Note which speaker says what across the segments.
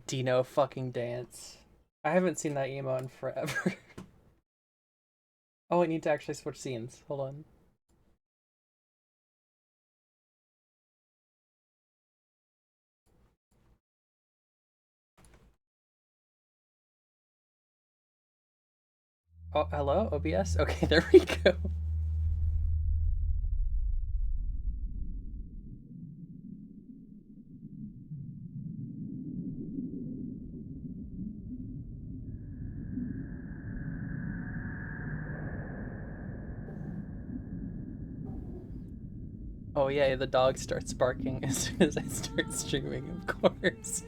Speaker 1: Dino fucking dance. I haven't seen that emo in forever. Oh, I need to actually switch scenes. Hold on. Oh, hello, OBS? Okay, there we go. Oh yeah, the dog starts barking as soon as I start streaming, of course.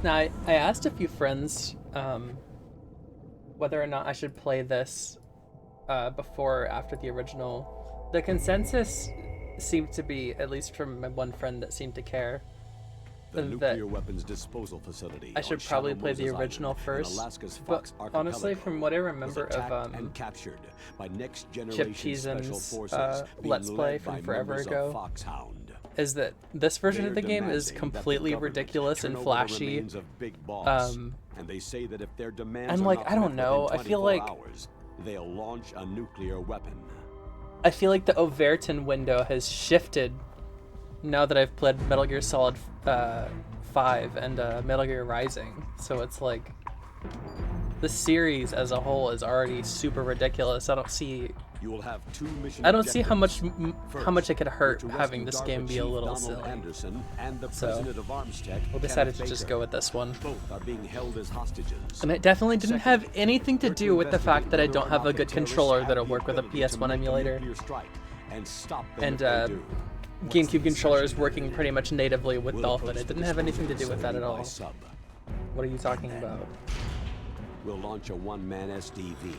Speaker 1: Now, I asked a few friends whether or not I should play this before or after the original. The consensus seemed to be, at least from my one friend that seemed to care,
Speaker 2: The
Speaker 1: that
Speaker 2: nuclear weapons disposal facility
Speaker 1: I should probably play the original first. But honestly, from what I remember of
Speaker 2: and captured by next generation
Speaker 1: Chip
Speaker 2: special
Speaker 1: Cheeseman's
Speaker 2: forces
Speaker 1: Let's Play from forever ago, is that this version of the game is completely ridiculous and flashy.
Speaker 2: And they say that if their demands
Speaker 1: I'm
Speaker 2: are
Speaker 1: like,
Speaker 2: not
Speaker 1: I don't
Speaker 2: met
Speaker 1: know.
Speaker 2: within
Speaker 1: I feel
Speaker 2: 24
Speaker 1: like
Speaker 2: hours, they'll launch a nuclear weapon.
Speaker 1: I feel like the Overton window has shifted now that I've played Metal Gear Solid 5 and Metal Gear Rising. So it's like the series as a whole is already super ridiculous. I don't see
Speaker 2: You will have two mission
Speaker 1: I don't see how much
Speaker 2: First,
Speaker 1: it could hurt
Speaker 2: you're to
Speaker 1: having
Speaker 2: rescue
Speaker 1: this
Speaker 2: DARPA
Speaker 1: game be a
Speaker 2: Chief
Speaker 1: little
Speaker 2: Donald
Speaker 1: silly.
Speaker 2: Anderson and the
Speaker 1: So,
Speaker 2: president of Armstech,
Speaker 1: we decided
Speaker 2: Kenneth
Speaker 1: to just
Speaker 2: Baker.
Speaker 1: go with this one.
Speaker 2: Both are being held as hostages.
Speaker 1: And it definitely didn't
Speaker 2: Second,
Speaker 1: have anything to
Speaker 2: you're
Speaker 1: do with the fact that I
Speaker 2: investigate
Speaker 1: don't
Speaker 2: whether or
Speaker 1: have a
Speaker 2: not
Speaker 1: good
Speaker 2: the terrorists
Speaker 1: controller
Speaker 2: have
Speaker 1: that'll
Speaker 2: the
Speaker 1: work with a
Speaker 2: ability to
Speaker 1: PS1
Speaker 2: make a
Speaker 1: emulator.
Speaker 2: nuclear strike and stop them
Speaker 1: And
Speaker 2: if they do.
Speaker 1: GameCube controller is working pretty much natively with
Speaker 2: We'll
Speaker 1: Dolphin.
Speaker 2: approach
Speaker 1: It
Speaker 2: the
Speaker 1: didn't have anything to do with that at
Speaker 2: facility by
Speaker 1: all.
Speaker 2: sub.
Speaker 1: What are you talking about?
Speaker 2: We'll launch a one-man SDV.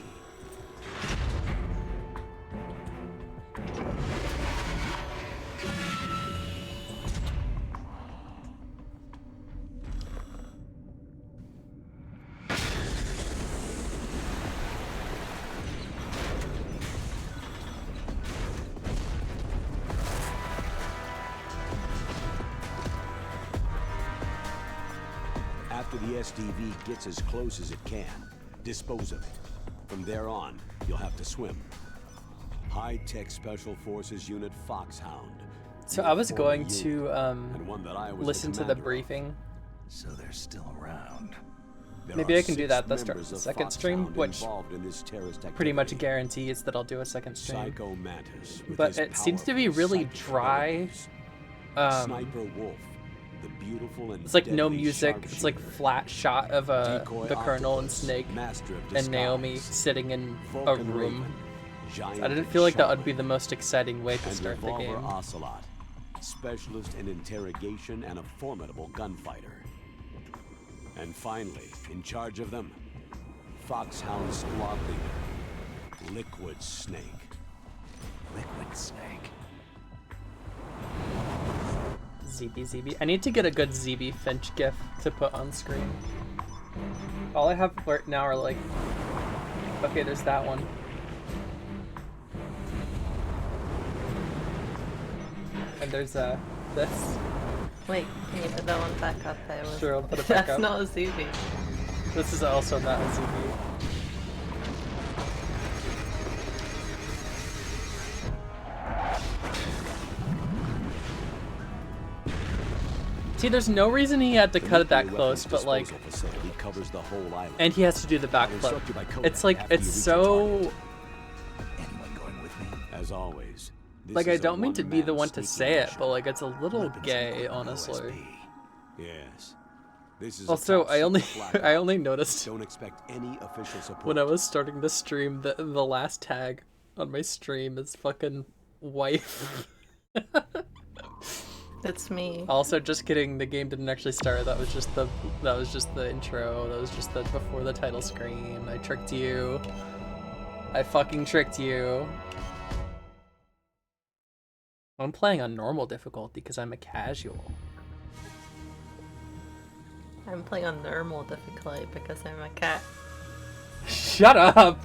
Speaker 2: After the SDV gets as close as it can, dispose of it. From there on, you'll have to swim. High-tech Special Forces Unit Foxhound.
Speaker 1: So I was
Speaker 2: Your
Speaker 1: going
Speaker 2: former
Speaker 1: to
Speaker 2: unit, and one that I was
Speaker 1: listen to the
Speaker 2: commander of.
Speaker 1: briefing.
Speaker 3: So they're still around.
Speaker 2: There
Speaker 1: Maybe
Speaker 2: are
Speaker 1: I can do
Speaker 2: 6
Speaker 1: that. That's
Speaker 2: members of
Speaker 1: second stream,
Speaker 2: Foxhound
Speaker 1: which
Speaker 2: involved in this terrorist
Speaker 1: pretty much
Speaker 2: activity.
Speaker 1: guarantees that I'll do a second stream.
Speaker 2: Psycho Mantis, with
Speaker 1: But
Speaker 2: his
Speaker 1: it seems to be
Speaker 2: powerful
Speaker 1: really
Speaker 2: psychic
Speaker 1: dry.
Speaker 2: abilities. Sniper Wolf, the beautiful and
Speaker 1: It's like no
Speaker 2: deadly
Speaker 1: music. It's like
Speaker 2: sharpshooter.
Speaker 1: flat shot of
Speaker 2: Decoy
Speaker 1: the Colonel and
Speaker 2: Octopus,
Speaker 1: Snake
Speaker 2: master of
Speaker 1: and Naomi
Speaker 2: disguise.
Speaker 1: sitting in a
Speaker 2: Vulcan
Speaker 1: room.
Speaker 2: Raven, giant
Speaker 1: I didn't
Speaker 2: and
Speaker 1: feel like that would be
Speaker 2: sharp,
Speaker 1: the most exciting way to
Speaker 2: and
Speaker 1: start the
Speaker 2: Revolver
Speaker 1: game.
Speaker 2: Ocelot, specialist in interrogation and a formidable gunfighter. And finally, in charge of them, Foxhound squad leader, Liquid Snake.
Speaker 3: Liquid Snake.
Speaker 1: ZB. I need to get a good ZB Finch gif to put on screen. All I have right now are like, okay, there's that one. And there's this.
Speaker 4: Wait, can you put that one back up? I was...
Speaker 1: Sure, I'll put it back
Speaker 4: That's
Speaker 1: up.
Speaker 4: not a ZB.
Speaker 1: This is also not a ZB. See, there's no reason he had to
Speaker 2: The
Speaker 1: cut it that
Speaker 2: nuclear
Speaker 1: close,
Speaker 2: weapons
Speaker 1: but like,
Speaker 2: disposal facility covers the whole island.
Speaker 1: and he has to do the backflip.
Speaker 2: Instructed by Kodak
Speaker 1: It's like,
Speaker 2: after
Speaker 1: it's
Speaker 2: you reach a
Speaker 1: so,
Speaker 2: target.
Speaker 3: Anyone going with me?
Speaker 2: As always, this
Speaker 1: like, I
Speaker 2: is a
Speaker 1: don't mean to be the
Speaker 2: one-man
Speaker 1: one to
Speaker 2: sneaking
Speaker 1: say it,
Speaker 2: mission.
Speaker 1: but like, it's a little
Speaker 3: Weapons
Speaker 1: gay,
Speaker 3: including
Speaker 1: honestly.
Speaker 3: USB.
Speaker 2: Yes. This is a
Speaker 1: Also,
Speaker 2: top
Speaker 1: I only,
Speaker 2: secret blackout.
Speaker 1: I only noticed
Speaker 2: Don't expect any official support.
Speaker 1: when I was starting the stream that the last tag on my stream is fucking wife.
Speaker 4: It's me.
Speaker 1: Also, just kidding. The game didn't actually start. That was just the intro. That was just the before the title screen. I tricked you. I fucking tricked you. I'm playing on normal difficulty because I'm a casual.
Speaker 4: I'm playing on normal difficulty because I'm a cat.
Speaker 1: Shut up!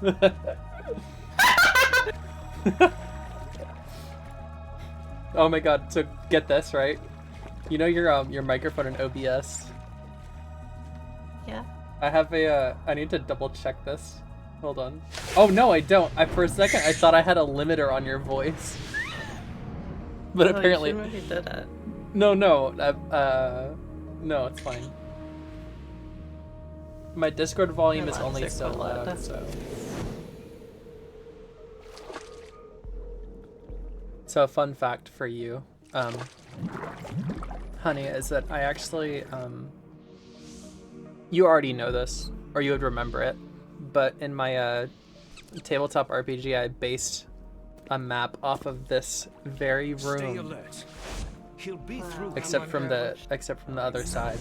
Speaker 1: Oh my god, so get this, right? You know your microphone in OBS?
Speaker 4: Yeah.
Speaker 1: I have a, I need to double check this. Hold on. Oh no, I don't. For a second, I thought I had a limiter on your voice. But apparently...
Speaker 4: You already did it.
Speaker 1: No, no, it's fine. My Discord volume is only so loud, so... So a fun fact for you, honey, is that I actually, you already know this, or you would remember it, but in my tabletop RPG, I based a map off of this very room,
Speaker 5: He'll be through
Speaker 1: except from the other side.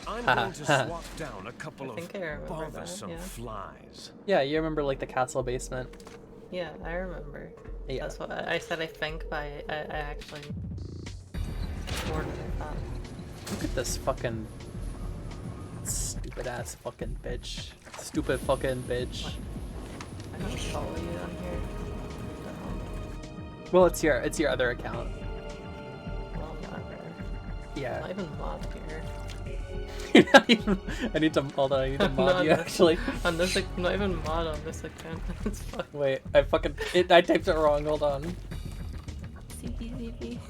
Speaker 5: I'm going to swap down a couple
Speaker 4: I think
Speaker 5: of
Speaker 4: I remember that,
Speaker 5: bothersome
Speaker 4: yeah.
Speaker 5: flies.
Speaker 1: Yeah, you remember like the castle basement?
Speaker 4: Yeah, I remember.
Speaker 1: Yeah.
Speaker 4: That's what I said. I think, but I actually more than I thought.
Speaker 1: Look at this fucking stupid ass fucking bitch. Stupid fucking bitch.
Speaker 4: I don't follow you on here.
Speaker 1: Well, it's your other account.
Speaker 4: Well, not
Speaker 1: Yeah.
Speaker 4: not even mod here.
Speaker 1: You're not even, I need to hold on, I need to mod you actually.
Speaker 4: On this, not even mod on this account. It's fucking
Speaker 1: Wait, I typed it wrong, hold on.
Speaker 4: CBDB.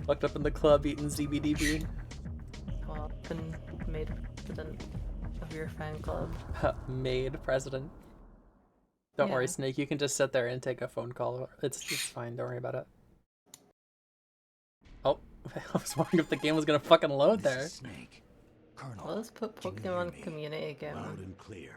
Speaker 1: Looked up in the club eating ZBDB.
Speaker 4: Well, been made president of your fan club.
Speaker 1: Made president. Don't worry,
Speaker 4: Yeah.
Speaker 1: Snake, you can just sit there and take a phone call. It's fine, don't worry about it. Oh, I was wondering if the game was gonna fucking load there.
Speaker 3: Snake. Colonel.
Speaker 4: Well, let's put
Speaker 3: can you hear
Speaker 4: Pokemon
Speaker 3: me?
Speaker 4: Community again.
Speaker 2: Loud and clear.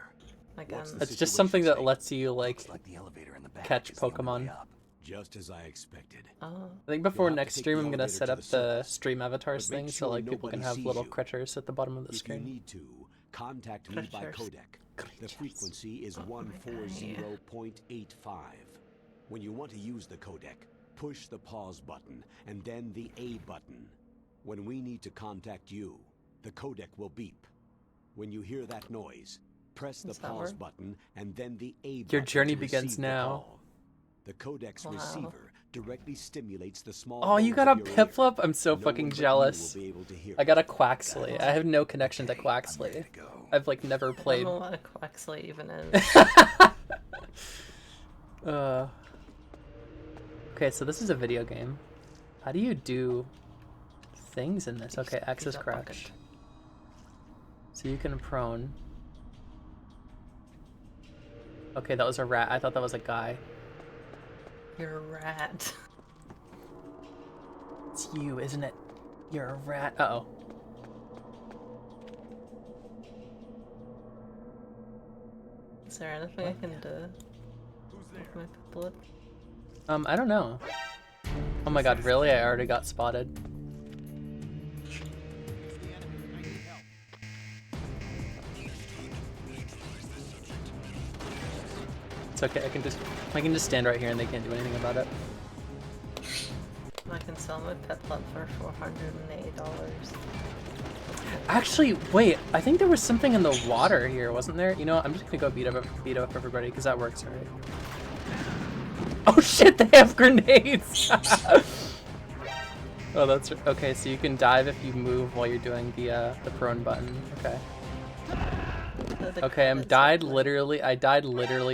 Speaker 4: Again.
Speaker 2: What's the
Speaker 1: It's just
Speaker 2: situation,
Speaker 1: something that
Speaker 2: Snake?
Speaker 1: lets you like
Speaker 3: Looks like the elevator in the back
Speaker 1: catch
Speaker 3: is the only
Speaker 1: Pokemon.
Speaker 3: way up.
Speaker 2: Just as I expected.
Speaker 4: Oh.
Speaker 1: I think before
Speaker 2: You'll have to
Speaker 1: next
Speaker 2: take
Speaker 1: stream
Speaker 2: the
Speaker 1: I'm gonna
Speaker 2: elevator
Speaker 1: set
Speaker 2: to
Speaker 1: up
Speaker 2: the
Speaker 1: the
Speaker 2: surface,
Speaker 1: stream avatars
Speaker 2: but make
Speaker 1: thing so
Speaker 2: sure
Speaker 1: like people can
Speaker 2: nobody
Speaker 1: have
Speaker 2: sees
Speaker 1: little
Speaker 2: you.
Speaker 1: critters at the bottom of the
Speaker 2: If you
Speaker 1: screen.
Speaker 2: need to, contact me by
Speaker 4: Critters.
Speaker 2: codec. The
Speaker 1: Critters.
Speaker 2: frequency is
Speaker 4: Oh my God.
Speaker 2: 140.85. When you want to use the codec, push the pause button and then the A button. When we need to contact you, the codec will beep. When you hear that noise, press the
Speaker 4: Does that
Speaker 2: pause
Speaker 4: work?
Speaker 2: button and then the A button.
Speaker 1: Your journey
Speaker 2: to
Speaker 1: begins
Speaker 2: receive the
Speaker 1: now.
Speaker 2: call. The codec's
Speaker 4: Wow.
Speaker 2: receiver directly stimulates the small
Speaker 1: Oh, you
Speaker 2: holes
Speaker 1: got a
Speaker 2: of your ear.
Speaker 1: Piplup? I'm so
Speaker 2: No
Speaker 1: fucking
Speaker 2: one but you
Speaker 1: jealous.
Speaker 2: will be able to hear
Speaker 1: I got a
Speaker 2: it.
Speaker 1: Quaxley. I have no connection to
Speaker 3: I'm ready
Speaker 1: Quaxley.
Speaker 3: to go.
Speaker 1: I've like never
Speaker 4: I
Speaker 1: played.
Speaker 4: don't know what a Quaxley even is.
Speaker 1: Okay, so this is a video game. How do you do things in this? Okay, X is
Speaker 4: Use that bucket.
Speaker 1: crouch. So you can prone. Okay, that was a rat. I thought that was a guy.
Speaker 4: You're a rat.
Speaker 1: It's you, isn't it? You're a rat. Uh-oh.
Speaker 4: Is there anything I can do with my Piplup?
Speaker 1: I don't know. Oh my god, really? I already got spotted. It's okay, I can just stand right here and they can't do anything about it.
Speaker 4: I can sell my Piplup for $480.
Speaker 1: Actually, wait, I think there was something in the water here, wasn't there? You know what, I'm just gonna go beat up everybody, because that works, right? Oh shit, they have grenades! Oh, that's... Okay, so you can dive if you move while you're doing the prone button. Okay. Okay, I died literally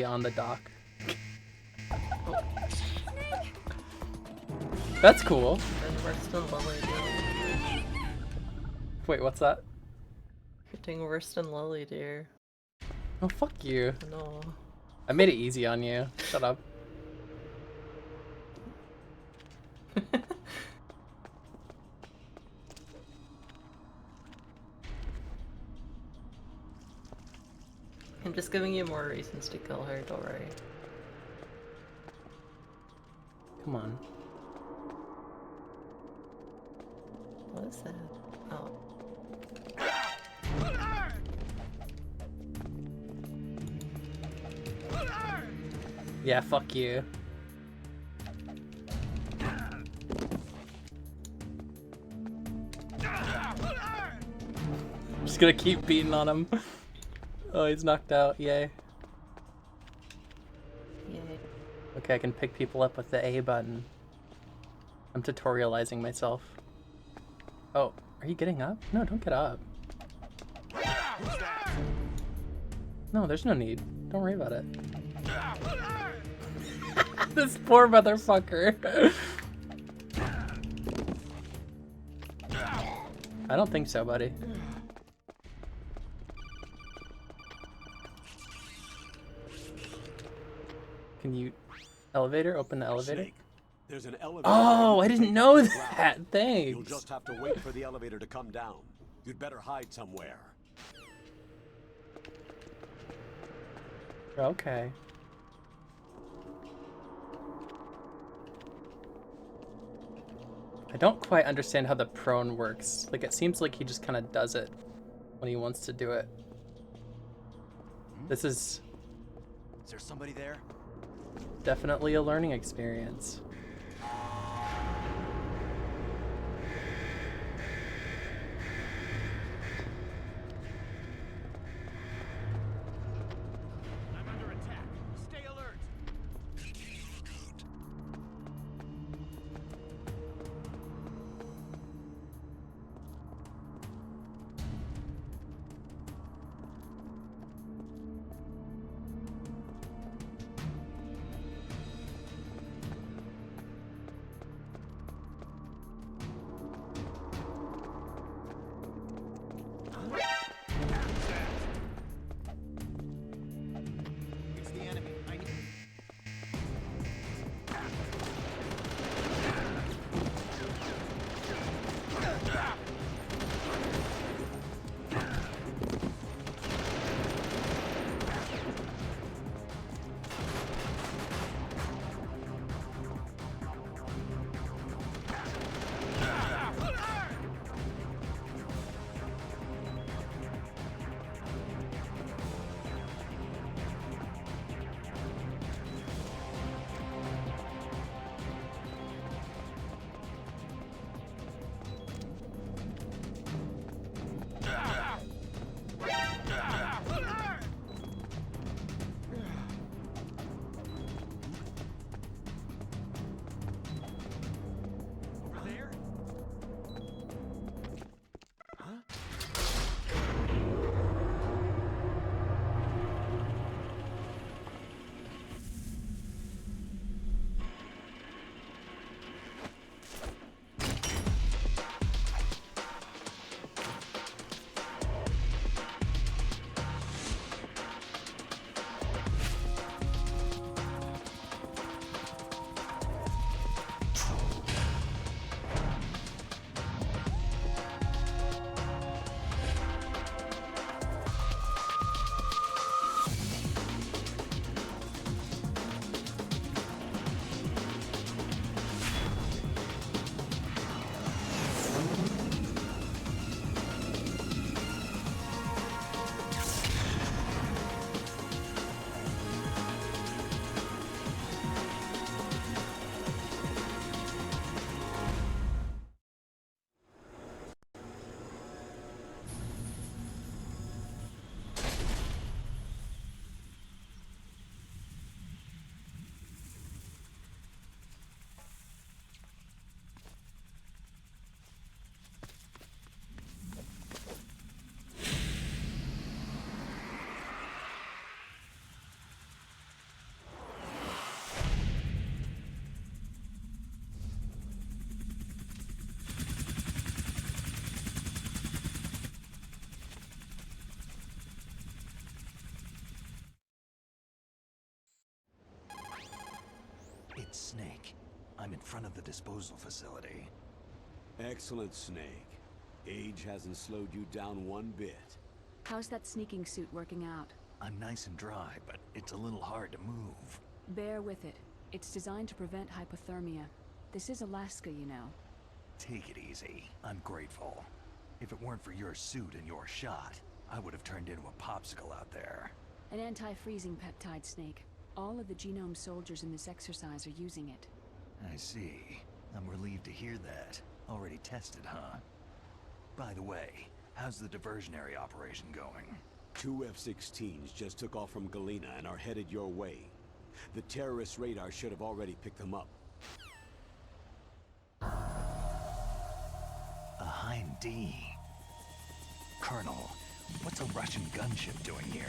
Speaker 1: on the dock. That's cool.
Speaker 4: Then worse than Lily Deer.
Speaker 1: Wait, what's that?
Speaker 4: You're doing worse than Lily Deer.
Speaker 1: Oh, fuck you.
Speaker 4: No.
Speaker 1: I made it easy on you. Shut up.
Speaker 4: I'm just giving you more reasons to kill her, don't worry.
Speaker 1: Come on.
Speaker 4: What is that? Oh.
Speaker 1: Yeah, fuck you. I'm just gonna keep beating on him. Oh, he's knocked out. Yay.
Speaker 4: Yay.
Speaker 1: Okay, I can pick people up with the A button. I'm tutorializing myself. Oh, are you getting up? No, don't get up. No, there's no need. Don't worry about it. This poor motherfucker. I don't think so, buddy. Can you... Elevator? Open the elevator?
Speaker 2: Snake, there's an elevator.
Speaker 1: Oh, I didn't know
Speaker 2: You'll
Speaker 1: that. Thanks.
Speaker 2: just have to wait for the elevator to come down. You'd better hide somewhere.
Speaker 1: Okay. I don't quite understand how the prone works. Like, it seems like he just kind of does it when he wants to do it. This is
Speaker 3: Is there somebody there?
Speaker 1: definitely a learning experience.
Speaker 5: I'm under attack. Stay alert.
Speaker 3: It's the enemy. I need. Over there? It's Snake. I'm in front of the disposal facility.
Speaker 2: Excellent, Snake. Age hasn't slowed you down one bit.
Speaker 6: How's that sneaking suit working out?
Speaker 3: I'm nice and dry, but it's a little hard to move.
Speaker 6: Bear with it. It's designed to prevent hypothermia. This is Alaska, you know.
Speaker 3: Take it easy. I'm grateful. If it weren't for your suit and your shot, I would have turned into a popsicle out there.
Speaker 6: An anti-freezing peptide, Snake. All of the genome soldiers in this exercise are using it.
Speaker 3: I see. I'm relieved to hear that. Already tested, huh? By the way, how's the diversionary operation going?
Speaker 2: Two F-16s just took off from Galena and are headed your way. The terrorist radar should have already picked them up.
Speaker 3: A Hind D. Colonel, what's a Russian gunship doing here?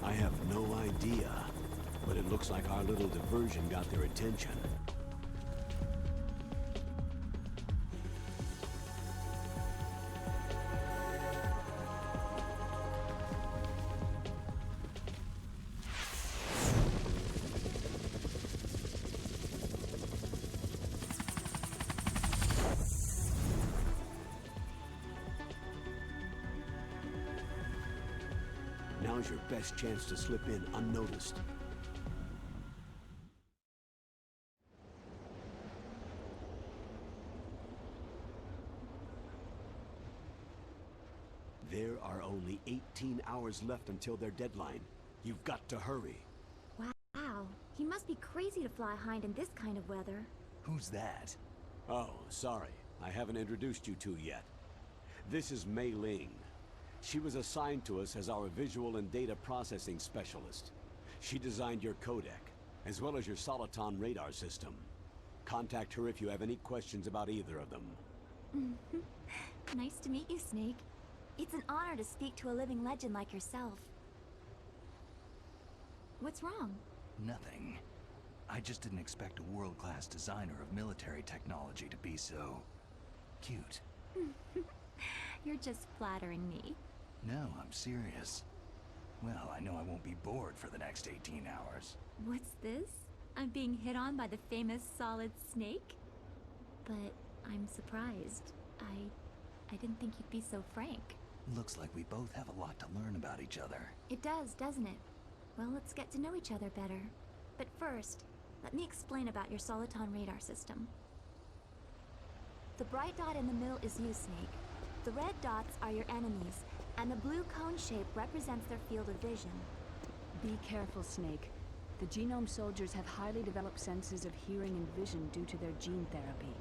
Speaker 2: I have no idea, but it looks like our little diversion got their attention. Now's your best chance to slip in unnoticed. There are only 18 hours left until their deadline. You've got to hurry.
Speaker 7: Wow, he must be crazy to fly Hind in this kind of weather.
Speaker 3: Who's that?
Speaker 2: Oh, sorry. I haven't introduced you two yet. This is Mei Ling. She was assigned to us as our visual and data processing specialist. She designed your codec, as well as your Soliton radar system. Contact her if you have any questions about either of them.
Speaker 7: Nice to meet you, Snake. It's an honor to speak to a living legend like yourself. What's wrong?
Speaker 3: Nothing. I just didn't expect a world-class designer of military technology to be so... cute.
Speaker 7: You're just flattering me.
Speaker 3: No, I'm serious. Well, I know I won't be bored for the next 18 hours.
Speaker 7: What's this? I'm being hit on by the famous Solid Snake? But I'm surprised. I didn't think you'd be so frank.
Speaker 3: Looks like we both have a lot to learn about each other.
Speaker 7: It does, doesn't it? Well, let's get to know each other better. But first, let me explain about your Soliton radar system. The bright dot in the middle is you, Snake. The red dots are your enemies, and the blue cone shape represents their field of vision.
Speaker 6: Be careful, Snake. The Genome soldiers have highly developed senses of hearing and vision due to their gene therapy.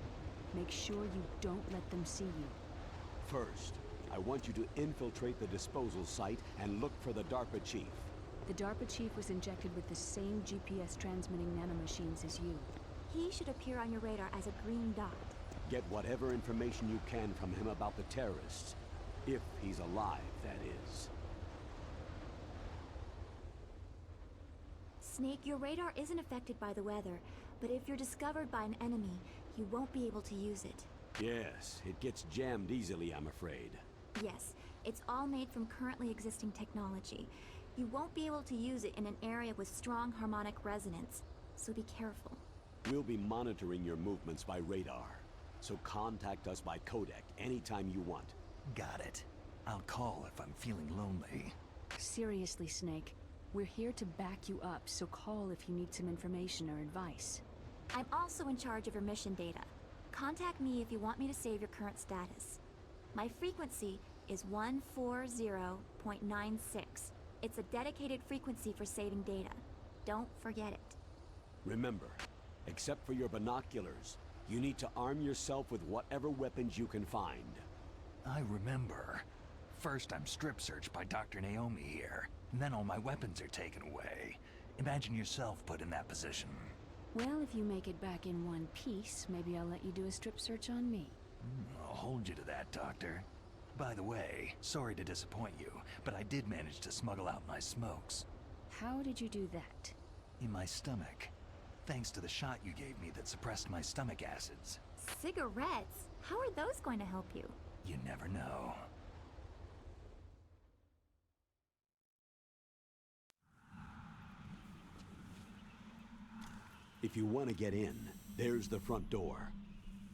Speaker 6: Make sure you don't let them see you.
Speaker 2: First, I want you to infiltrate the disposal site and look for the DARPA chief.
Speaker 6: The DARPA chief was injected with the same GPS transmitting nanomachines as you.
Speaker 7: He should appear on your radar as a green dot.
Speaker 2: Get whatever information you can from him about the terrorists. If he's alive, that is.
Speaker 7: Snake, your radar isn't affected by the weather, but if you're discovered by an enemy, you won't be able to use it.
Speaker 2: Yes, it gets jammed easily, I'm afraid.
Speaker 7: Yes, it's all made from currently existing technology. You won't be able to use it in an area with strong harmonic resonance, so be careful.
Speaker 2: We'll be monitoring your movements by radar, so contact us by codec anytime you want.
Speaker 3: Got it. I'll call if I'm feeling lonely.
Speaker 6: Seriously, Snake. We're here to back you up, so call if you need some information or advice.
Speaker 7: I'm also in charge of your mission data. Contact me if you want me to save your current status. My frequency is 140.96. It's a dedicated frequency for saving data. Don't forget it.
Speaker 2: Remember, except for your binoculars, you need to arm yourself with whatever weapons you can find.
Speaker 3: I remember. First I'm strip searched by Dr. Naomi here, and then all my weapons are taken away. Imagine yourself put in that position.
Speaker 6: Well, if you make it back in one piece, maybe I'll let you do a strip search on me.
Speaker 3: I'll hold you to that, Doctor. By the way, sorry to disappoint you, but I did manage to smuggle out my smokes.
Speaker 6: How did you do that?
Speaker 3: In my stomach. Thanks to the shot you gave me that suppressed my stomach acids.
Speaker 7: Cigarettes? How are those going to help you?
Speaker 3: You never know.
Speaker 2: If you want to get in, there's the front door.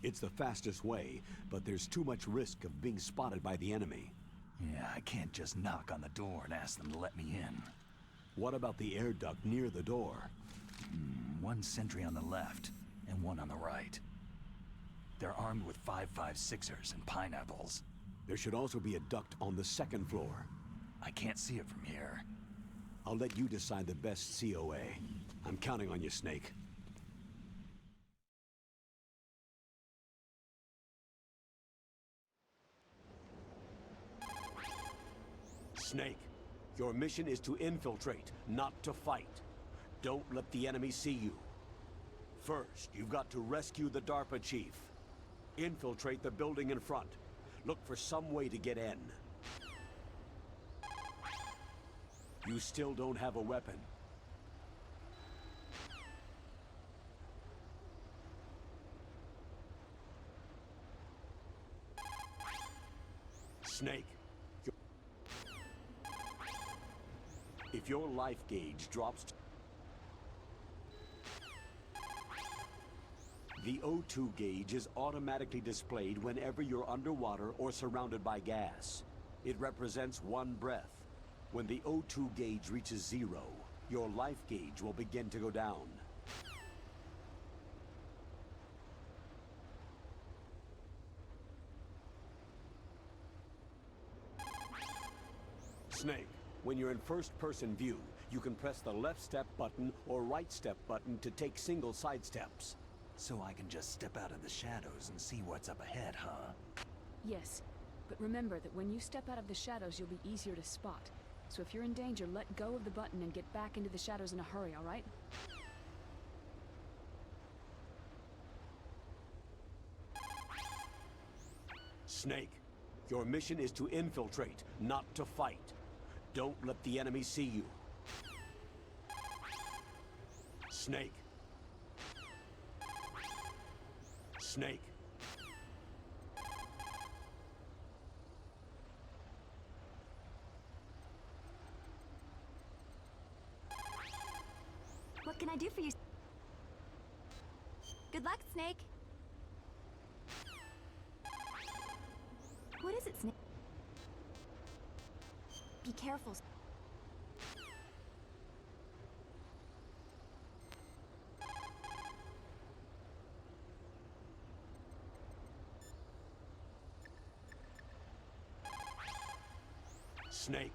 Speaker 2: It's the fastest way, but there's too much risk of being spotted by the enemy.
Speaker 3: Yeah, I can't just knock on the door and ask them to let me in.
Speaker 2: What about the air duct near the door?
Speaker 3: One sentry on the left, and one on the right. They're armed with 5.56ers and pineapples.
Speaker 2: There should also be a duct on the second floor.
Speaker 3: I can't see it from here.
Speaker 2: I'll let you decide the best COA. I'm counting on you, Snake. Snake, your mission is to infiltrate, not to fight. Don't let the enemy see you. First, you've got to rescue the DARPA chief. Infiltrate the building in front. Look for some way to get in. You still don't have a weapon. Snake, if your life gauge drops to... The O2 gauge is automatically displayed whenever you're underwater or surrounded by gas. It represents 1 breath. When the O2 gauge reaches 0, your life gauge will begin to go down. Snake, when you're in first-person view, you can press the left step button or right step button to take single side steps.
Speaker 3: So I can just step out of the shadows and see what's up ahead, huh?
Speaker 6: Yes, but remember that when you step out of the shadows, you'll be easier to spot. So if you're in danger, let go of the button and get back into the shadows in a hurry, alright?
Speaker 2: Snake, your mission is to infiltrate, not to fight. Don't let the enemy see you. Snake. Snake.
Speaker 7: What can I do for you? Good luck, Snake. What is it, Snake? Be careful.
Speaker 2: Snake.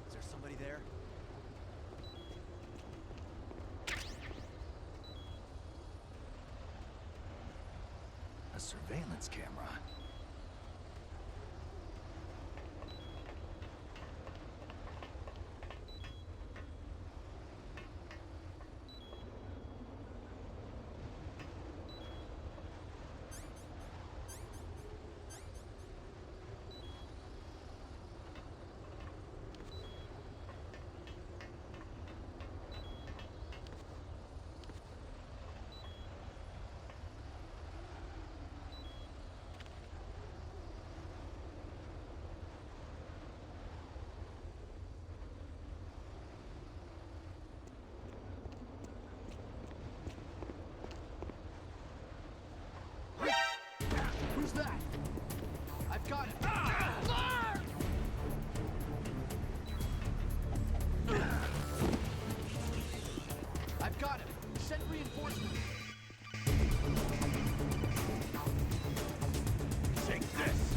Speaker 5: Is there somebody there?
Speaker 3: A surveillance camera.
Speaker 5: Who's that? I've got it. I've got him. Send reinforcements. Take this.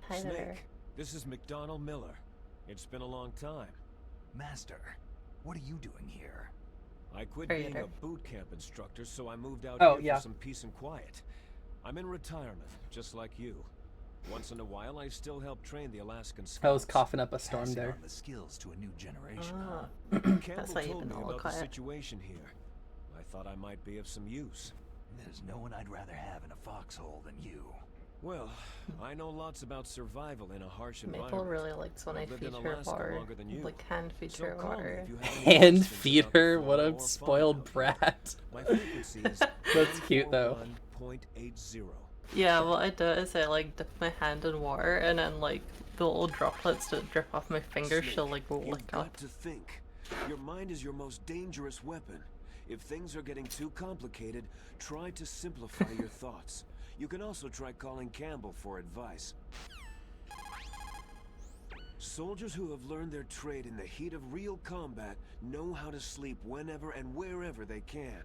Speaker 4: Hi there.
Speaker 8: Snake, this is McDonald Miller. It's been a long time.
Speaker 3: Master, what are you doing here?
Speaker 8: I quit
Speaker 4: Creator.
Speaker 8: being a boot camp instructor, so I moved out
Speaker 1: Oh,
Speaker 8: here
Speaker 1: yeah.
Speaker 8: for some peace and quiet. I'm in retirement, just like you. Once in a while, I still help train the Alaskan Scouts.
Speaker 1: I was coughing up a storm
Speaker 3: Passing
Speaker 1: there.
Speaker 3: on the skills to a new generation,
Speaker 4: Ah,
Speaker 3: huh?
Speaker 8: Campbell
Speaker 4: that's why you've
Speaker 8: told
Speaker 4: been
Speaker 8: me
Speaker 4: all
Speaker 8: about the
Speaker 4: quiet.
Speaker 8: situation here. I thought I might be of some use.
Speaker 3: There's no one I'd rather have in a foxhole than you.
Speaker 8: Well, I know lots about survival in a harsh
Speaker 4: Maple
Speaker 8: environment.
Speaker 4: really likes when I
Speaker 8: I've lived
Speaker 4: feed
Speaker 8: in
Speaker 4: her
Speaker 8: Alaska
Speaker 4: water.
Speaker 8: longer than you.
Speaker 4: Like hand feed
Speaker 8: So
Speaker 4: her
Speaker 8: call me
Speaker 4: water.
Speaker 8: if you have any
Speaker 1: Hand
Speaker 8: questions
Speaker 1: feed
Speaker 8: about the
Speaker 1: her? What
Speaker 8: flora
Speaker 1: a
Speaker 8: or fauna
Speaker 1: spoiled
Speaker 8: out here.
Speaker 1: brat.
Speaker 8: My frequency is
Speaker 1: That's cute though.
Speaker 8: 41.80.
Speaker 4: Yeah, what I do is I like dip my hand in water and then like the little droplets that drip off my fingers, she'll like
Speaker 8: You've
Speaker 4: lick
Speaker 8: got
Speaker 4: up.
Speaker 8: to think. Your mind is your most dangerous weapon. If things are getting too complicated, try to simplify your thoughts. You can also try calling Campbell for advice. Soldiers who have learned their trade in the heat of real combat know how to sleep whenever and wherever they can.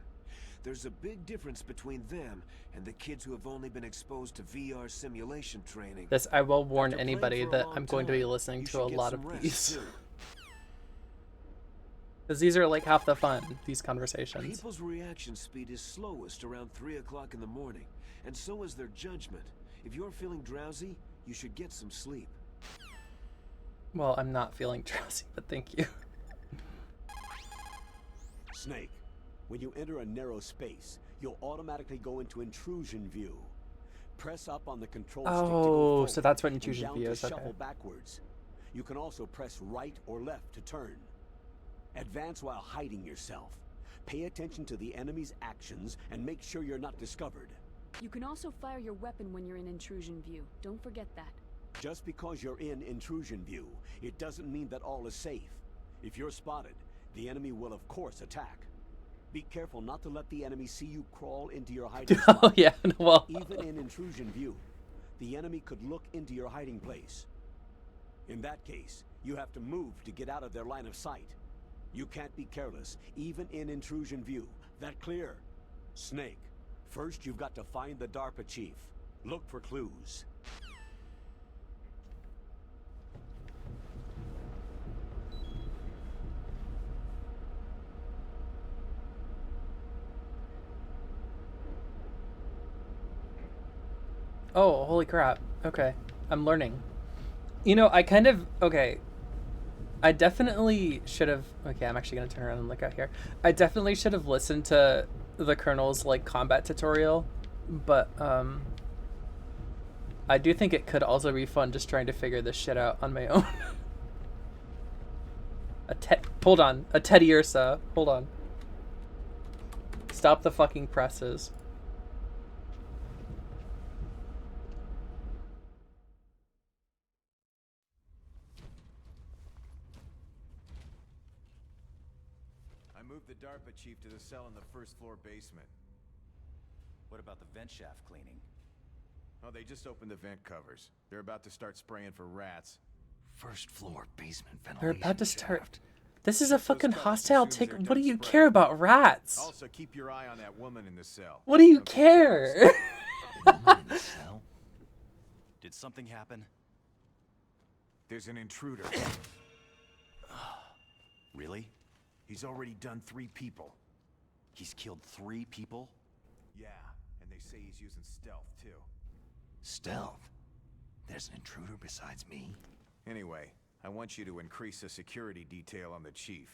Speaker 8: There's a big difference between them and the kids who have only been exposed to VR simulation training.
Speaker 1: This, I will warn
Speaker 8: After playing
Speaker 1: anybody
Speaker 8: for a
Speaker 1: that
Speaker 8: long
Speaker 1: I'm going to be
Speaker 8: time,
Speaker 1: listening
Speaker 8: you
Speaker 1: to
Speaker 8: should
Speaker 1: a
Speaker 8: get
Speaker 1: lot
Speaker 8: some
Speaker 1: of
Speaker 8: rest,
Speaker 1: these.
Speaker 8: too.
Speaker 1: Because these are like half the fun, these conversations.
Speaker 8: People's reaction speed is slowest around 3 o'clock in the morning, and so is their judgment. If you're feeling drowsy, you should get some sleep.
Speaker 1: Well, I'm not feeling drowsy, but thank you.
Speaker 2: Snake, when you enter a narrow space, you'll automatically go into intrusion view. Press up on the control stick to go
Speaker 1: Oh,
Speaker 2: forward
Speaker 1: so that's what
Speaker 2: and
Speaker 1: intrusion
Speaker 2: down
Speaker 1: view
Speaker 2: to
Speaker 1: is, okay.
Speaker 2: shuffle backwards. You can also press right or left to turn. Advance while hiding yourself. Pay attention to the enemy's actions and make sure you're not discovered.
Speaker 6: You can also fire your weapon when you're in intrusion view. Don't forget that.
Speaker 2: Just because you're in intrusion view, it doesn't mean that all is safe. If you're spotted, the enemy will of course attack. Be careful not to let the enemy see you crawl into your hiding spot.
Speaker 1: Oh yeah, well.
Speaker 2: Even in intrusion view, the enemy could look into your hiding place. In that case, you have to move to get out of their line of sight. You can't be careless, even in intrusion view. That clear? Snake, first you've got to find the DARPA chief. Look for clues.
Speaker 1: Oh, holy crap. Okay. I'm learning. You know, I kind of... Okay. I definitely should have... Okay, I'm actually going to turn around and look out here. I definitely should have listened to the Colonel's, like, combat tutorial. But, I do think it could also be fun just trying to figure this shit out on my own. Hold on. A Teddy Ursa. Hold on. Stop the fucking presses.
Speaker 9: I moved the DARPA chief to the cell in the first floor basement.
Speaker 10: What about the vent shaft cleaning?
Speaker 9: Oh, they just opened the vent covers. They're about to start spraying for rats.
Speaker 3: First floor basement
Speaker 1: They're
Speaker 3: ventilation
Speaker 1: about to start...
Speaker 3: shaft.
Speaker 1: This is a fucking
Speaker 9: cover
Speaker 1: hostile
Speaker 9: as soon as
Speaker 1: tick.
Speaker 9: they're
Speaker 1: What do
Speaker 9: done
Speaker 1: you
Speaker 9: spraying.
Speaker 1: care about rats?
Speaker 9: Also, keep your eye on that woman in the cell.
Speaker 1: What do you
Speaker 9: Don't be
Speaker 1: care?
Speaker 3: Woman in the cell?
Speaker 10: Did something happen?
Speaker 9: There's an intruder.
Speaker 10: Really?
Speaker 9: He's already done 3 people.
Speaker 10: He's killed 3 people?
Speaker 9: Yeah, and they say he's using stealth, too.
Speaker 3: Stealth? There's an intruder besides me?
Speaker 9: Anyway, I want you to increase the security detail on the chief.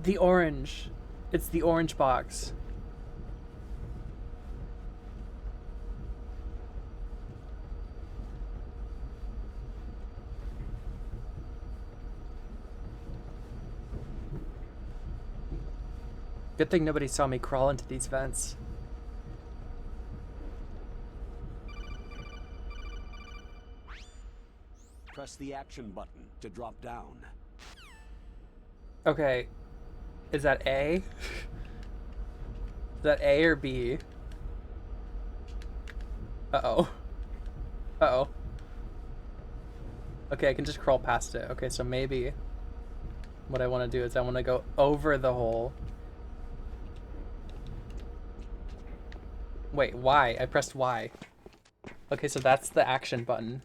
Speaker 1: The orange. It's the orange box. Good thing nobody saw me crawl into these vents.
Speaker 2: Press the action button to drop down.
Speaker 1: Okay. Is that A? Is that A or B? Uh-oh. Uh-oh. Okay, I can just crawl past it. Okay, so maybe what I want to do is I want to go over the hole. Wait, Y. I pressed Y. Okay, so that's the action button.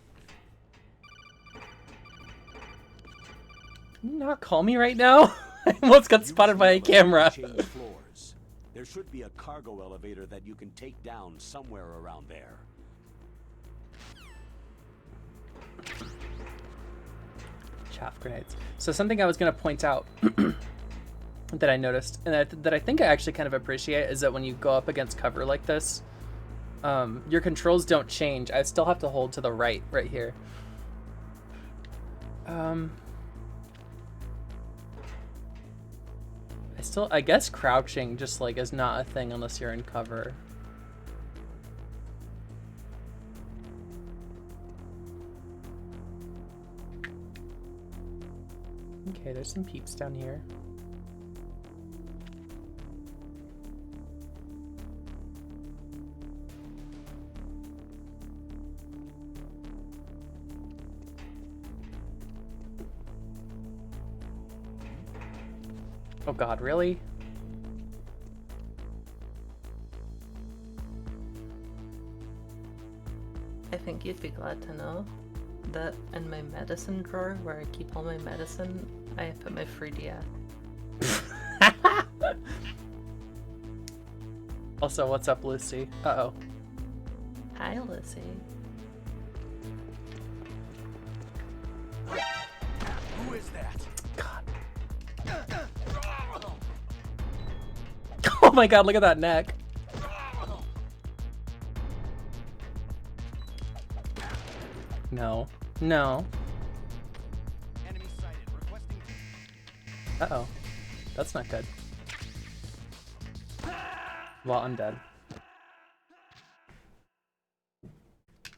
Speaker 1: Can you not call me right now? I almost got spotted by a camera.
Speaker 2: Change floors. There should be a cargo elevator that you can take down somewhere around there.
Speaker 1: Chaff grenades. So something I was going to point out that I noticed, and that I think I actually kind of appreciate, is that when you go up against cover like this, your controls don't change. I still have to hold to the right here. I guess crouching just like is not a thing unless you're in cover. Okay, there's some peeps down here. Oh god, really?
Speaker 4: I think you'd be glad to know that in my medicine drawer, where I keep all my medicine, I put my 3DS.
Speaker 1: Also, what's up, Lucy? Uh-oh.
Speaker 4: Hi, Lucy.
Speaker 5: Who is that?
Speaker 1: God. Oh my god, look at that neck. No. No.
Speaker 5: Enemy sighted. Requesting.
Speaker 1: Uh-oh. That's not good. Well, I'm dead.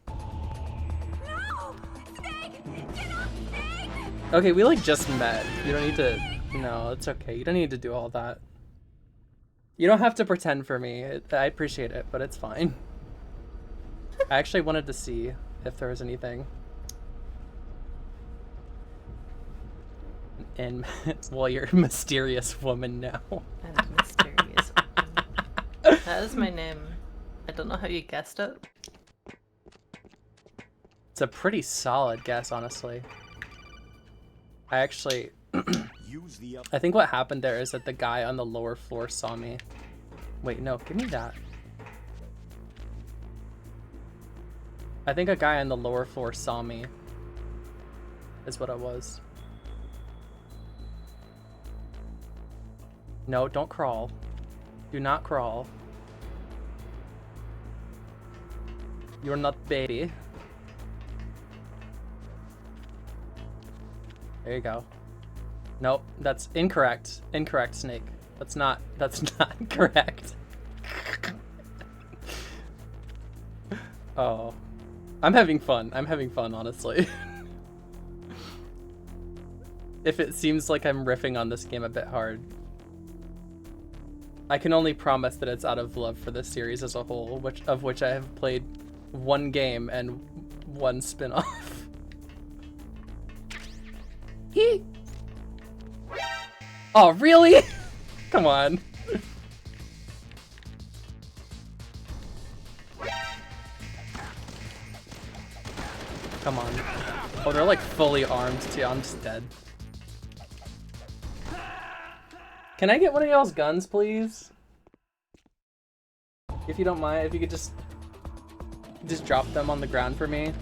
Speaker 7: No! Snake! Get off, Snake!
Speaker 1: Okay, we like just met. You don't need to... No, it's okay. You don't need to do all that. You don't have to pretend for me. I appreciate it, but it's fine. I actually wanted to see if there was anything. And, well, you're a mysterious woman now.
Speaker 4: I'm a mysterious woman. That is my name. I don't know how you guessed it.
Speaker 1: It's a pretty solid guess, honestly. I actually... I think what happened there is that the guy on the lower floor saw me. Wait, no, give me that. I think a guy on the lower floor saw me. Is what it was. No, don't crawl. Do not crawl. You're not baby. There you go. Nope, that's incorrect. Incorrect, Snake. That's not correct. Oh. I'm having fun. I'm having fun, honestly. If it seems like I'm riffing on this game a bit hard, I can only promise that it's out of love for the series as a whole, of which I have played one game and one spin-off. Eek. Oh, really? Come on. Come on. Oh, they're like fully armed too. I'm just dead. Can I get one of y'all's guns, please? If you don't mind, if you could just drop them on the ground for me.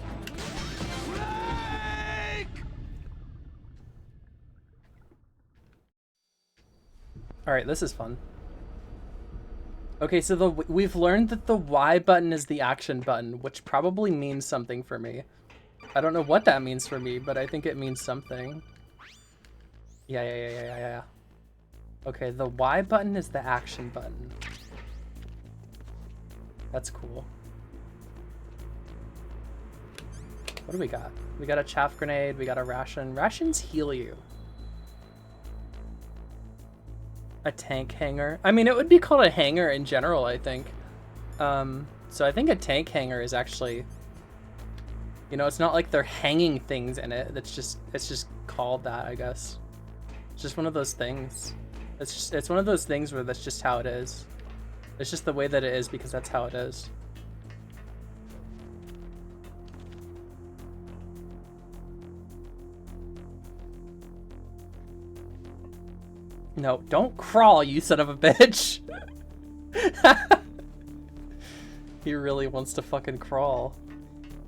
Speaker 1: Alright, this is fun. Okay, so we've learned that the Y button is the action button, which probably means something for me. I don't know what that means for me, but I think it means something. Yeah. Okay, the Y button is the action button. That's cool. What do we got? We got a chaff grenade, we got a ration. Rations heal you. A tank hanger. I mean, it would be called a hanger in general, I think. So I think a tank hanger is actually, you know, it's not like they're hanging things in it. It's just called that, I guess. It's just one of those things. It's one of those things where that's just how it is. It's just the way that it is because that's how it is. No, don't crawl, you son of a bitch. He really wants to fucking crawl.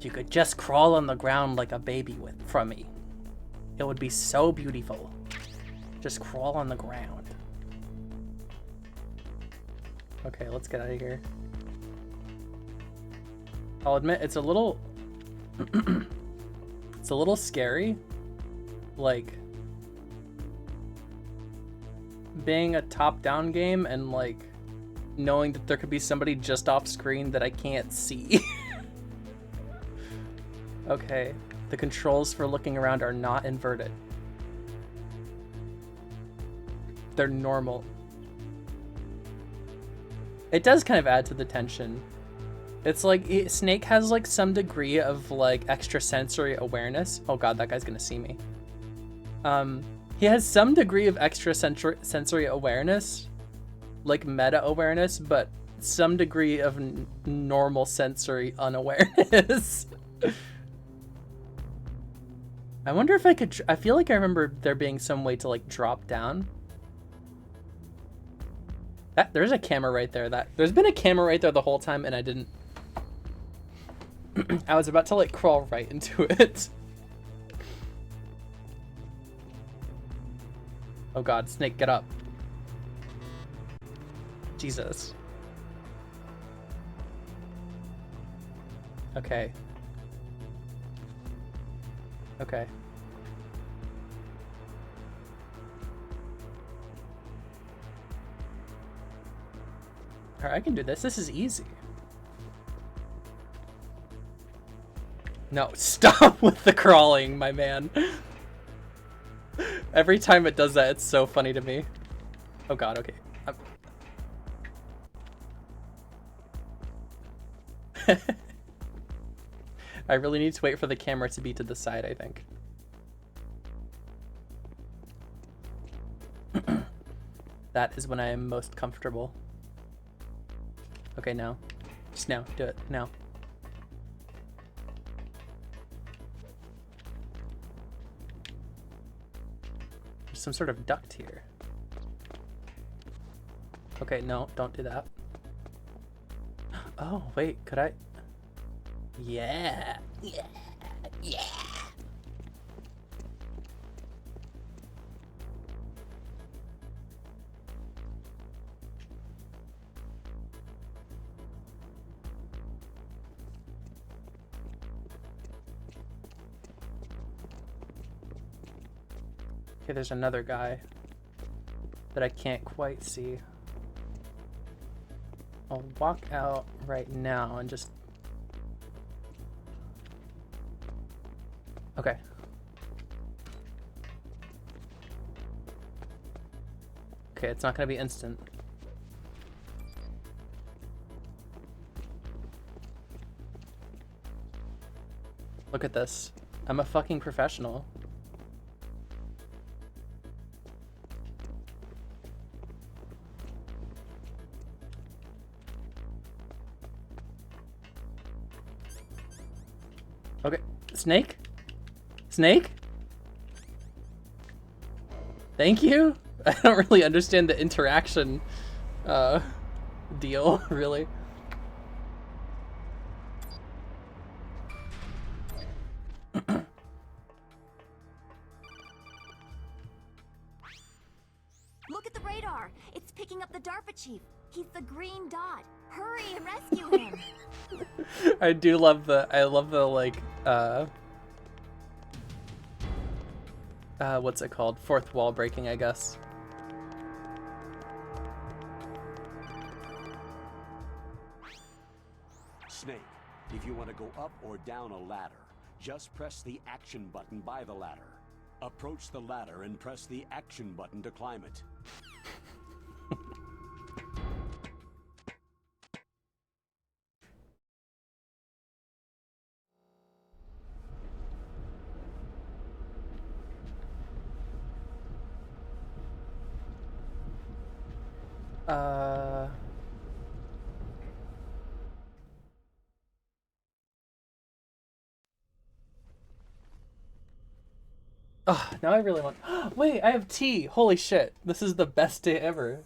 Speaker 1: You could just crawl on the ground like a baby from me. It would be so beautiful. Just crawl on the ground. Okay, let's get out of here. I'll admit it's a little it's a little scary, like being a top-down game and like knowing that there could be somebody just off screen that I can't see. Okay, the controls for looking around are not inverted. They're normal. It does kind of add to the tension. It's like Snake has like some degree of like extrasensory awareness. Oh god, that guy's gonna see me. He has some degree of extrasensory awareness, like meta awareness, but some degree of normal sensory unawareness. I wonder if I could. I feel like I remember there being some way to like drop down. There's a camera right there. There's been a camera right there the whole time, and I didn't. I was about to like crawl right into it. Oh god, Snake, get up. Jesus. Okay. Okay. Alright, I can do this. This is easy. No, stop with the crawling, my man. Every time it does that, it's so funny to me. Oh god, okay. I really need to wait for the camera to be to the side, I think. That is when I am most comfortable. Okay, now. Just now. Do it. Now. There's some sort of duct here. Okay, no, don't do that. Oh, wait, could I? Yeah. Yeah. Yeah. Okay, there's another guy that I can't quite see. I'll walk out right now and just... Okay. Okay, it's not gonna be instant. Look at this. I'm a fucking professional. Okay, Snake? Snake? Thank you? I don't really understand the interaction deal, really.
Speaker 7: Look at the radar! It's picking up the DARPA chief. He's the green dot. Hurry and rescue him!
Speaker 1: I do love I love the like what's it called? Fourth wall breaking, I guess.
Speaker 2: Snake, if you want to go up or down a ladder, just press the action button by the ladder. Approach the ladder and press the action button to climb it.
Speaker 1: Oh, now I really want. Wait, I have tea. Holy shit! This is the best day ever.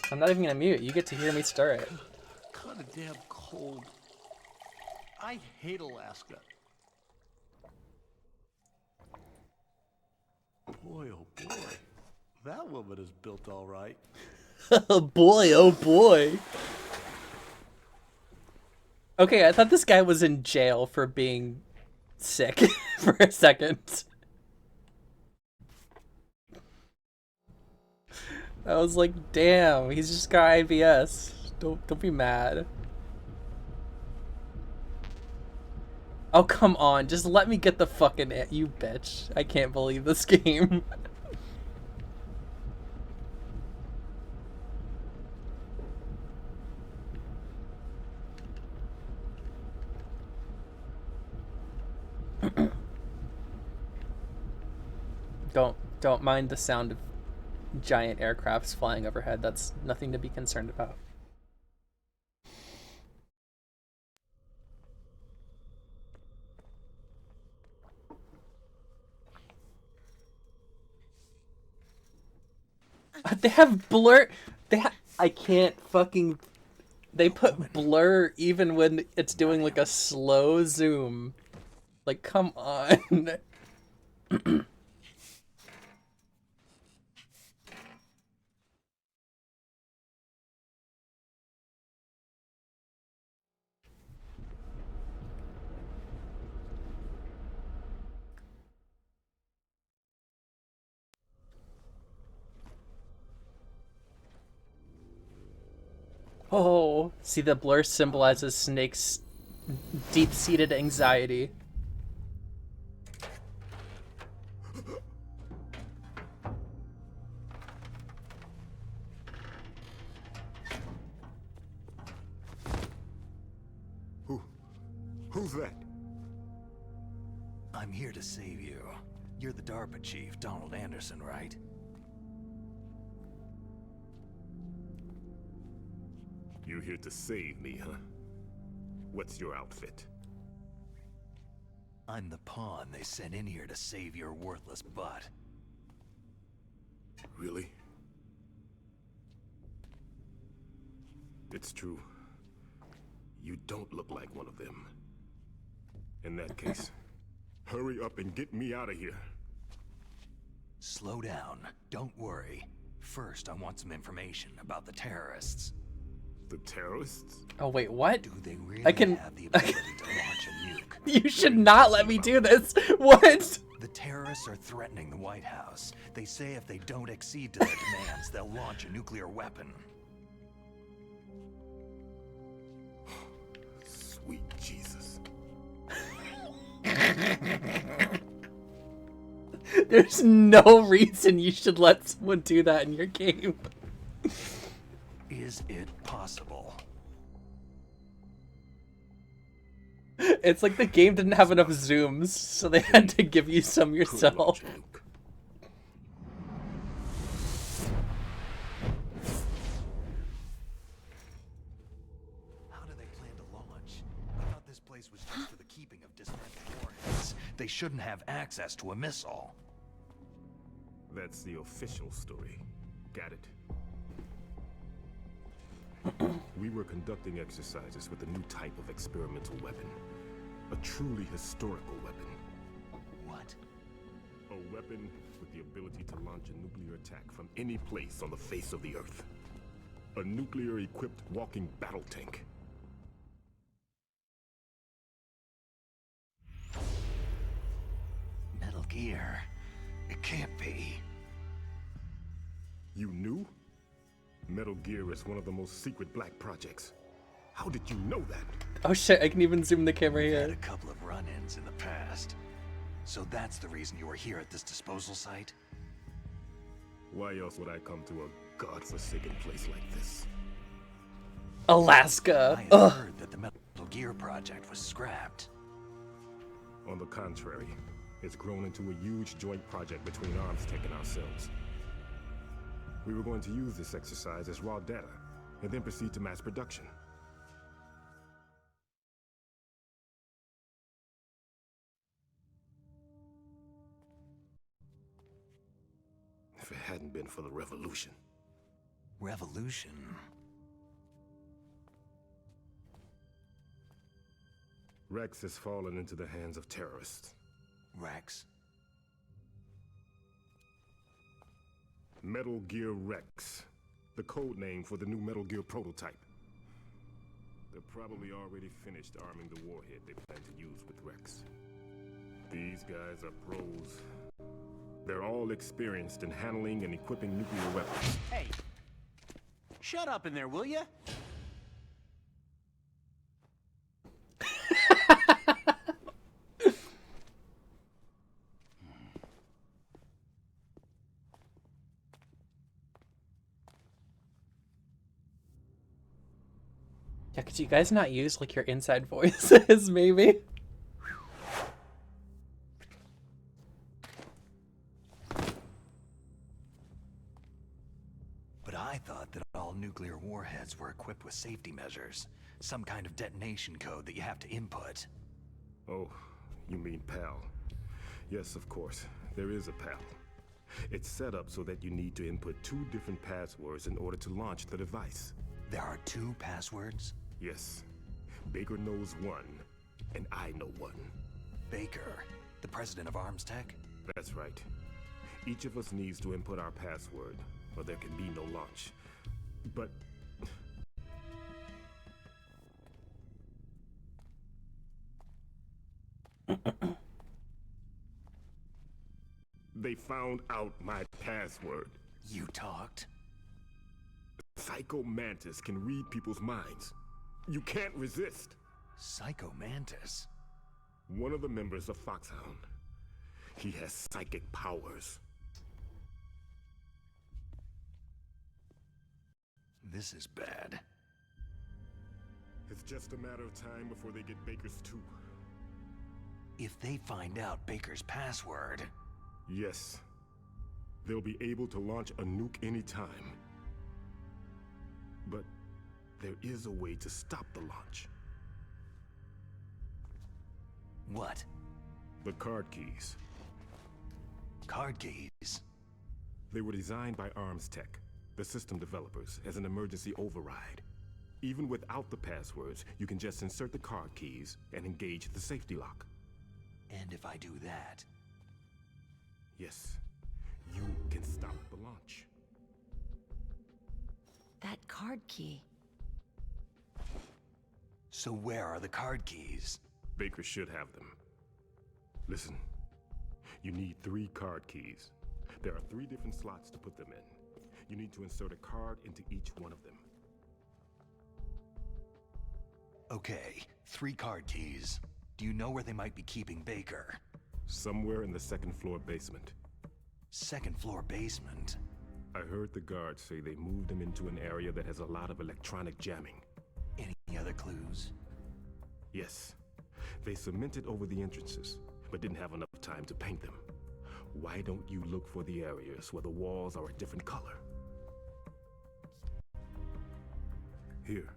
Speaker 1: I'm not even gonna mute. You get to hear me stir it.
Speaker 5: Kind of damn cold. I hate Alaska. Boy, oh boy. That woman is built all right.
Speaker 1: Boy, oh boy. Okay, I thought this guy was in jail for being sick for a second. I was like, damn, he's just got IBS. Don't be mad. Oh, come on. Just let me get the fucking you bitch. I can't believe this game. Don't mind the sound of giant aircrafts flying overhead. That's nothing to be concerned about. They have blur. I can't fucking. They put blur even when it's doing like a slow zoom. Like, come on. Oh, see, the blur symbolizes Snake's deep-seated anxiety.
Speaker 11: Who's that?
Speaker 3: I'm here to save you. You're the DARPA chief, Donald Anderson, right?
Speaker 11: You're here to save me, huh? What's your outfit?
Speaker 3: I'm the pawn they sent in here to save your worthless butt.
Speaker 11: Really? It's true. You don't look like one of them. In that case, hurry up and get me out of here.
Speaker 3: Slow down. Don't worry. First, I want some information about the terrorists.
Speaker 11: The terrorists?
Speaker 1: Oh wait, what?
Speaker 3: Do they really
Speaker 1: I can.
Speaker 3: have the ability to launch a nuke?
Speaker 1: You should not let me do this. What?
Speaker 3: The terrorists are threatening the White House. They say if they don't accede to their demands, they'll launch a nuclear weapon.
Speaker 11: Sweet Jesus.
Speaker 1: There's no reason you should let someone do that in your game.
Speaker 3: Is it possible?
Speaker 1: It's like the game didn't have enough zooms, so they had to give you some yourself.
Speaker 3: How do they plan to launch? I thought this place was just for the keeping of dismantled warheads. They shouldn't have access to a missile.
Speaker 11: That's the official story. Got it. We were conducting exercises with a new type of experimental weapon. A truly historical weapon.
Speaker 3: What?
Speaker 11: A weapon with the ability to launch a nuclear attack from any place on the face of the Earth. A nuclear-equipped walking battle tank.
Speaker 3: Metal Gear. It can't be.
Speaker 11: You knew? Metal Gear is one of the most secret black projects. How did you know that?
Speaker 1: Oh shit, I can even zoom the camera
Speaker 3: We've
Speaker 1: here.
Speaker 3: had a couple of run-ins in the past. So that's the reason you were here at this disposal site?
Speaker 11: Why else would I come to a godforsaken place like this?
Speaker 1: Alaska.
Speaker 3: I had
Speaker 1: Ugh.
Speaker 3: heard that the Metal Gear project was scrapped.
Speaker 11: On the contrary, it's grown into a huge joint project between ArmsTech and ourselves. We were going to use this exercise as raw data, and then proceed to mass production. If it hadn't been for the revolution.
Speaker 3: Revolution?
Speaker 11: Rex has fallen into the hands of terrorists.
Speaker 3: Rex?
Speaker 11: Metal Gear Rex. The code name for the new Metal Gear prototype. They're probably already finished arming the warhead they plan to use with Rex. These guys are pros. They're all experienced in handling and equipping nuclear weapons.
Speaker 12: Hey! Shut up in there, will ya?
Speaker 1: Yeah, could you guys not use like your inside voices, maybe?
Speaker 3: But I thought that all nuclear warheads were equipped with safety measures. Some kind of detonation code that you have to input.
Speaker 11: Oh, you mean PAL. Yes, of course. There is a PAL. It's set up so that you need to input 2 different passwords in order to launch the device.
Speaker 3: There are 2 passwords?
Speaker 11: Yes. Baker knows one, and I know one.
Speaker 3: Baker, the president of ArmsTech?
Speaker 11: That's right. Each of us needs to input our password, or there can be no launch. But... they found out my password.
Speaker 3: You talked?
Speaker 11: Psycho Mantis can read people's minds. You can't resist.
Speaker 3: Psycho Mantis?
Speaker 11: One of the members of Foxhound. He has psychic powers.
Speaker 3: This is bad.
Speaker 11: It's just a matter of time before they get Baker's too.
Speaker 3: If they find out Baker's password...
Speaker 11: Yes. They'll be able to launch a nuke anytime. But there is a way to stop the launch.
Speaker 3: What?
Speaker 11: The card keys.
Speaker 3: Card keys?
Speaker 11: They were designed by ArmsTech, the system developers, as an emergency override. Even without the passwords, you can just insert the card keys and engage the safety lock.
Speaker 3: And if I do that?
Speaker 11: Yes, you can stop the launch.
Speaker 6: That card key.
Speaker 3: So where are the card keys?
Speaker 11: Baker should have them. Listen, you need 3 card keys. There are 3 different slots to put them in. You need to insert a card into each one of them.
Speaker 3: Okay, 3 card keys. Do you know where they might be keeping Baker?
Speaker 11: Somewhere in the 2nd floor basement.
Speaker 3: 2nd floor basement?
Speaker 11: I heard the guards say they moved him into an area that has a lot of electronic jamming.
Speaker 3: Any other clues?
Speaker 11: Yes. They cemented over the entrances, but didn't have enough time to paint them. Why don't you look for the areas where the walls are a different color? Here,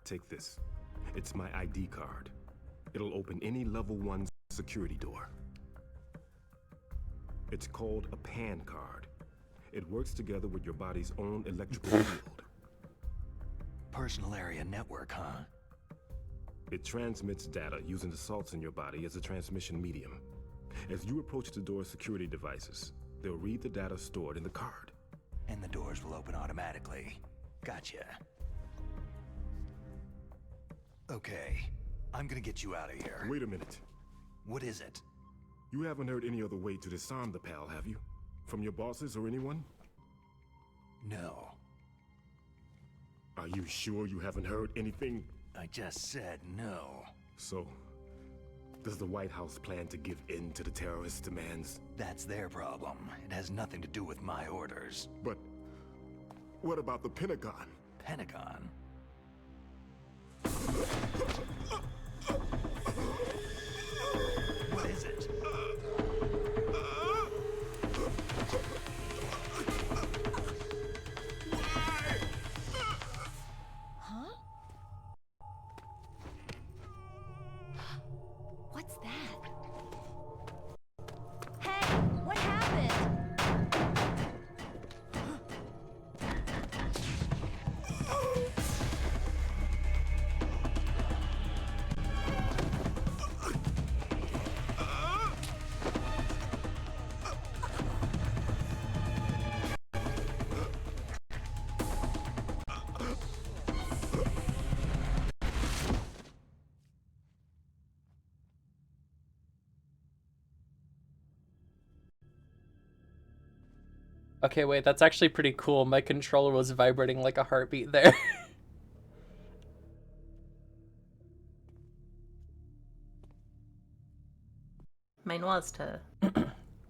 Speaker 11: take this. It's my ID card. It'll open any level 1 security door. It's called a PAN card. It works together with your body's own electrical field.
Speaker 3: Personal area network, huh?
Speaker 11: It transmits data using the salts in your body as a transmission medium. As you approach the door's security devices, they'll read the data stored in the card.
Speaker 3: And the doors will open automatically. Gotcha. Okay, I'm gonna get you out of here.
Speaker 11: Wait a minute.
Speaker 3: What is it?
Speaker 11: You haven't heard any other way to disarm the PAL, have you? From your bosses or anyone?
Speaker 3: No.
Speaker 11: Are you sure you haven't heard anything?
Speaker 3: I just said no.
Speaker 11: So, does the White House plan to give in to the terrorists' demands?
Speaker 3: That's their problem. It has nothing to do with my orders.
Speaker 11: But what about the Pentagon?
Speaker 3: Pentagon? What is it?
Speaker 6: Huh? What's that? Hey, what happened?
Speaker 1: Okay, wait, that's actually pretty cool. My controller was vibrating like a heartbeat there.
Speaker 4: Mine was too.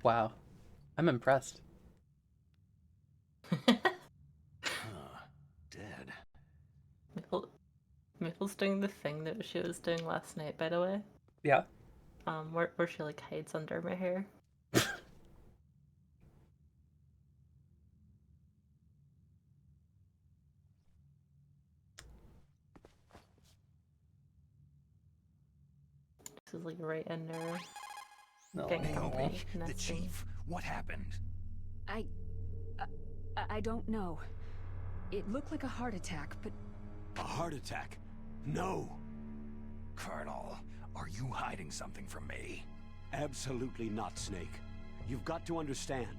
Speaker 1: Wow. I'm impressed.
Speaker 3: Dead.
Speaker 4: Maple's doing the thing that she was doing last night, by the way.
Speaker 1: Yeah.
Speaker 4: Where she like hides under my hair. This is like right in there.
Speaker 1: No.
Speaker 3: Naomi, the chief. What happened?
Speaker 6: I don't know. It looked like a heart attack, but...
Speaker 2: A heart attack? No!
Speaker 3: Colonel, are you hiding something from me?
Speaker 2: Absolutely not, Snake. You've got to understand.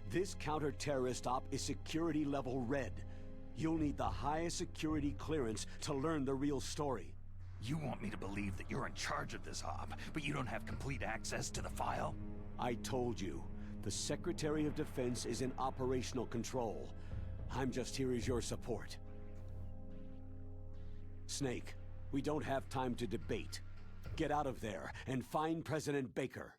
Speaker 2: This counter-terrorist op is security level red. You'll need the highest security clearance to learn the real story.
Speaker 3: You want me to believe that you're in charge of this op, but you don't have complete access to the file?
Speaker 2: I told you. The Secretary of Defense is in operational control. I'm just here as your support. Snake, we don't have time to debate. Get out of there and find President Baker.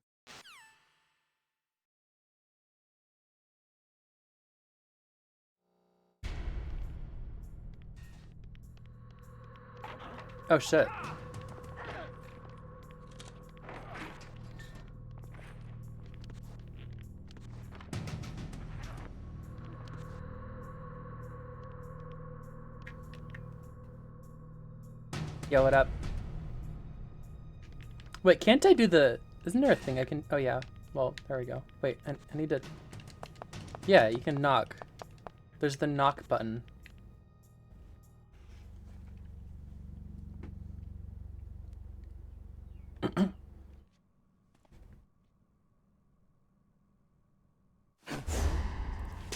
Speaker 1: Oh shit. Yo, what up? Wait, can't I do the... Isn't there a thing I can... Oh, yeah. Well, there we go. Wait, I need to... Yeah, you can knock. There's the knock button.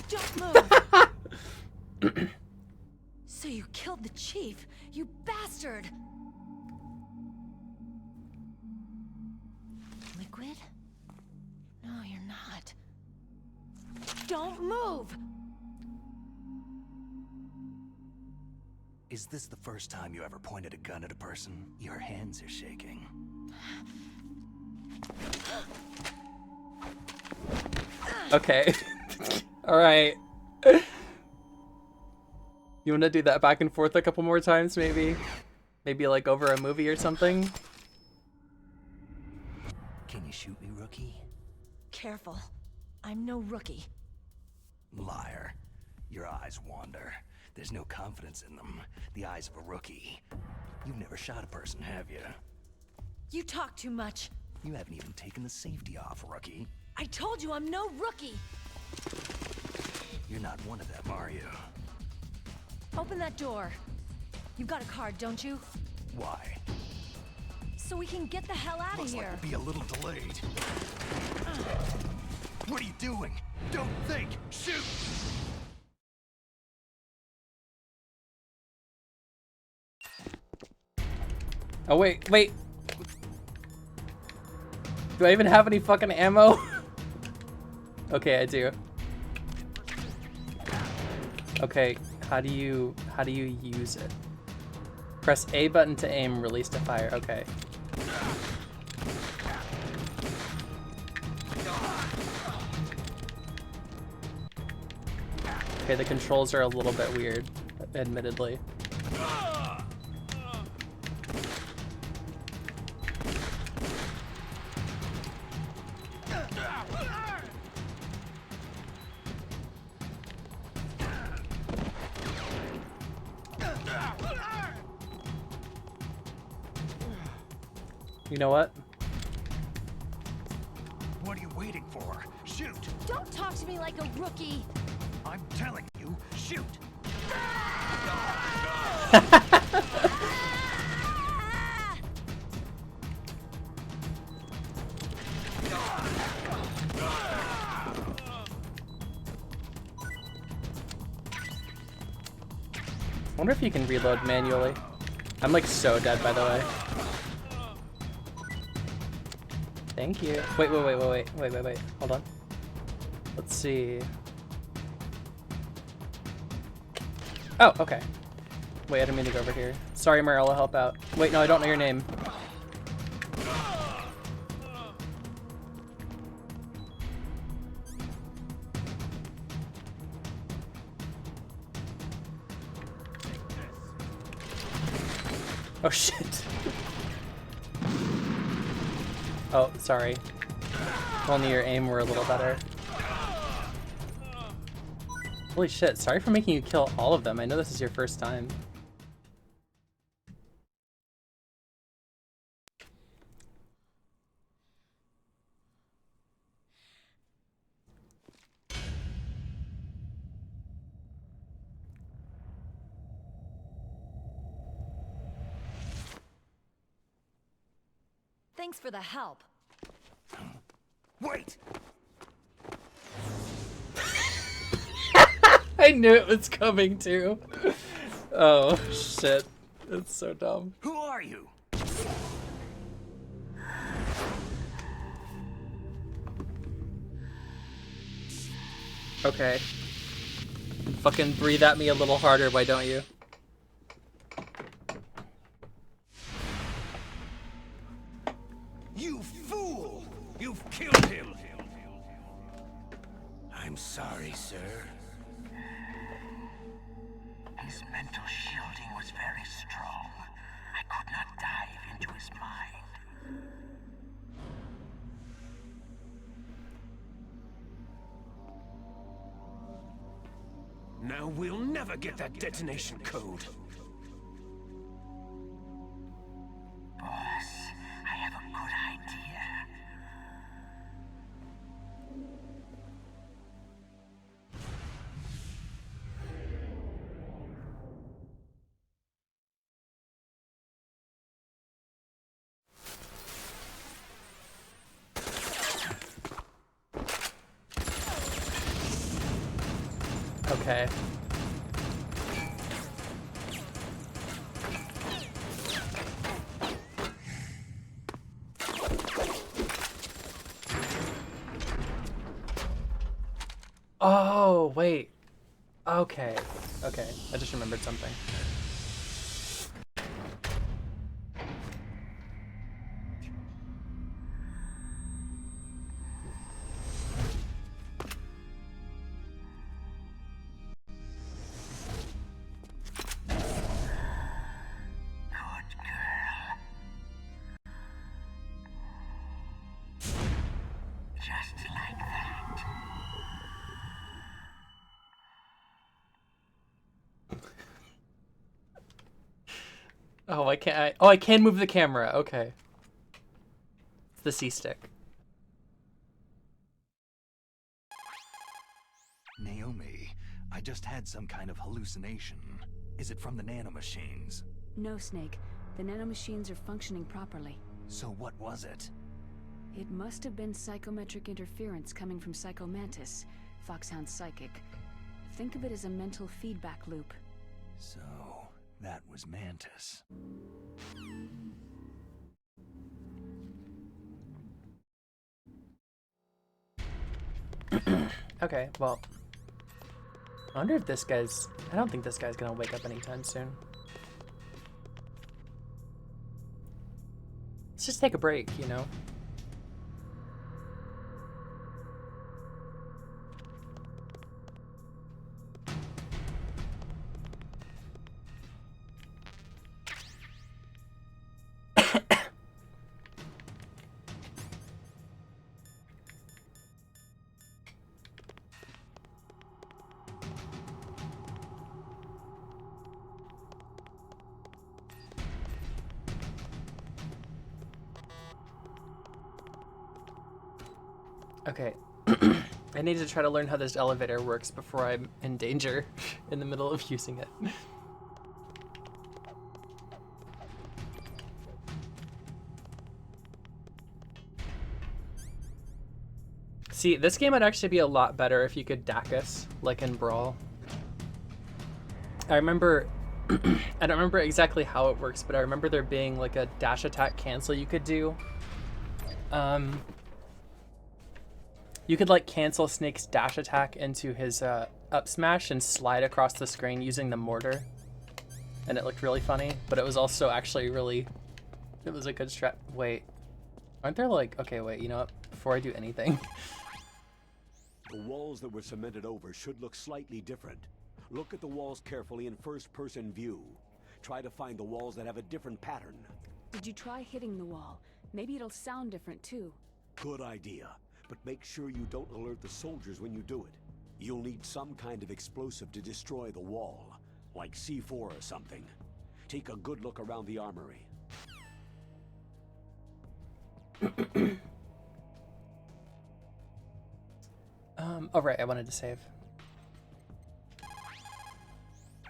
Speaker 13: Don't move! So you killed the chief, you bastard! Liquid? No, you're not. Don't move!
Speaker 3: Is this the first time you ever pointed a gun at a person? Your hands are shaking.
Speaker 1: Okay. Alright. You want to do that back and forth a couple more times, maybe? Maybe like over a movie or something?
Speaker 3: Can you shoot me, rookie?
Speaker 13: Careful. I'm no rookie.
Speaker 3: Liar. Your eyes wander. There's no confidence in them. The eyes of a rookie. You've never shot a person, have you?
Speaker 13: You talk too much.
Speaker 3: You haven't even taken the safety off, rookie.
Speaker 13: I told you I'm no rookie!
Speaker 3: You're not one of them, are you?
Speaker 13: Open that door. You've got a card, don't you?
Speaker 3: Why?
Speaker 13: So we can get the hell out of here.
Speaker 3: Looks like we'll be a little delayed. What are you doing? Don't think! Shoot!
Speaker 1: Oh, wait. Do I even have any fucking ammo? Okay, I do. Okay, how do you use it? Press A button to aim, release to fire. Okay. Okay, the controls are a little bit weird, admittedly. You know what?
Speaker 3: What are you waiting for? Shoot!
Speaker 13: Don't talk to me like a rookie!
Speaker 3: I'm telling you, shoot!
Speaker 1: I wonder if you can reload manually. I'm like so dead, by the way. Thank you. Wait. Hold on. Let's see. Oh, okay. Wait, I didn't mean to go over here. Sorry, Marilla, help out. Wait, no, I don't know your name. Oh, shit. Oh, sorry. If only your aim were a little better. Holy shit, sorry for making you kill all of them. I know this is your first time.
Speaker 13: Thanks for the help.
Speaker 3: Wait!
Speaker 1: I knew it was coming too. Oh, shit. It's so dumb.
Speaker 3: Who are you?
Speaker 1: Okay. Fucking breathe at me a little harder, why don't you?
Speaker 8: You fool! You've killed him! I'm sorry, sir.
Speaker 14: His mental shielding was very strong. I could not dive into his mind.
Speaker 8: Now we'll never get that detonation code.
Speaker 14: Boss, I have a good idea.
Speaker 1: Okay. Oh, wait. Okay. Okay. I just remembered something.
Speaker 14: Just like that.
Speaker 1: Oh, I can't. Oh, I can move the camera. Okay. It's the C stick.
Speaker 3: Naomi, I just had some kind of hallucination. Is it from the nanomachines?
Speaker 6: No, Snake. The nanomachines are functioning properly.
Speaker 3: So what was it?
Speaker 6: It must have been psychometric interference coming from Psycho Mantis, Foxhound's psychic. Think of it as a mental feedback loop.
Speaker 3: So, that was Mantis.
Speaker 1: Okay, well. I wonder if this guy's... I don't think this guy's gonna wake up anytime soon. Let's just take a break, you know? Okay. I need to try to learn how this elevator works before I'm in danger in the middle of using it. See, this game would actually be a lot better if you could Dacus, like in Brawl. I remember... I don't remember exactly how it works, but I remember there being like a dash attack cancel you could do. You could like cancel Snake's dash attack into his up smash and slide across the screen using the mortar. And it looked really funny, but it was also actually really, it was a good strat. Wait, aren't there like, okay, wait, you know what? Before I do anything.
Speaker 2: The walls that were cemented over should look slightly different. Look at the walls carefully in first-person view. Try to find the walls that have a different pattern.
Speaker 6: Did you try hitting the wall? Maybe it'll sound different too.
Speaker 2: Good idea, but make sure you don't alert the soldiers when you do it. You'll need some kind of explosive to destroy the wall, like C4 or something. Take a good look around the armory.
Speaker 1: Oh right, I wanted to save.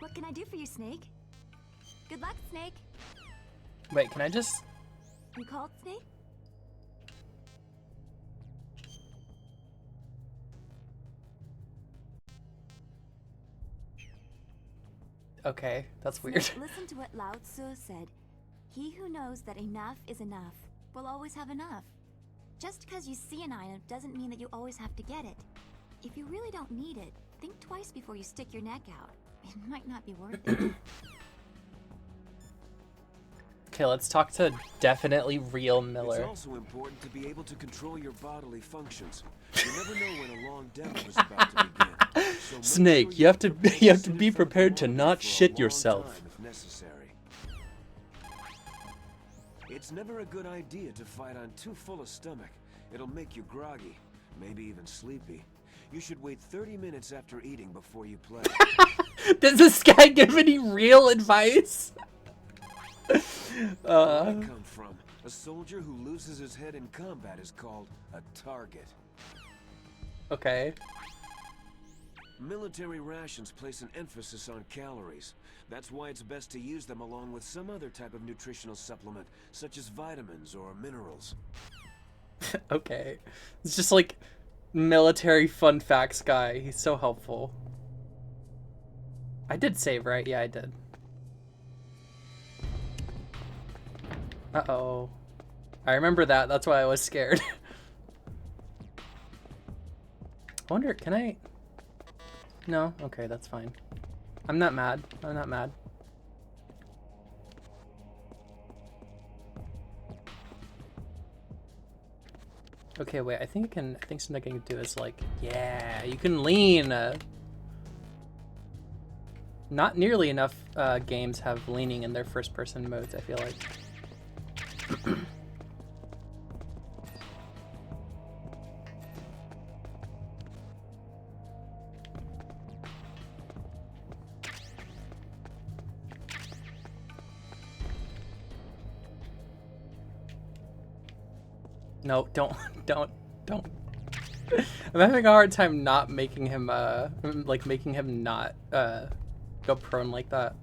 Speaker 7: What can I do for you, Snake? Good luck, Snake.
Speaker 1: Wait, can I just...
Speaker 7: You called, Snake?
Speaker 1: Okay, that's
Speaker 7: Snake,
Speaker 1: weird.
Speaker 7: Listen to what Lao Tzu said. He who knows that enough is enough will always have enough. Just because you see an item doesn't mean that you always have to get it. If you really don't need it, think twice before you stick your neck out. It might not be worth it.
Speaker 1: Okay, let's talk to definitely real Miller.
Speaker 8: It's also important to be able to control your bodily functions. You never know when a long demo is about to begin. So
Speaker 1: Snake,
Speaker 8: sure
Speaker 1: you have to be prepared to not shit yourself.
Speaker 8: if necessary. It's never a good idea to fight on too full a stomach. It'll make you groggy, maybe even sleepy. You should wait 30 minutes after eating before you play.
Speaker 1: Does this guy give any real advice?
Speaker 8: Where I come from, a soldier who loses his head in combat is called a target.
Speaker 1: Okay.
Speaker 8: Military rations place an emphasis on calories. That's why it's best to use them along with some other type of nutritional supplement, such as vitamins or minerals.
Speaker 1: Okay. It's just like military fun facts guy. He's so helpful. I did save, right? Yeah, I did. Uh-oh. I remember that. That's why I was scared. I wonder, can I... No? Okay, that's fine. I'm not mad. I'm not mad. Okay, wait, I think something I can do is like, yeah, you can lean. Not nearly enough games have leaning in their first-person modes, I feel like. No, don't. I'm having a hard time not making him, like making him not, go prone like that.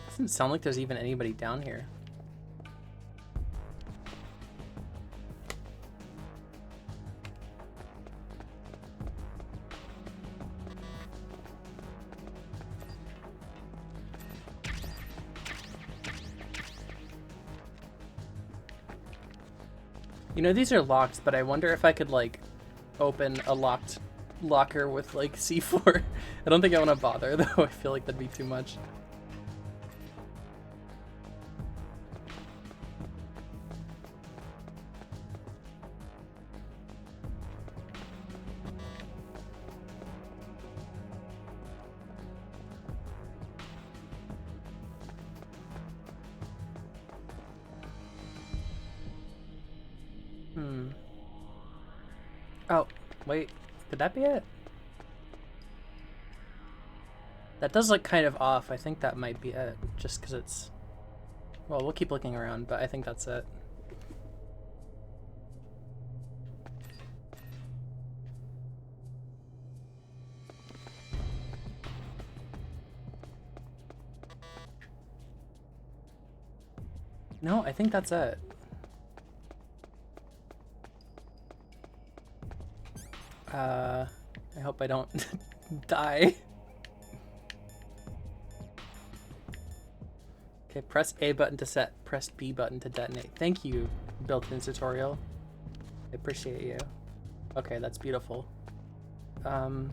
Speaker 1: Doesn't sound like there's even anybody down here. You know, these are locked, but I wonder if I could, like, open a locked locker with, like, C4. I don't think I want to bother, though. I feel like that'd be too much. Oh, wait. Could that be it? That does look kind of off. I think that might be it. Just because it's... Well, we'll keep looking around, but I think that's it. No, I think that's it. I hope I don't die. Okay, press A button to set, press B button to detonate. Thank you, built-in tutorial. I appreciate you. Okay, that's beautiful. Can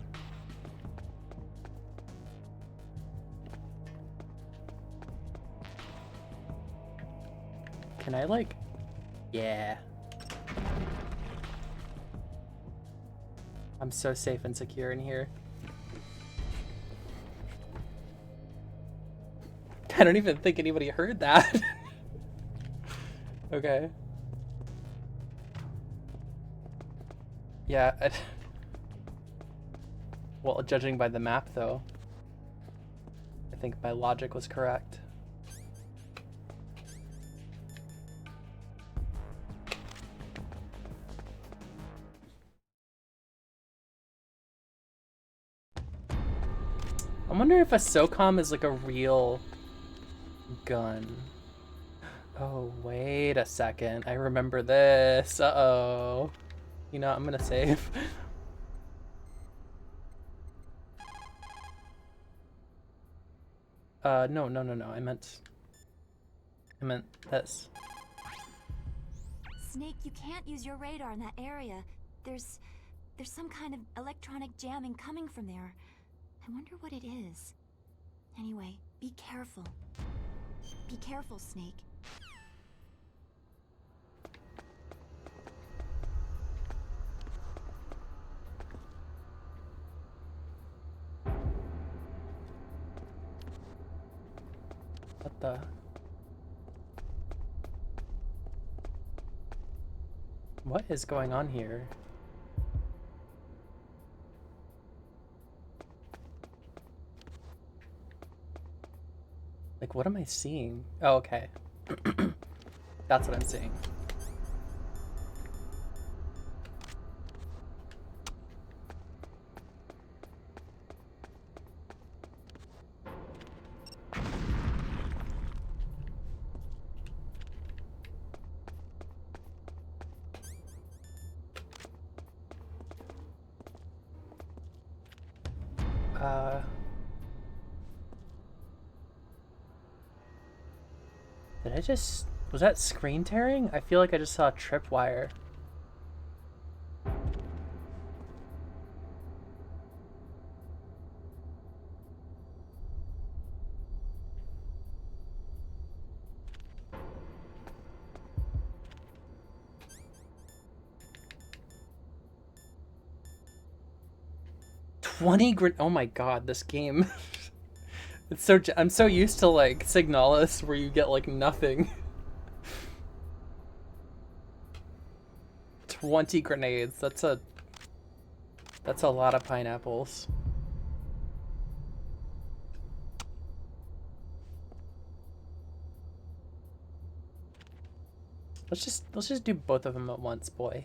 Speaker 1: I like... Yeah. I'm so safe and secure in here. I don't even think anybody heard that. Okay. Yeah. Well, judging by the map, though, I think my logic was correct. I wonder if a SOCOM is like a real gun. Oh, wait a second. I remember this. Uh-oh. You know, I'm gonna save. No. I meant this.
Speaker 7: Snake, you can't use your radar in that area. There's some kind of electronic jamming coming from there. I wonder what it is. Anyway, be careful. Be careful, Snake.
Speaker 1: What the? What is going on here? Like, what am I seeing? Oh, okay. That's what I'm seeing. Did I just... Was that screen tearing? I feel like I just saw a tripwire. Oh my god, this game. It's so... I'm so used to, like, Signalis, where you get, like, nothing. 20 grenades. That's a lot of pineapples. Let's just do both of them at once, boy.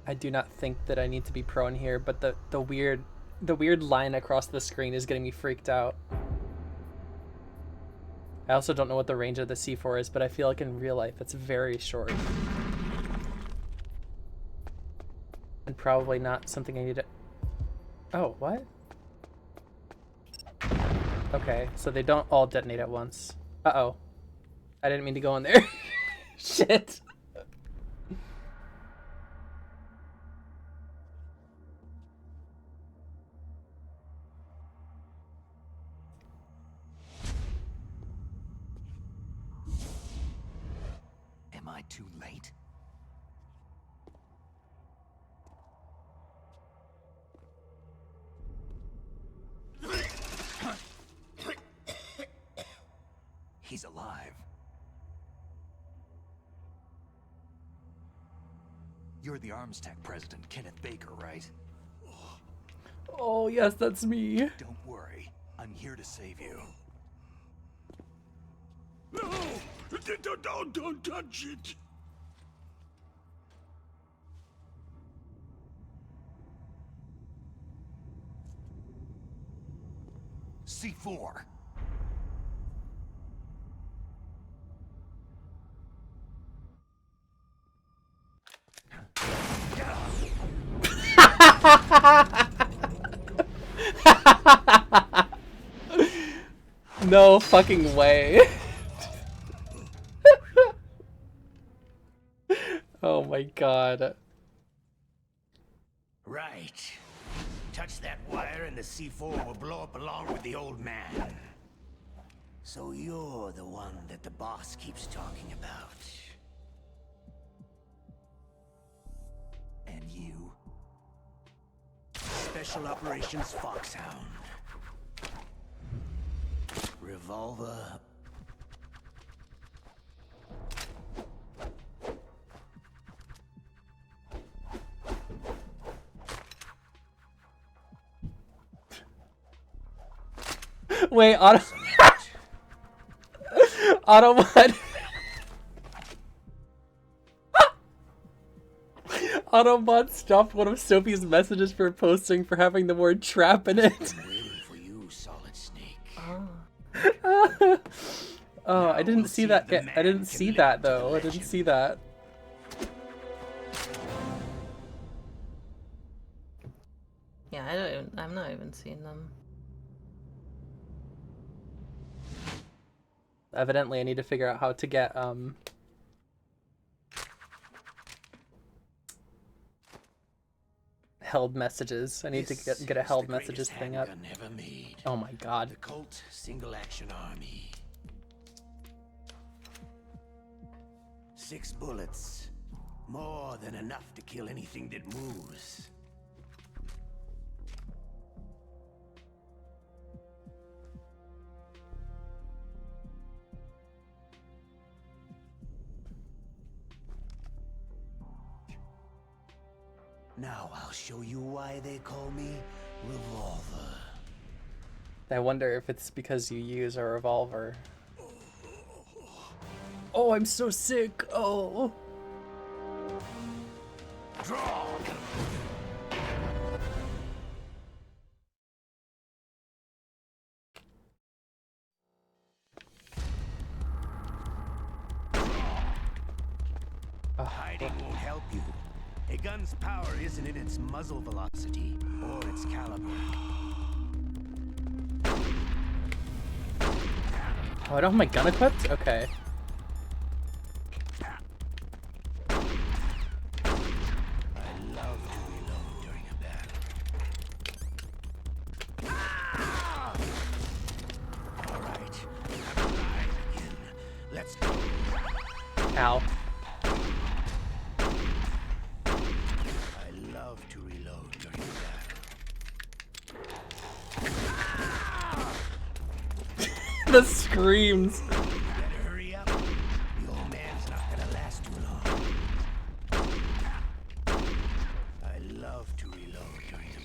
Speaker 1: I do not think that I need to be prone here, but the weird line across the screen is getting me freaked out. I also don't know what the range of the C4 is, but I feel like in real life it's very short. And probably not something I need to... Oh, what? Okay, so they don't all detonate at once. Uh-oh. I didn't mean to go in there. Shit.
Speaker 3: Am I too late? He's alive. You're the ArmsTech president, Kenneth Baker, right?
Speaker 1: Oh, yes, that's me.
Speaker 3: Don't worry. I'm here to save you.
Speaker 11: No! Don't touch it!
Speaker 3: C4.
Speaker 1: No fucking way. my god.
Speaker 14: Right. Touch that wire and the C4 will blow up along with the old man. So you're the one that the boss keeps talking about. And you? Special Operations Foxhound. Revolver.
Speaker 1: Wait, Autobot. Autobot stopped one of Sophie's messages for posting for having the word trap in it.
Speaker 14: For you, Solid Snake.
Speaker 1: Oh, I didn't see that. I didn't see that though. I didn't see that.
Speaker 4: Yeah, I'm not even seeing them.
Speaker 1: Evidently, I need to figure out how to get held messages. I need to get a held messages thing up. Oh my god.
Speaker 14: The Colt Single Action Army. 6 bullets. More than enough to kill anything that moves. Now I'll show you why they call me Revolver.
Speaker 1: I wonder if it's because you use a revolver. Oh, I'm so sick. Oh.
Speaker 14: Draw. Hiding won't help you. A gun's power isn't in its muzzle velocity or its caliber.
Speaker 1: Oh, I don't have my gun equipped? Okay.
Speaker 14: I love to reload during a battle. Alright, I'm alive again. Let's go.
Speaker 1: Ow. The screams.
Speaker 14: You better hurry up. The old man's not gonna last too long. I love to reload during a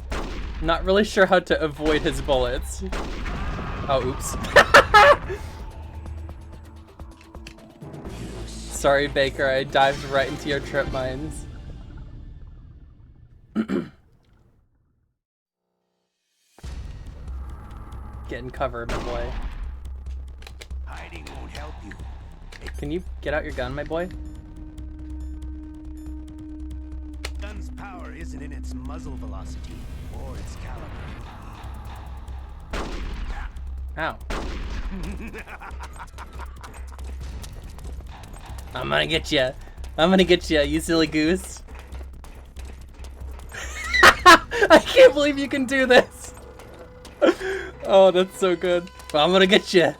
Speaker 14: battle.
Speaker 1: Not really sure how to avoid his bullets. Oh, oops. Sorry, Baker, I dived right into your trip mines. Get in cover, my boy.
Speaker 14: Hiding won't help you.
Speaker 1: Can you get out your gun, my boy?
Speaker 14: Gun's power isn't in its muzzle velocity or its caliber.
Speaker 1: Ow. I'm gonna get you. I'm gonna get you, you silly goose. I can't believe you can do this. Oh, that's so good. Well, I'm gonna get you.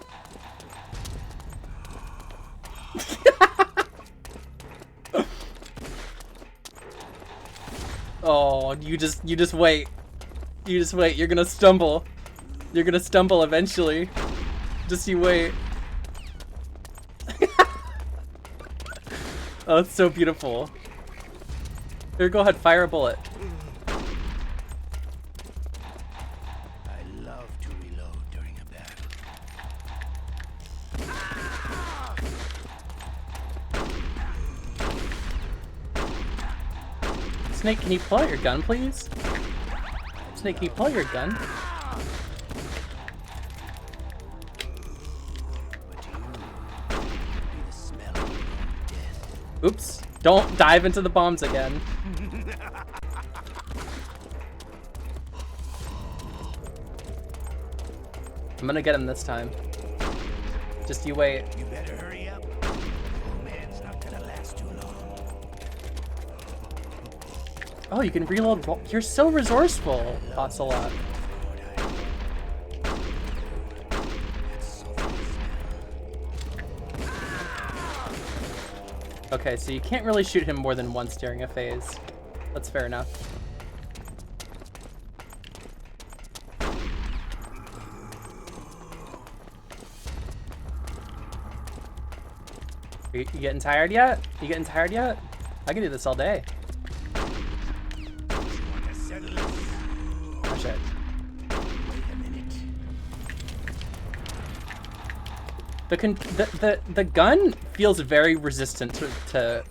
Speaker 1: Oh, you just wait. You just wait. You're gonna stumble. You're gonna stumble eventually. Just you wait. Oh, it's so beautiful. Here, go ahead, fire a bullet.
Speaker 14: I love to reload during a battle.
Speaker 1: Snake, can you pull out your gun, please? Snake, can you pull out your gun? Oops. Don't dive into the bombs again. I'm gonna get him this time. Just you wait.
Speaker 14: You better hurry up. Old man's not gonna last too long.
Speaker 1: Oh, you can reload. You're so resourceful, Ocelot. Okay, so you can't really shoot him more than once during a phase. That's fair enough. You getting tired yet? You getting tired yet? I can do this all day. Oh shit. The gun feels very resistant to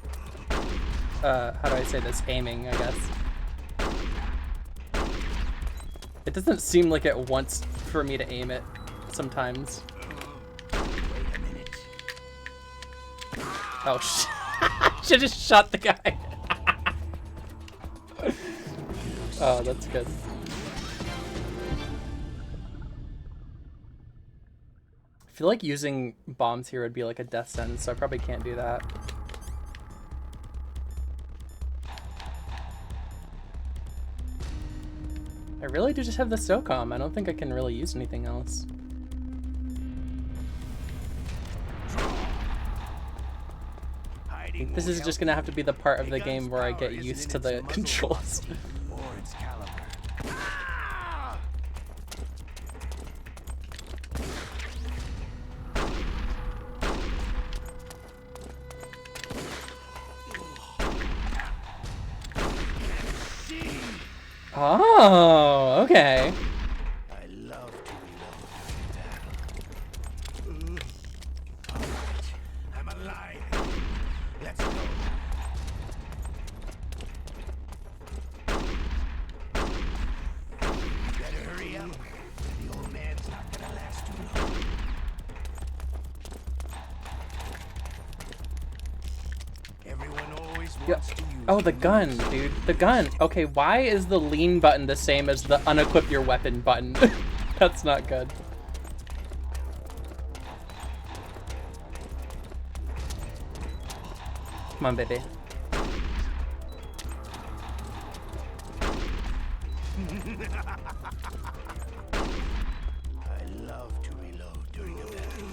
Speaker 1: how do I say this? Aiming, I guess. It doesn't seem like it wants for me to aim it sometimes. Oh shit. Should just shot the guy. Oh, that's good. I feel like using bombs here would be like a death sentence, so I probably can't do that. I really do just have the SOCOM. I don't think I can really use anything else. I think this is just gonna have to be the part of the game where I get used to the controls. Oh, okay.
Speaker 14: I love to reload. All right, I'm alive. Let's go. You better hurry up. The old man's not gonna last too long. Everyone always wants to use.
Speaker 1: Oh, the gun, dude. The gun. Okay, why is the lean button the same as the unequip your weapon button? That's not good. Come on, baby.
Speaker 14: I love to reload during a battle.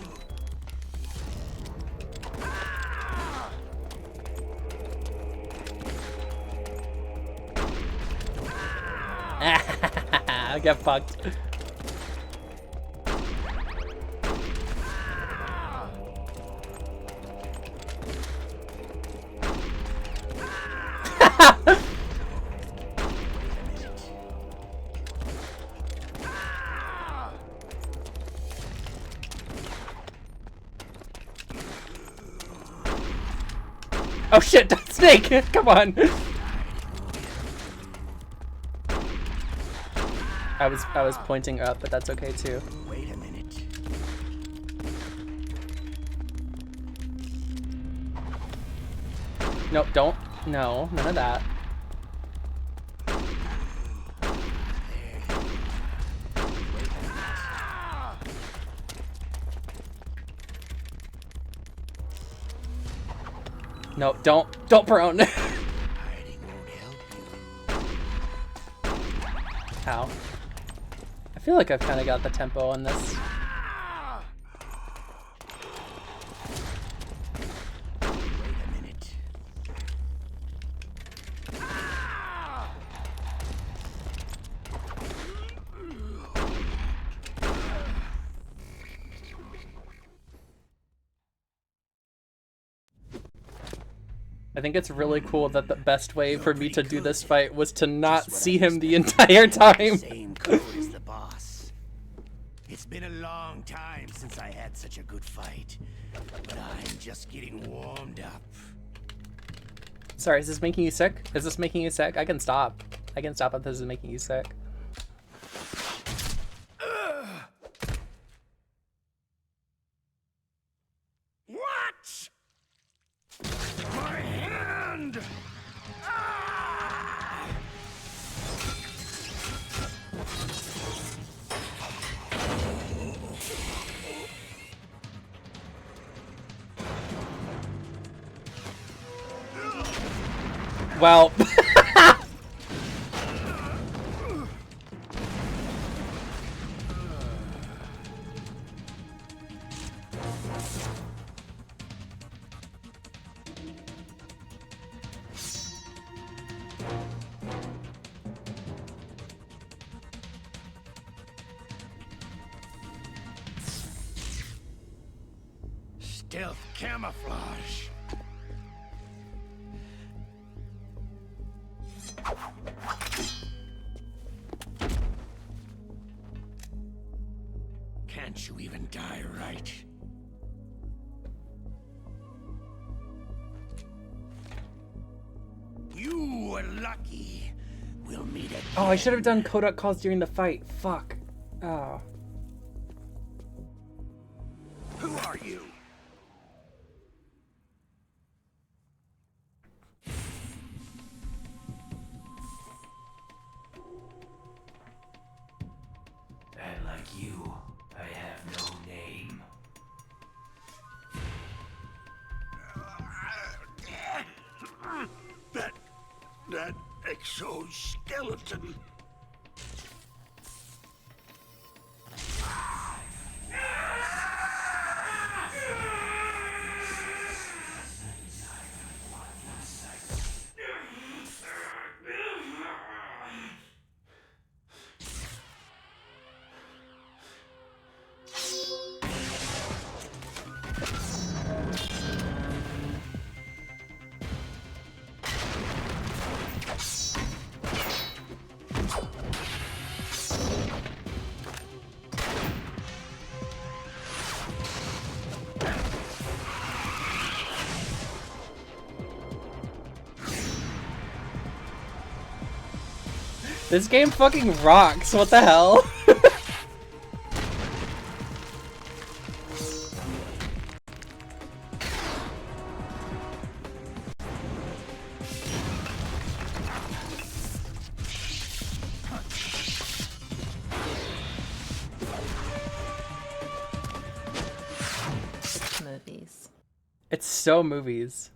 Speaker 1: I get fucked. Oh shit, Snake! Come on! I was pointing up, but that's okay too.
Speaker 14: Wait a minute.
Speaker 1: No, don't. No, none of that. No, don't prone. How? I feel like I've kind of got the tempo on this. I think it's really cool that the best way for me to do this fight was to not see him the entire time.
Speaker 14: Same code as the boss. It's been a long time since I had such a good fight, but I'm just getting warmed up.
Speaker 1: Sorry, is this making you sick? Is this making you sick? I can stop. I can stop if this is making you sick.
Speaker 14: What? My hand!
Speaker 1: Well.
Speaker 14: Stealth camouflage. Can't you even die right? You were lucky. We'll meet again.
Speaker 1: Oh, I should have done Kodak calls during the fight. Fuck. Oh.
Speaker 14: Who are you?
Speaker 15: And like you, I have no name.
Speaker 14: That exoskeleton.
Speaker 1: This game fucking rocks. What the hell?
Speaker 4: It's movies.
Speaker 1: It's so movies.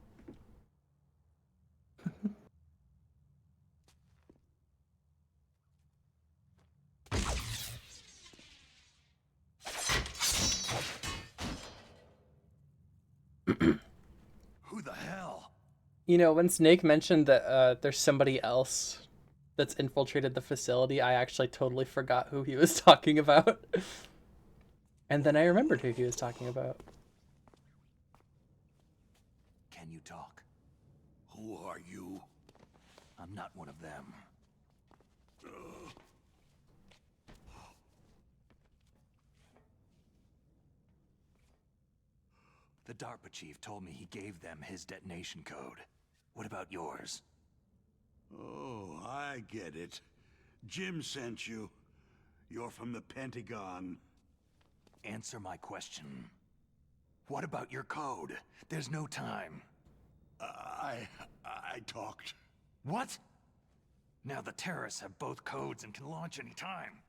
Speaker 3: Who the hell?
Speaker 1: You know, when Snake mentioned that there's somebody else that's infiltrated the facility, I actually totally forgot who he was talking about. And then I remembered who he was talking about.
Speaker 3: Can you talk?
Speaker 14: Who are you?
Speaker 3: I'm not one of them. The DARPA chief told me he gave them his detonation code. What about yours?
Speaker 14: Oh, I get it. Jim sent you. You're from the Pentagon.
Speaker 3: Answer my question. What about your code? There's no time.
Speaker 14: I talked.
Speaker 3: What? Now the terrorists have both codes and can launch any time.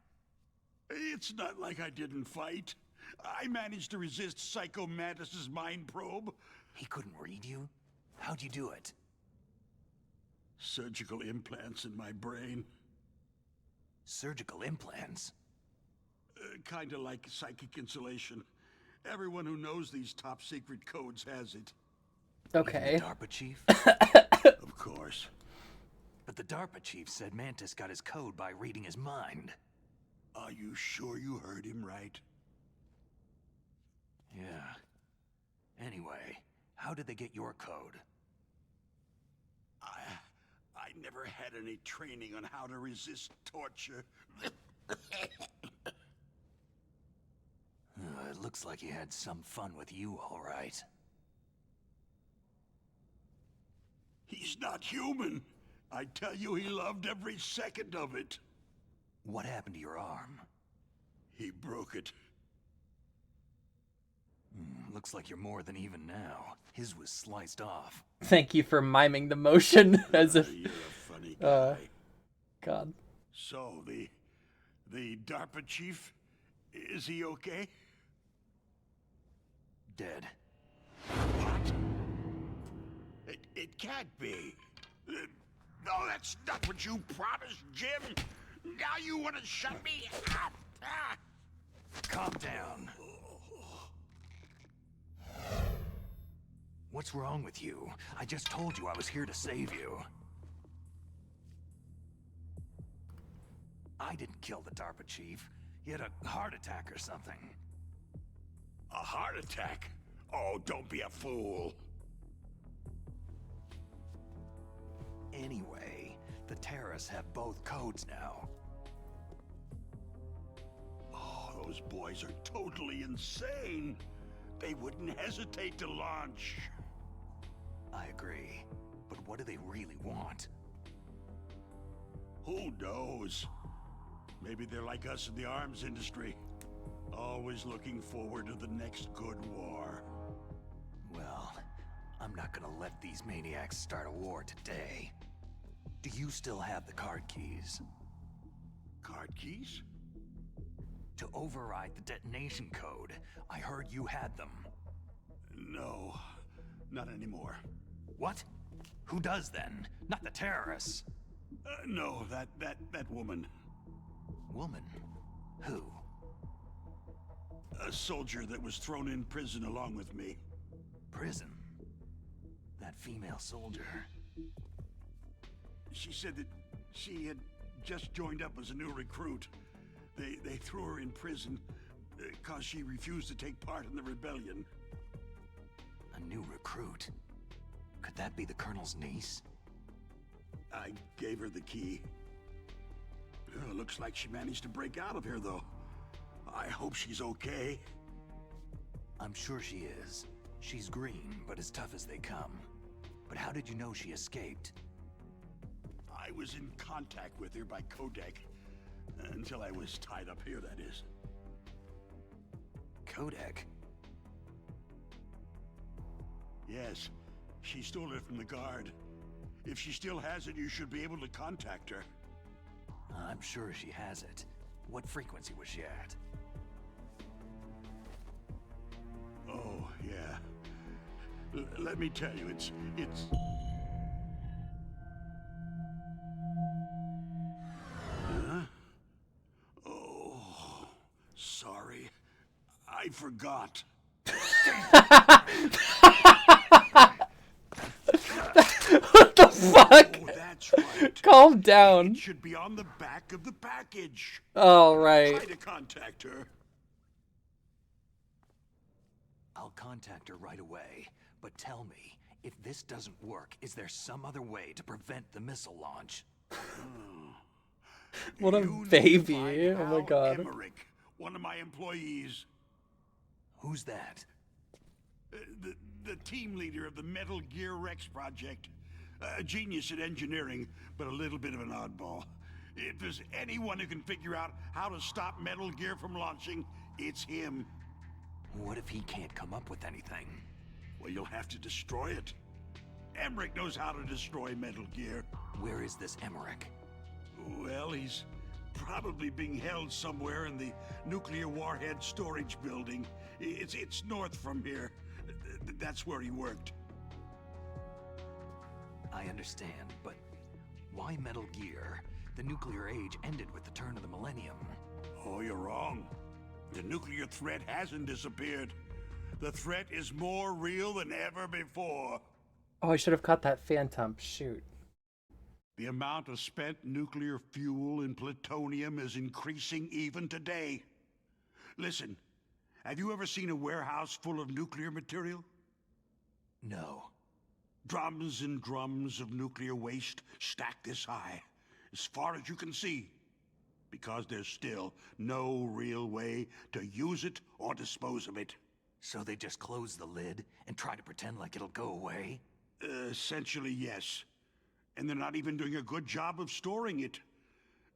Speaker 14: It's not like I didn't fight. I managed to resist Psycho Mantis's mind probe.
Speaker 3: He couldn't read you? How'd you do it?
Speaker 14: Surgical implants in my brain.
Speaker 3: Surgical implants?
Speaker 14: Kinda like psychic insulation. Everyone who knows these top secret codes has it.
Speaker 1: Okay.
Speaker 3: Even the DARPA chief?
Speaker 14: Of course.
Speaker 3: But the DARPA chief said Mantis got his code by reading his mind.
Speaker 14: Are you sure you heard him right?
Speaker 3: Yeah. Anyway, how did they get your code?
Speaker 14: I never had any training on how to resist torture.
Speaker 3: It looks like he had some fun with you, all right.
Speaker 14: He's not human. I tell you, he loved every second of it.
Speaker 3: What happened to your arm?
Speaker 14: He broke it.
Speaker 3: Looks like you're more than even now. His was sliced off.
Speaker 1: Thank you for miming the motion as if.
Speaker 14: You're a funny guy.
Speaker 1: God.
Speaker 14: So the DARPA chief, is he okay?
Speaker 3: Dead.
Speaker 14: What? It can't be.
Speaker 16: No, that's not what you promised, Jim. Now you want to shut me up. Ah.
Speaker 3: Calm down. What's wrong with you? I just told you I was here to save you. I didn't kill the DARPA chief. He had a heart attack or something.
Speaker 16: A heart attack? Oh, don't be a fool.
Speaker 3: Anyway, the terrorists have both codes now.
Speaker 16: Oh, those boys are totally insane. They wouldn't hesitate to launch.
Speaker 3: I agree. But what do they really want?
Speaker 16: Who knows? Maybe they're like us in the arms industry. Always looking forward to the next good war.
Speaker 3: Well, I'm not gonna let these maniacs start a war today. Do you still have the card keys?
Speaker 16: Card keys?
Speaker 3: To override the detonation code. I heard you had them.
Speaker 16: No, not anymore.
Speaker 3: What? Who does then? Not the terrorists.
Speaker 16: No, that woman.
Speaker 3: Woman? Who?
Speaker 16: A soldier that was thrown in prison along with me.
Speaker 3: Prison? That female soldier.
Speaker 16: She said that she had just joined up as a new recruit. They threw her in prison because she refused to take part in the rebellion.
Speaker 3: A new recruit? Could that be the Colonel's niece?
Speaker 16: I gave her the key. Looks like she managed to break out of here, though. I hope she's okay.
Speaker 3: I'm sure she is. She's green, but as tough as they come. But how did you know she escaped?
Speaker 16: I was in contact with her by codec. Until I was tied up here, that is.
Speaker 3: Codec?
Speaker 16: Yes. She stole it from the guard. If she still has it, you should be able to contact her.
Speaker 3: I'm sure she has it. What frequency was she at?
Speaker 16: Oh, yeah. Let me tell you, it's... Huh? Oh, sorry. I forgot.
Speaker 1: What the fuck?
Speaker 16: Oh, that's right.
Speaker 1: Calm down.
Speaker 16: It should be on the back of the package.
Speaker 1: All right.
Speaker 16: Try to contact her.
Speaker 3: I'll contact her right away. But tell me, if this doesn't work, is there some other way to prevent the missile launch?
Speaker 1: What a baby. Oh my god.
Speaker 16: Emmerich, one of my employees.
Speaker 3: Who's that?
Speaker 16: The team leader of the Metal Gear Rex project. A genius at engineering, but a little bit of an oddball. If there's anyone who can figure out how to stop Metal Gear from launching, it's him.
Speaker 3: What if he can't come up with anything?
Speaker 16: Well, you'll have to destroy it. Emmerich knows how to destroy Metal Gear.
Speaker 3: Where is this Emmerich?
Speaker 16: Well, he's probably being held somewhere in the nuclear warhead storage building. It's north from here. That's where he worked.
Speaker 3: I understand, but why Metal Gear? The nuclear age ended with the turn of the millennium.
Speaker 16: Oh, you're wrong. The nuclear threat hasn't disappeared. The threat is more real than ever before.
Speaker 1: Oh, I should have caught that phantom. Shoot.
Speaker 16: The amount of spent nuclear fuel and plutonium is increasing even today. Listen, have you ever seen a warehouse full of nuclear material?
Speaker 3: No.
Speaker 16: Drums and drums of nuclear waste stacked this high, as far as you can see, because there's still no real way to use it or dispose of it.
Speaker 3: So they just close the lid and try to pretend like it'll go away?
Speaker 16: Essentially, yes. And they're not even doing a good job of storing it.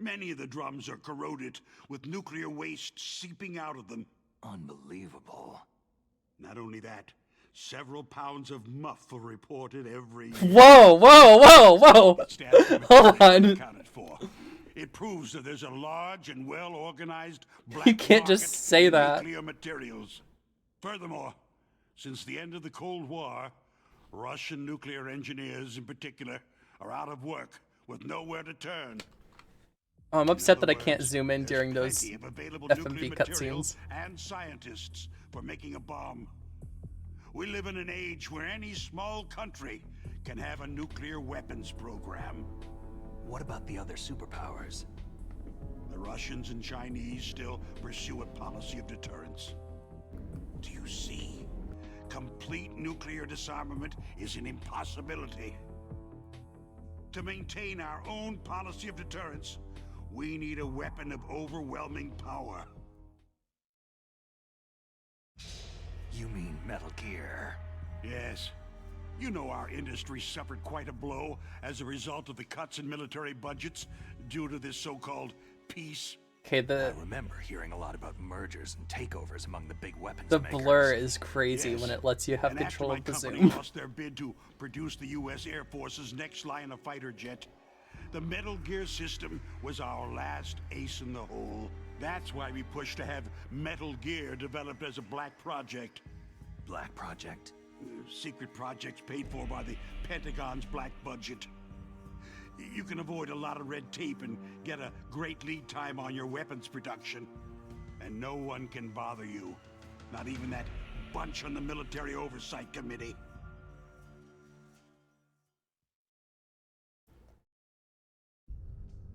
Speaker 16: Many of the drums are corroded, with nuclear waste seeping out of them.
Speaker 3: Unbelievable.
Speaker 16: Not only that, several pounds of muff are reported every year.
Speaker 1: Whoa, whoa, whoa, whoa! Hold on.
Speaker 16: Accounted for. It proves that there's a large and well-organized black
Speaker 1: You can't
Speaker 16: market
Speaker 1: just say
Speaker 16: for
Speaker 1: that.
Speaker 16: nuclear materials. Furthermore, since the end of the Cold War, Russian nuclear engineers in particular are out of work with nowhere to turn.
Speaker 1: Oh, I'm upset that I
Speaker 16: words,
Speaker 1: can't zoom in
Speaker 16: there's
Speaker 1: during those
Speaker 16: plenty of available
Speaker 1: FMV
Speaker 16: nuclear material
Speaker 1: cutscenes.
Speaker 16: and scientists for making a bomb. We live in an age where any small country can have a nuclear weapons program.
Speaker 3: What about the other superpowers?
Speaker 16: The Russians and Chinese still pursue a policy of deterrence. Do you see? Complete nuclear disarmament is an impossibility. To maintain our own policy of deterrence, we need a weapon of overwhelming power.
Speaker 3: You mean Metal Gear?
Speaker 16: Yes. You know our industry suffered quite a blow as a result of the cuts in military budgets due to this so-called peace.
Speaker 1: Okay,
Speaker 3: I remember hearing a lot about mergers and takeovers among the big weapons
Speaker 1: the
Speaker 3: makers.
Speaker 1: blur is crazy
Speaker 16: Yes.
Speaker 1: when it lets you have
Speaker 16: And
Speaker 1: control
Speaker 16: after
Speaker 1: of the
Speaker 16: my company
Speaker 1: zoom.
Speaker 16: lost their bid to produce the U.S. Air Force's next line of fighter jet, the Metal Gear system was our last ace in the hole. That's why we pushed to have Metal Gear developed as a black project.
Speaker 3: Black project?
Speaker 16: Secret projects paid for by the Pentagon's black budget. You can avoid a lot of red tape and get a great lead time on your weapons production. And no one can bother you. Not even that bunch on the Military Oversight Committee.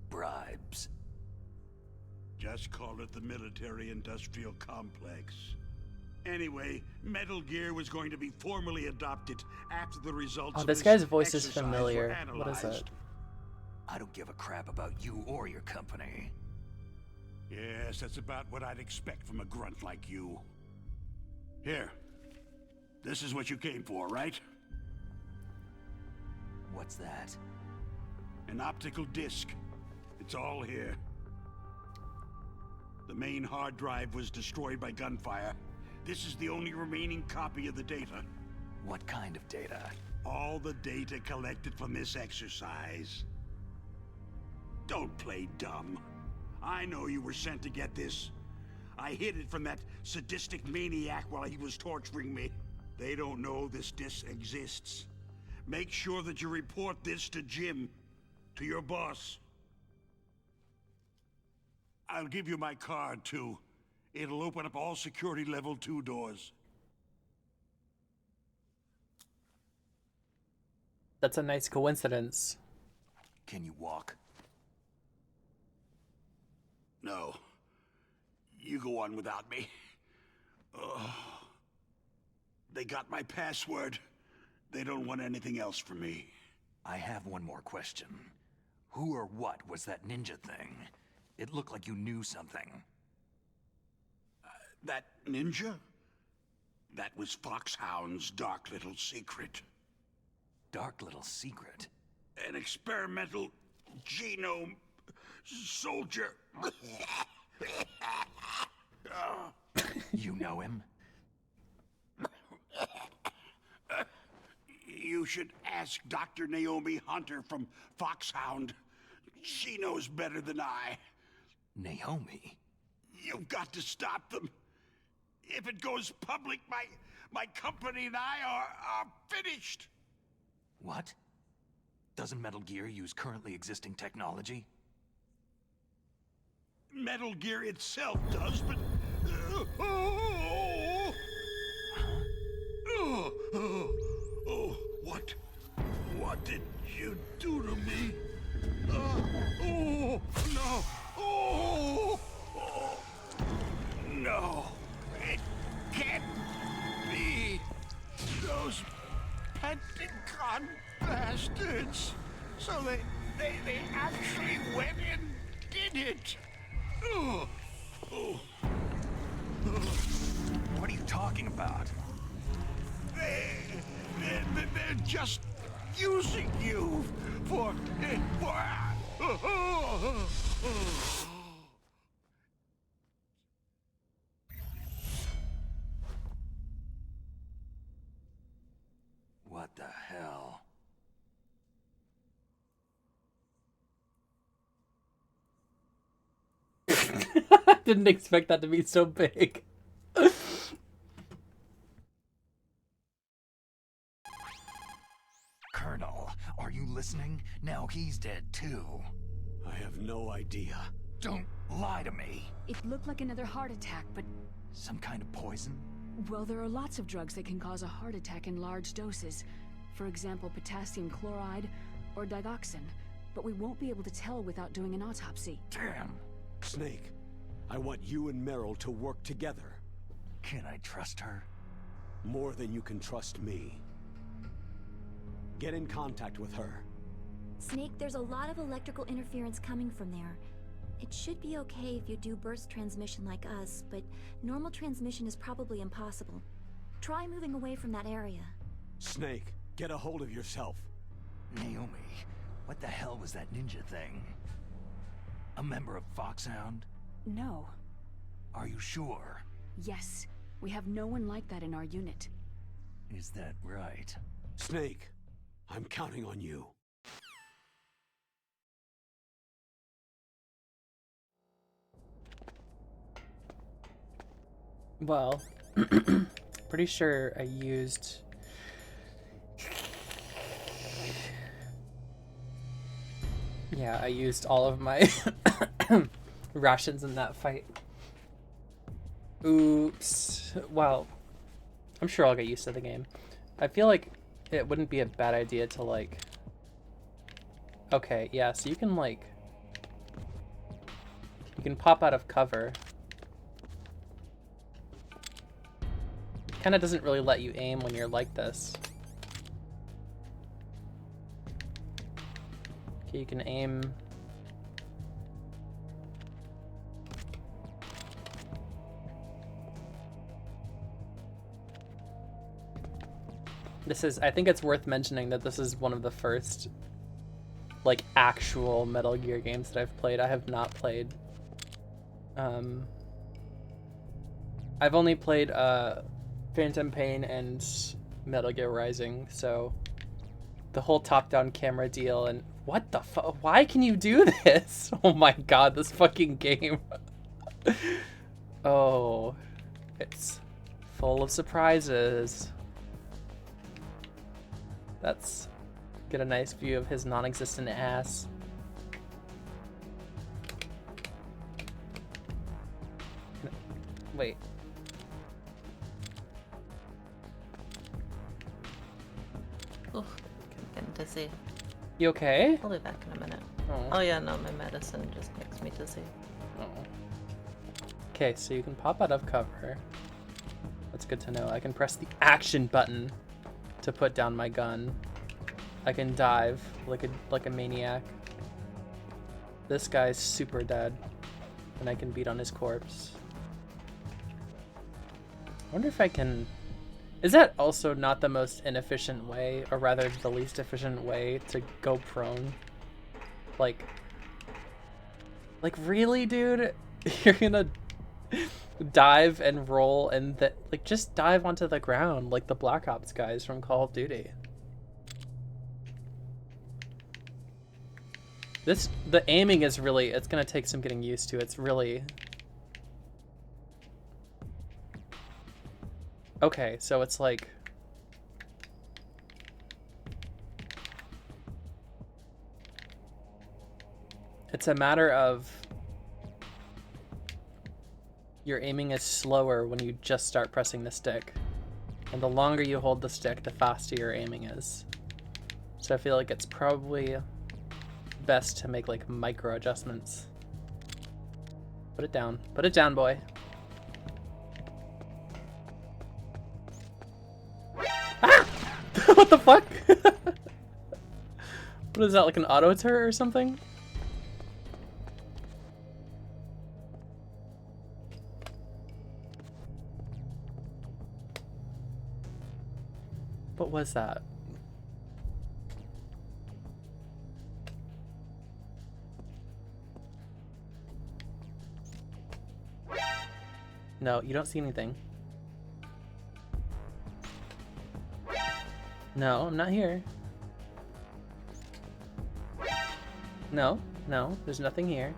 Speaker 3: Bribes.
Speaker 16: Just call it the military-industrial complex. Anyway, Metal Gear was going to be formally adopted after the results
Speaker 1: Oh,
Speaker 16: of
Speaker 1: this guy's voice is
Speaker 16: exercise
Speaker 1: familiar.
Speaker 16: were
Speaker 1: What is
Speaker 16: analyzed.
Speaker 1: it?
Speaker 3: I don't give a crap about you or your company.
Speaker 16: Yes, that's about what I'd expect from a grunt like you. Here. This is what you came for, right?
Speaker 3: What's that?
Speaker 16: An optical disc. It's all here. The main hard drive was destroyed by gunfire. This is the only remaining copy of the data.
Speaker 3: What kind of data?
Speaker 16: All the data collected from this exercise. Don't play dumb. I know you were sent to get this. I hid it from that sadistic maniac while he was torturing me. They don't know this disc exists. Make sure that you report this to Jim, to your boss. I'll give you my card, too. It'll open up all security level 2 doors.
Speaker 1: That's a nice coincidence.
Speaker 3: Can you walk?
Speaker 16: No. You go on without me. Ugh. They got my password. They don't want anything else from me.
Speaker 3: I have one more question. Who or what was that ninja thing? It looked like you knew something.
Speaker 16: That ninja? That was Foxhound's dark little secret.
Speaker 3: Dark little secret?
Speaker 16: An experimental genome soldier.
Speaker 3: You know him?
Speaker 16: You should ask Dr. Naomi Hunter from Foxhound. She knows better than I.
Speaker 3: Naomi?
Speaker 16: You've got to stop them. If it goes public, my company and I are finished.
Speaker 3: What? Doesn't Metal Gear use currently existing technology?
Speaker 16: Metal Gear itself does, but... What did you do to me? No! No! It can't be! Those Pentagon bastards! So they actually went and did it!
Speaker 3: What are you talking about?
Speaker 16: They're just using you for...
Speaker 3: What the hell?
Speaker 1: Didn't expect that to be so big.
Speaker 3: Colonel, are you listening? Now he's dead too.
Speaker 2: I have no idea.
Speaker 3: Don't lie to me.
Speaker 6: It looked like another heart attack, but...
Speaker 3: Some kind of poison?
Speaker 6: Well, there are lots of drugs that can cause a heart attack in large doses. For example, potassium chloride or digoxin. But we won't be able to tell without doing an autopsy.
Speaker 3: Damn.
Speaker 2: Snake, I want you and Meryl to work together.
Speaker 3: Can I trust her?
Speaker 2: More than you can trust me. Get in contact with her.
Speaker 7: Snake, there's a lot of electrical interference coming from there. It should be okay if you do burst transmission like us, but normal transmission is probably impossible. Try moving away from that area.
Speaker 2: Snake, get a hold of yourself.
Speaker 3: Naomi, what the hell was that ninja thing? A member of Foxhound?
Speaker 6: No.
Speaker 3: Are you sure?
Speaker 6: Yes. We have no one like that in our unit.
Speaker 3: Is that right?
Speaker 2: Snake, I'm counting on you.
Speaker 1: Well, pretty sure I used... Yeah, I used all of my rations in that fight. Oops. Well, I'm sure I'll get used to the game. I feel like it wouldn't be a bad idea to, like... Okay, yeah, so you can, like... You can pop out of cover. Kind of doesn't really let you aim when you're like this. Okay, you can aim. This is, I think it's worth mentioning that this is one of the first, like, actual Metal Gear games that I've played. I have not played, I've only played, Phantom Pain and Metal Gear Rising, so the whole top-down camera deal and what the fuck? Why can you do this? Oh my god, this fucking game. Oh, it's full of surprises. Let's get a nice view of his non-existent ass. Wait.
Speaker 4: Oof, getting dizzy.
Speaker 1: You okay?
Speaker 4: I'll be back in a minute.
Speaker 1: Oh.
Speaker 4: Oh yeah, no, my medicine just makes me dizzy.
Speaker 1: Oh. Okay, so you can pop out of cover. That's good to know. I can press the action button to put down my gun. I can dive like a maniac. This guy's super dead, and I can beat on his corpse. I wonder if I can... Is that also not the most inefficient way, or rather the least efficient way to go prone? Like really, dude? You're gonna dive and roll and like just dive onto the ground like the Black Ops guys from Call of Duty. The aiming is really, it's gonna take some getting used to. It's really... Okay, so it's like... It's a matter of... Your aiming is slower when you just start pressing the stick. And the longer you hold the stick, the faster your aiming is. So I feel like it's probably best to make like micro adjustments. Put it down. Put it down, boy. Ah! What the fuck? What is that, like an auto turret or something? What was that? No, you don't see anything. No, I'm not here. No, there's nothing here.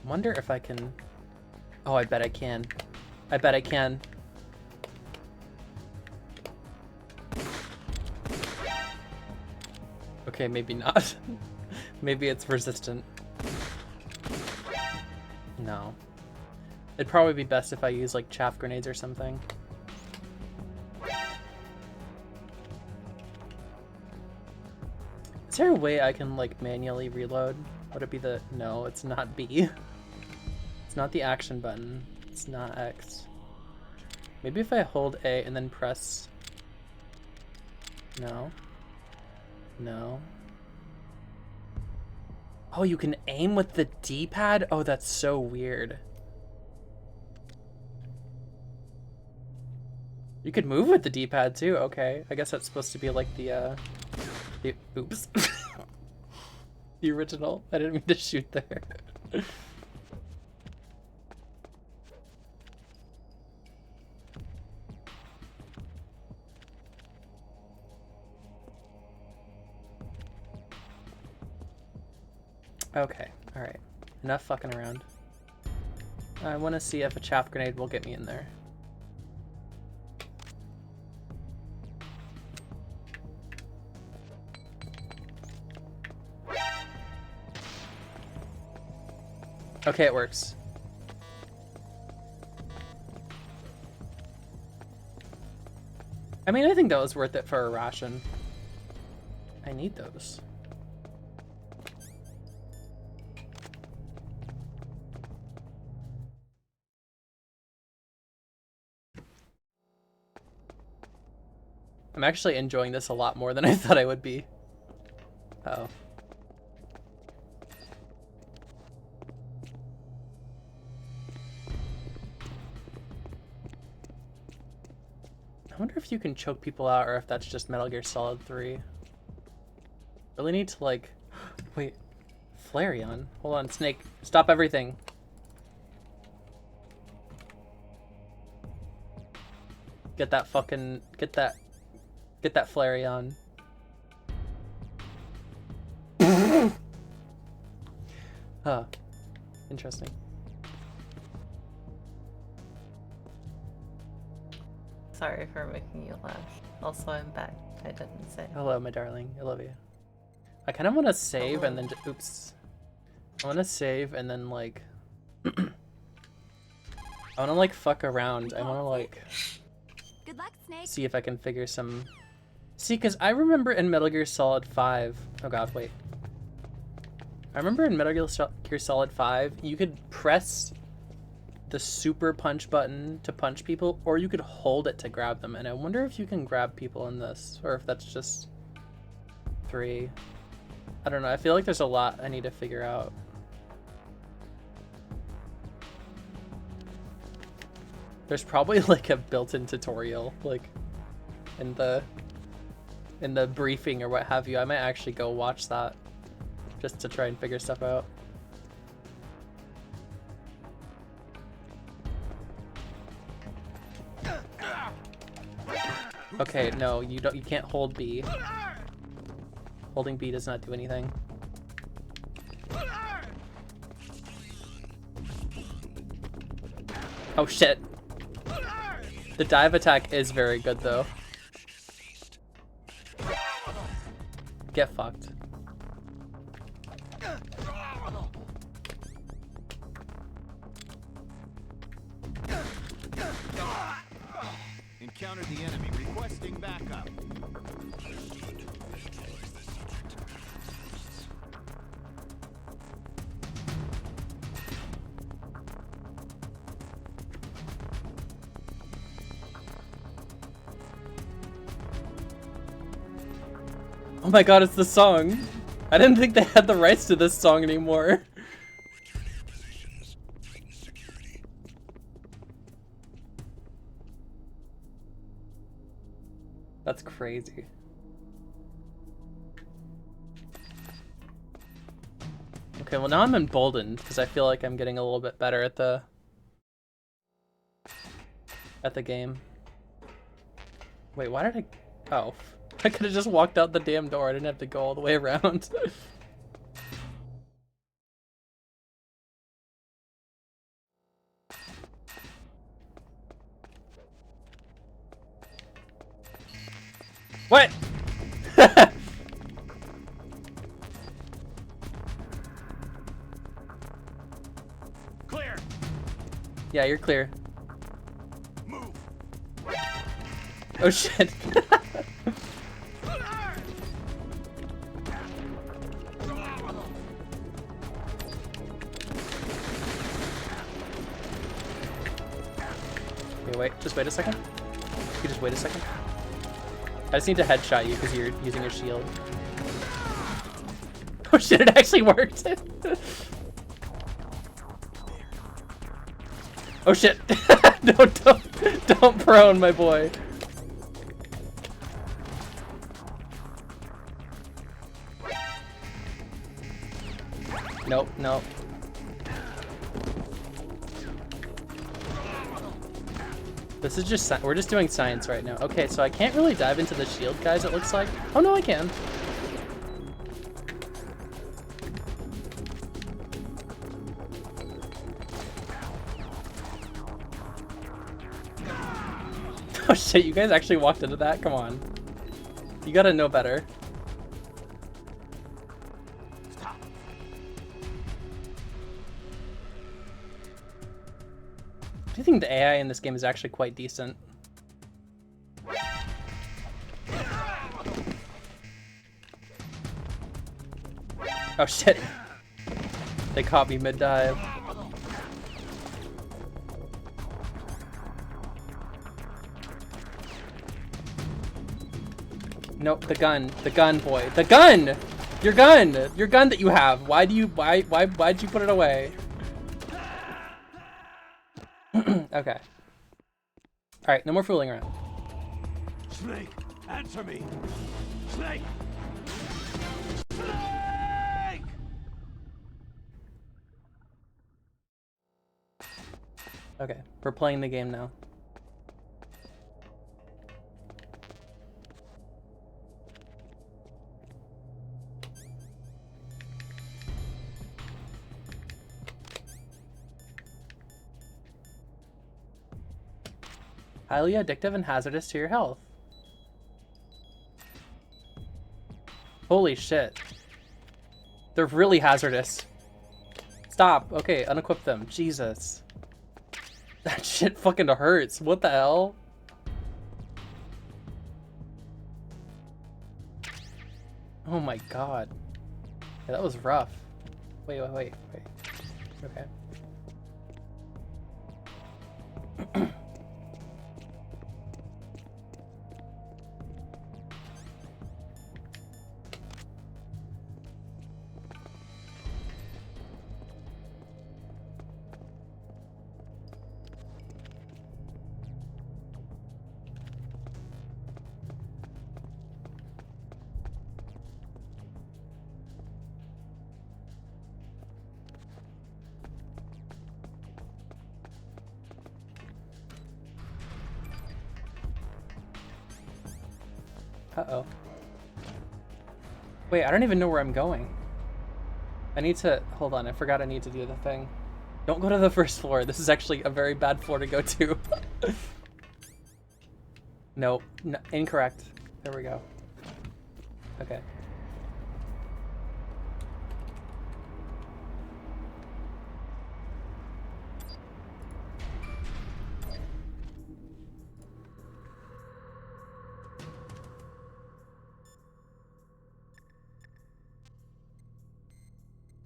Speaker 1: Wonder if I can... Oh, I bet I can. I bet I can. Okay, maybe not. Maybe it's resistant. No. It'd probably be best if I use like chaff grenades or something. Is there a way I can like manually reload? Would it be the... No, it's not B. It's not the action button. It's not X. Maybe if I hold A and then press... No. No. Oh, you can aim with the D-pad? Oh, that's so weird. You could move with the D-pad too. Okay, I guess that's supposed to be like the oops. The original. I didn't mean to shoot there. Okay, alright. Enough fucking around. I want to see if a chaff grenade will get me in there. Okay, it works. I mean, I think that was worth it for a ration. I need those. I'm actually enjoying this a lot more than I thought I would be. Uh-oh. I wonder if you can choke people out or if that's just Metal Gear Solid 3. Really need to like... Wait. Flareon? Hold on, Snake. Stop everything. Get that fucking... Get that Flareon. Huh. Interesting.
Speaker 4: Sorry for making you laugh. Also, I'm back. I didn't say.
Speaker 1: Hello, my darling. I love you. I kind of want to save and then... Oops. I want to save and then, like... I want to, like, fuck around. I want to, like...
Speaker 7: Good luck, Snake.
Speaker 1: See if I can figure some... See, because I remember in Metal Gear Solid 5... Oh god, wait. I remember in Metal Gear Solid 5, you could press the super punch button to punch people, or you could hold it to grab them. And I wonder if you can grab people in this, or if that's just 3. I don't know. I feel like there's a lot I need to figure out. There's probably like a built-in tutorial, like in the briefing or what have you. I might actually go watch that just to try and figure stuff out. Okay, no, you can't hold B. Holding B does not do anything. Oh shit. The dive attack is very good though. Get fucked.
Speaker 9: Encountered the enemy, requesting backup.
Speaker 1: Oh my god, it's the song. I didn't think they had the rights to this song anymore. That's crazy. Okay, well now I'm emboldened because I feel like I'm getting a little bit better at the game. Wait, why did I... Oh. I could have just walked out the damn door. I didn't have to go all the way around. What? Yeah, you're clear.
Speaker 16: Move.
Speaker 1: Oh shit. Okay, wait, just wait a second. You just wait a second. I just need to headshot you because you're using a shield. Oh shit, it actually worked. Oh shit. Don't prone, my boy. Nope, nope. This is just, we're just doing science right now. Okay, so I can't really dive into the shield, guys, it looks like. Oh no, I can. Oh shit, you guys actually walked into that? Come on. You gotta know better. I think the AI in this game is actually quite decent. Oh shit. They caught me mid-dive. Nope, the gun, boy. The gun! Your gun that you have. Why'd you put it away? Okay. Alright, no more fooling around.
Speaker 2: Snake, answer me! Snake! Snake!
Speaker 1: Okay, we're playing the game now. Highly addictive and hazardous to your health. Holy shit. They're really hazardous. Stop. Okay, unequip them. Jesus. That shit fucking hurts. What the hell? Oh my god. Yeah, that was rough. Wait. Okay. Uh-oh. Wait, I don't even know where I'm going. I need to... Hold on, I forgot I need to do the thing. Don't go to the first floor. This is actually a very bad floor to go to. No, incorrect. There we go. Okay.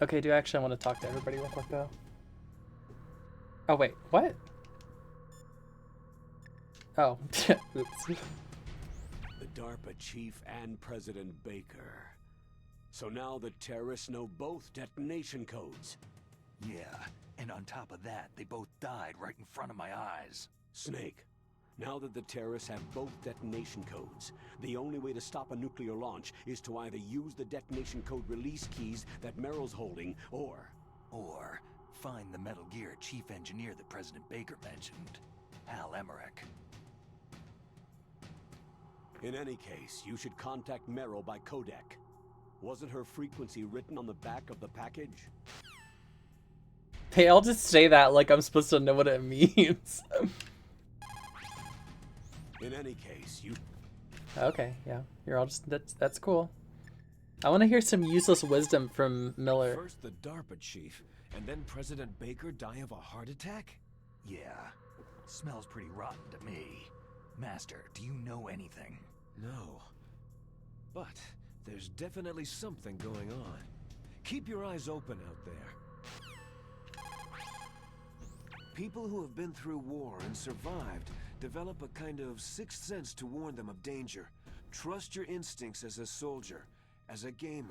Speaker 1: Okay, do I want to talk to everybody real quick though? Oh wait, what? Oh, oops.
Speaker 2: The DARPA chief and President Baker. So now the terrorists know both detonation codes.
Speaker 3: Yeah, and on top of that, they both died right in front of my eyes.
Speaker 2: Snake, now that the terrorists have both detonation codes, the only way to stop a nuclear launch is to either use the detonation code release keys that Meryl's holding, or
Speaker 3: find the Metal Gear chief engineer that President Baker mentioned, Hal Emmerich.
Speaker 2: In any case, you should contact Meryl by codec. Wasn't her frequency written on the back of the package?
Speaker 1: Hey, I'll just say that like I'm supposed to know what it means.
Speaker 2: In any case, you...
Speaker 1: Okay, yeah. You're all just... That's cool. I want to hear some useless wisdom from Miller.
Speaker 8: First the DARPA chief, and then President Baker die of a heart attack?
Speaker 3: Yeah, smells pretty rotten to me. Master, do you know anything?
Speaker 8: No. But there's definitely something going on. Keep your eyes open out there. People who have been through war and survived develop a kind of sixth sense to warn them of danger. Trust your instincts as a soldier, as a gamer.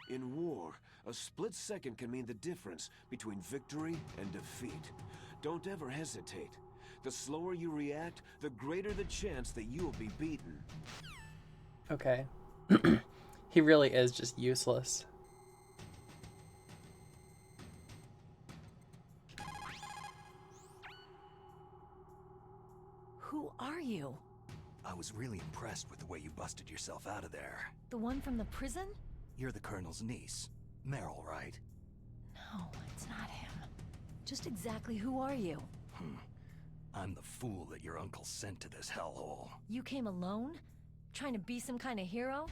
Speaker 8: In war, a split second can mean the difference between victory and defeat. Don't ever hesitate. The slower you react, the greater the chance that you'll be beaten.
Speaker 1: Okay. He really is just useless.
Speaker 13: Who are you?
Speaker 3: I was really impressed with the way you busted yourself out of there.
Speaker 13: The one from the prison?
Speaker 3: You're the Colonel's niece. Meryl, right?
Speaker 13: No, it's not him. Just exactly who are you?
Speaker 3: I'm the fool that your uncle sent to this hellhole.
Speaker 13: You came alone? Trying to be some kind of hero?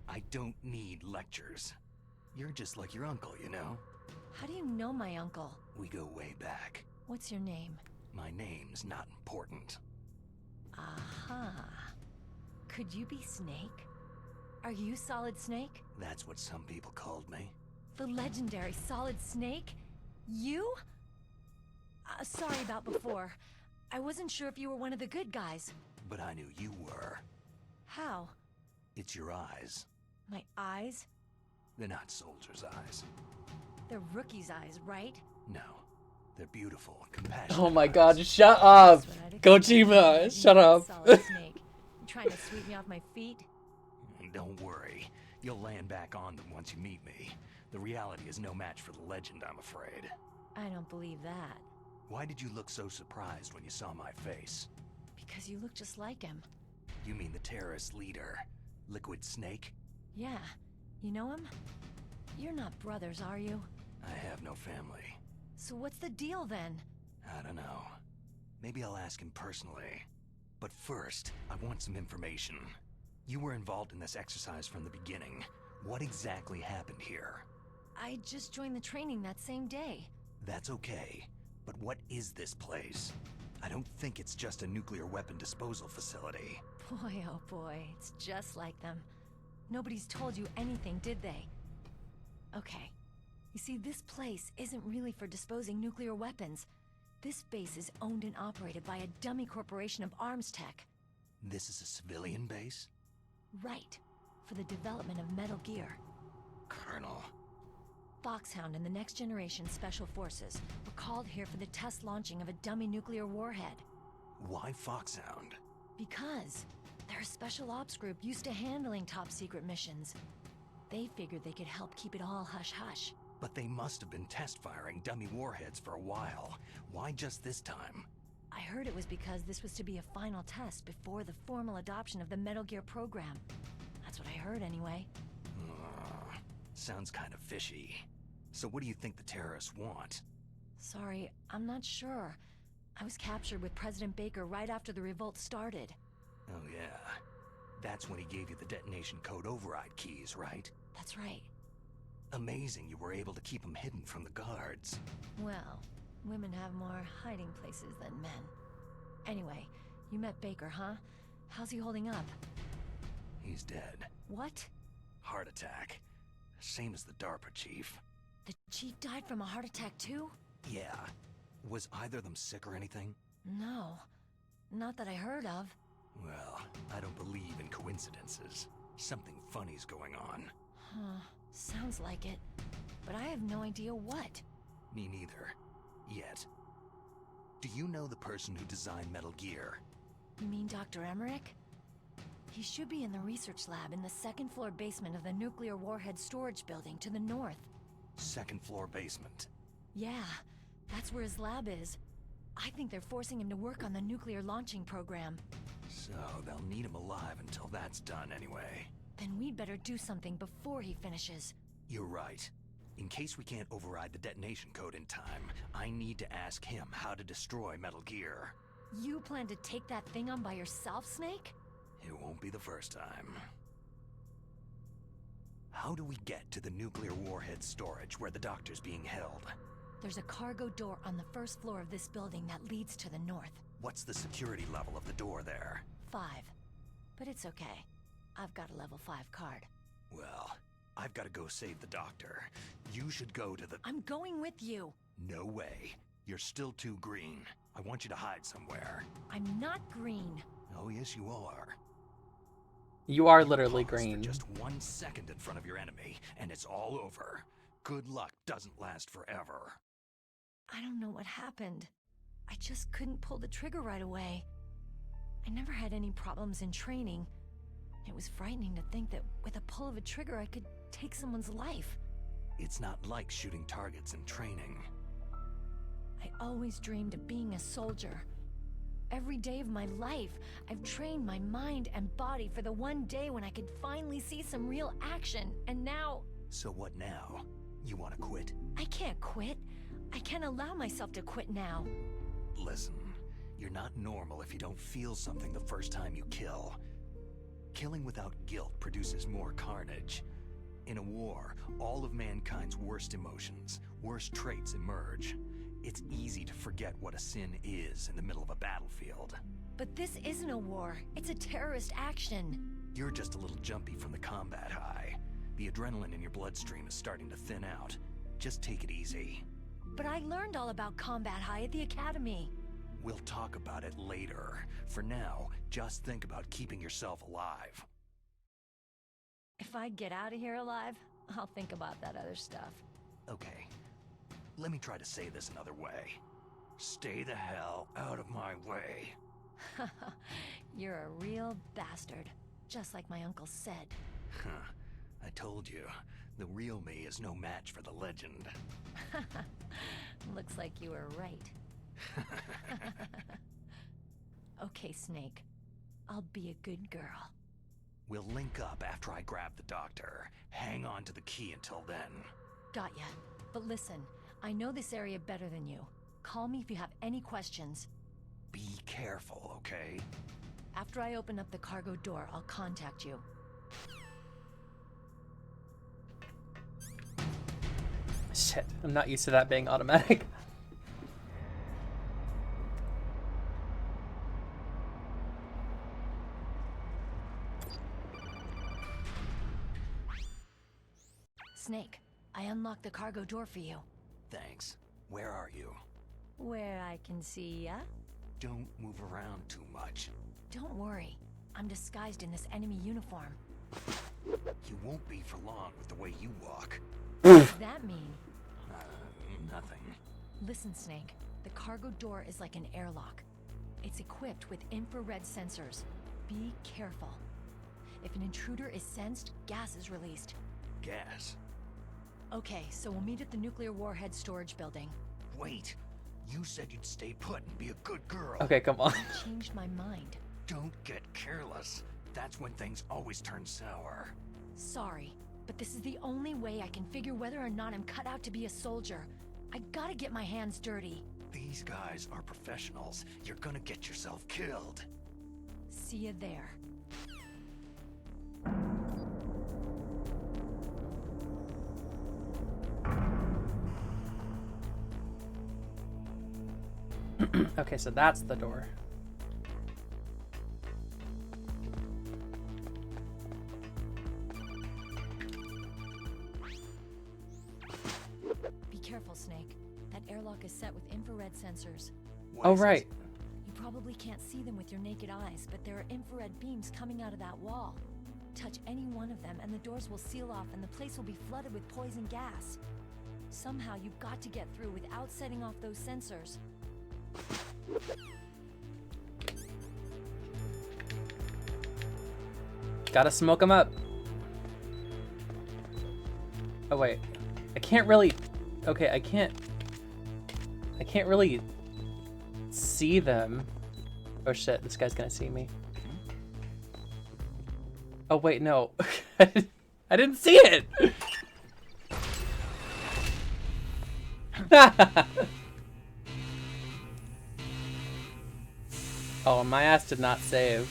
Speaker 3: I don't need lectures. You're just like your uncle, you know?
Speaker 13: How do you know my uncle?
Speaker 3: We go way back.
Speaker 13: What's your name?
Speaker 3: My name's not important.
Speaker 13: Aha. Could you be Snake? Are you Solid Snake?
Speaker 3: That's what some people called me.
Speaker 13: The legendary Solid Snake? You? Sorry about before. I wasn't sure if you were one of the good guys.
Speaker 3: But I knew you were.
Speaker 13: How?
Speaker 3: It's your eyes.
Speaker 13: My eyes?
Speaker 3: They're not soldiers' eyes.
Speaker 13: They're rookie's eyes, right?
Speaker 3: No. They're beautiful, compassionate.
Speaker 1: Oh my god, shut up! Kojima, shut up.
Speaker 13: Solid Snake. You trying to sweep me off my feet?
Speaker 3: Don't worry. You'll land back on them once you meet me. The reality is no match for the legend, I'm afraid.
Speaker 13: I don't believe that.
Speaker 3: Why did you look so surprised when you saw my face?
Speaker 13: Because you look just like him.
Speaker 3: You mean the terrorist leader, Liquid Snake?
Speaker 13: Yeah. You know him? You're not brothers, are you?
Speaker 3: I have no family.
Speaker 13: So what's the deal then?
Speaker 3: I don't know. Maybe I'll ask him personally. But first, I want some information. You were involved in this exercise from the beginning. What exactly happened here?
Speaker 13: I just joined the training that same day.
Speaker 3: That's okay. But what is this place? I don't think it's just a nuclear weapon disposal facility.
Speaker 13: Boy, oh boy, it's just like them. Nobody's told you anything, did they? Okay. You see, this place isn't really for disposing nuclear weapons. This base is owned and operated by a dummy corporation of arms tech.
Speaker 3: This is a civilian base?
Speaker 13: Right. For the development of Metal Gear.
Speaker 3: Colonel.
Speaker 13: Foxhound and the Next Generation Special Forces were called here for the test launching of a dummy nuclear warhead.
Speaker 3: Why Foxhound?
Speaker 13: Because they're a special ops group used to handling top-secret missions. They figured they could help keep it all hush-hush.
Speaker 3: But they must have been test-firing dummy warheads for a while. Why just this time?
Speaker 13: I heard it was because this was to be a final test before the formal adoption of the Metal Gear program. That's what I heard anyway.
Speaker 3: Sounds kind of fishy. So what do you think the terrorists want?
Speaker 13: Sorry, I'm not sure. I was captured with President Baker right after the revolt started.
Speaker 3: Oh yeah. That's when he gave you the detonation code override keys, right?
Speaker 13: That's right.
Speaker 3: Amazing you were able to keep them hidden from the guards.
Speaker 13: Well, women have more hiding places than men. Anyway, you met Baker, huh? How's he holding up?
Speaker 3: He's dead.
Speaker 13: What?
Speaker 3: Heart attack. Same as the DARPA chief.
Speaker 13: The chief died from a heart attack too?
Speaker 3: Yeah. Was either of them sick or anything?
Speaker 13: No. Not that I heard of.
Speaker 3: Well, I don't believe in coincidences. Something funny's going on.
Speaker 13: Huh. Sounds like it. But I have no idea what.
Speaker 3: Me neither. Yet. Do you know the person who designed Metal Gear?
Speaker 13: You mean Dr. Emmerich? He should be in the research lab in the second-floor basement of the nuclear warhead storage building to the north.
Speaker 3: Second floor basement.
Speaker 13: Yeah, that's where his lab is. I think they're forcing him to work on the nuclear launching program.
Speaker 3: So they'll need him alive until that's done anyway.
Speaker 13: Then we'd better do something before he finishes.
Speaker 3: You're right. In case we can't override the detonation code in time, I need to ask him how to destroy Metal Gear.
Speaker 13: You plan to take that thing on by yourself, Snake?
Speaker 3: It won't be the first time. How do we get to the nuclear warhead storage where the doctor's being held?
Speaker 13: There's a cargo door on the first floor of this building that leads to the north.
Speaker 3: What's the security level of the door there?
Speaker 13: 5. But it's okay. I've got a level 5 card.
Speaker 3: Well, I've got to go save the doctor. You should go to the...
Speaker 13: I'm going with you!
Speaker 3: No way. You're still too green. I want you to hide somewhere.
Speaker 13: I'm not green.
Speaker 3: Oh, yes, you are.
Speaker 1: You are literally
Speaker 3: Pause
Speaker 1: green.
Speaker 3: For just 1 second in front of your enemy, and it's all over. Good luck doesn't last forever.
Speaker 13: I don't know what happened. I just couldn't pull the trigger right away. I never had any problems in training. It was frightening to think that with a pull of a trigger I could take someone's life.
Speaker 3: It's not like shooting targets in training.
Speaker 13: I always dreamed of being a soldier. Every day of my life, I've trained my mind and body for the one day when I could finally see some real action, and now...
Speaker 3: So what now? You want to quit?
Speaker 13: I can't quit. I can't allow myself to quit now.
Speaker 3: Listen, you're not normal if you don't feel something the first time you kill. Killing without guilt produces more carnage. In a war, all of mankind's worst emotions, worst traits emerge. It's easy to forget what a sin is in the middle of a battlefield.
Speaker 13: But this isn't a war. It's a terrorist action.
Speaker 3: You're just a little jumpy from the combat high. The adrenaline in your bloodstream is starting to thin out. Just take it easy.
Speaker 13: But I learned all about combat high at the academy.
Speaker 3: We'll talk about it later. For now, just think about keeping yourself alive.
Speaker 13: If I get out of here alive, I'll think about that other stuff.
Speaker 3: Okay. Let me try to say this another way. Stay the hell out of my way.
Speaker 13: You're a real bastard. Just like my uncle said.
Speaker 3: Huh. I told you, the real me is no match for the legend.
Speaker 13: Looks like you were right. Okay, Snake. I'll be a good girl.
Speaker 3: We'll link up after I grab the doctor. Hang on to the key until then.
Speaker 13: Got ya. But listen, I know this area better than you. Call me if you have any questions.
Speaker 3: Be careful, okay?
Speaker 13: After I open up the cargo door, I'll contact you.
Speaker 1: Shit, I'm not used to that being automatic.
Speaker 13: Snake, I unlocked the cargo door for you.
Speaker 3: Thanks. Where are you?
Speaker 13: Where I can see ya?
Speaker 3: Don't move around too much.
Speaker 13: Don't worry. I'm disguised in this enemy uniform.
Speaker 3: You won't be for long with the way you walk.
Speaker 13: What does that mean?
Speaker 3: Nothing.
Speaker 13: Listen, Snake. The cargo door is like an airlock. It's equipped with infrared sensors. Be careful. If an intruder is sensed, gas is released.
Speaker 3: Gas?
Speaker 13: Okay, so we'll meet at the nuclear warhead storage building.
Speaker 3: Wait. You said you'd stay put and be a good girl.
Speaker 1: Okay, come on.
Speaker 13: I changed my mind.
Speaker 3: Don't get careless. That's when things always turn sour.
Speaker 13: Sorry, but this is the only way I can figure whether or not I'm cut out to be a soldier. I gotta get my hands dirty.
Speaker 3: These guys are professionals. You're gonna get yourself killed.
Speaker 13: See you there.
Speaker 1: Okay, so that's the door.
Speaker 13: Be careful, Snake. That airlock is set with infrared sensors.
Speaker 1: Oh, right.
Speaker 13: You probably can't see them with your naked eyes, but there are infrared beams coming out of that wall. Touch any one of them and the doors will seal off and the place will be flooded with poison gas. Somehow you've got to get through without setting off those sensors.
Speaker 1: Gotta smoke them up. Oh wait, I can't really. Okay, I can't really see them. Oh shit, this guy's gonna see me. Oh wait, no, I didn't see it. Oh, my ass did not save.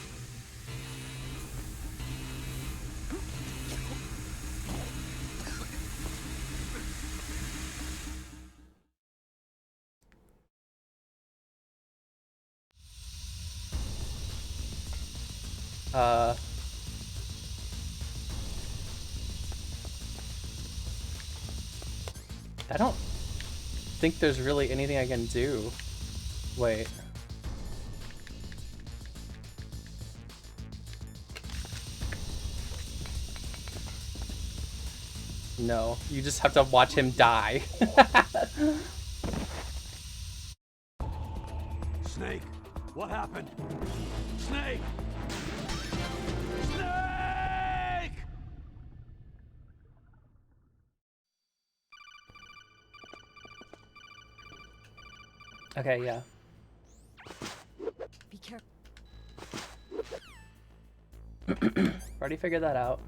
Speaker 1: I don't think there's really anything I can do. Wait. No, you just have to watch him die.
Speaker 2: Snake, what happened? Snake! Snake!
Speaker 1: Okay, yeah.
Speaker 13: Be careful.
Speaker 1: Already figured that out.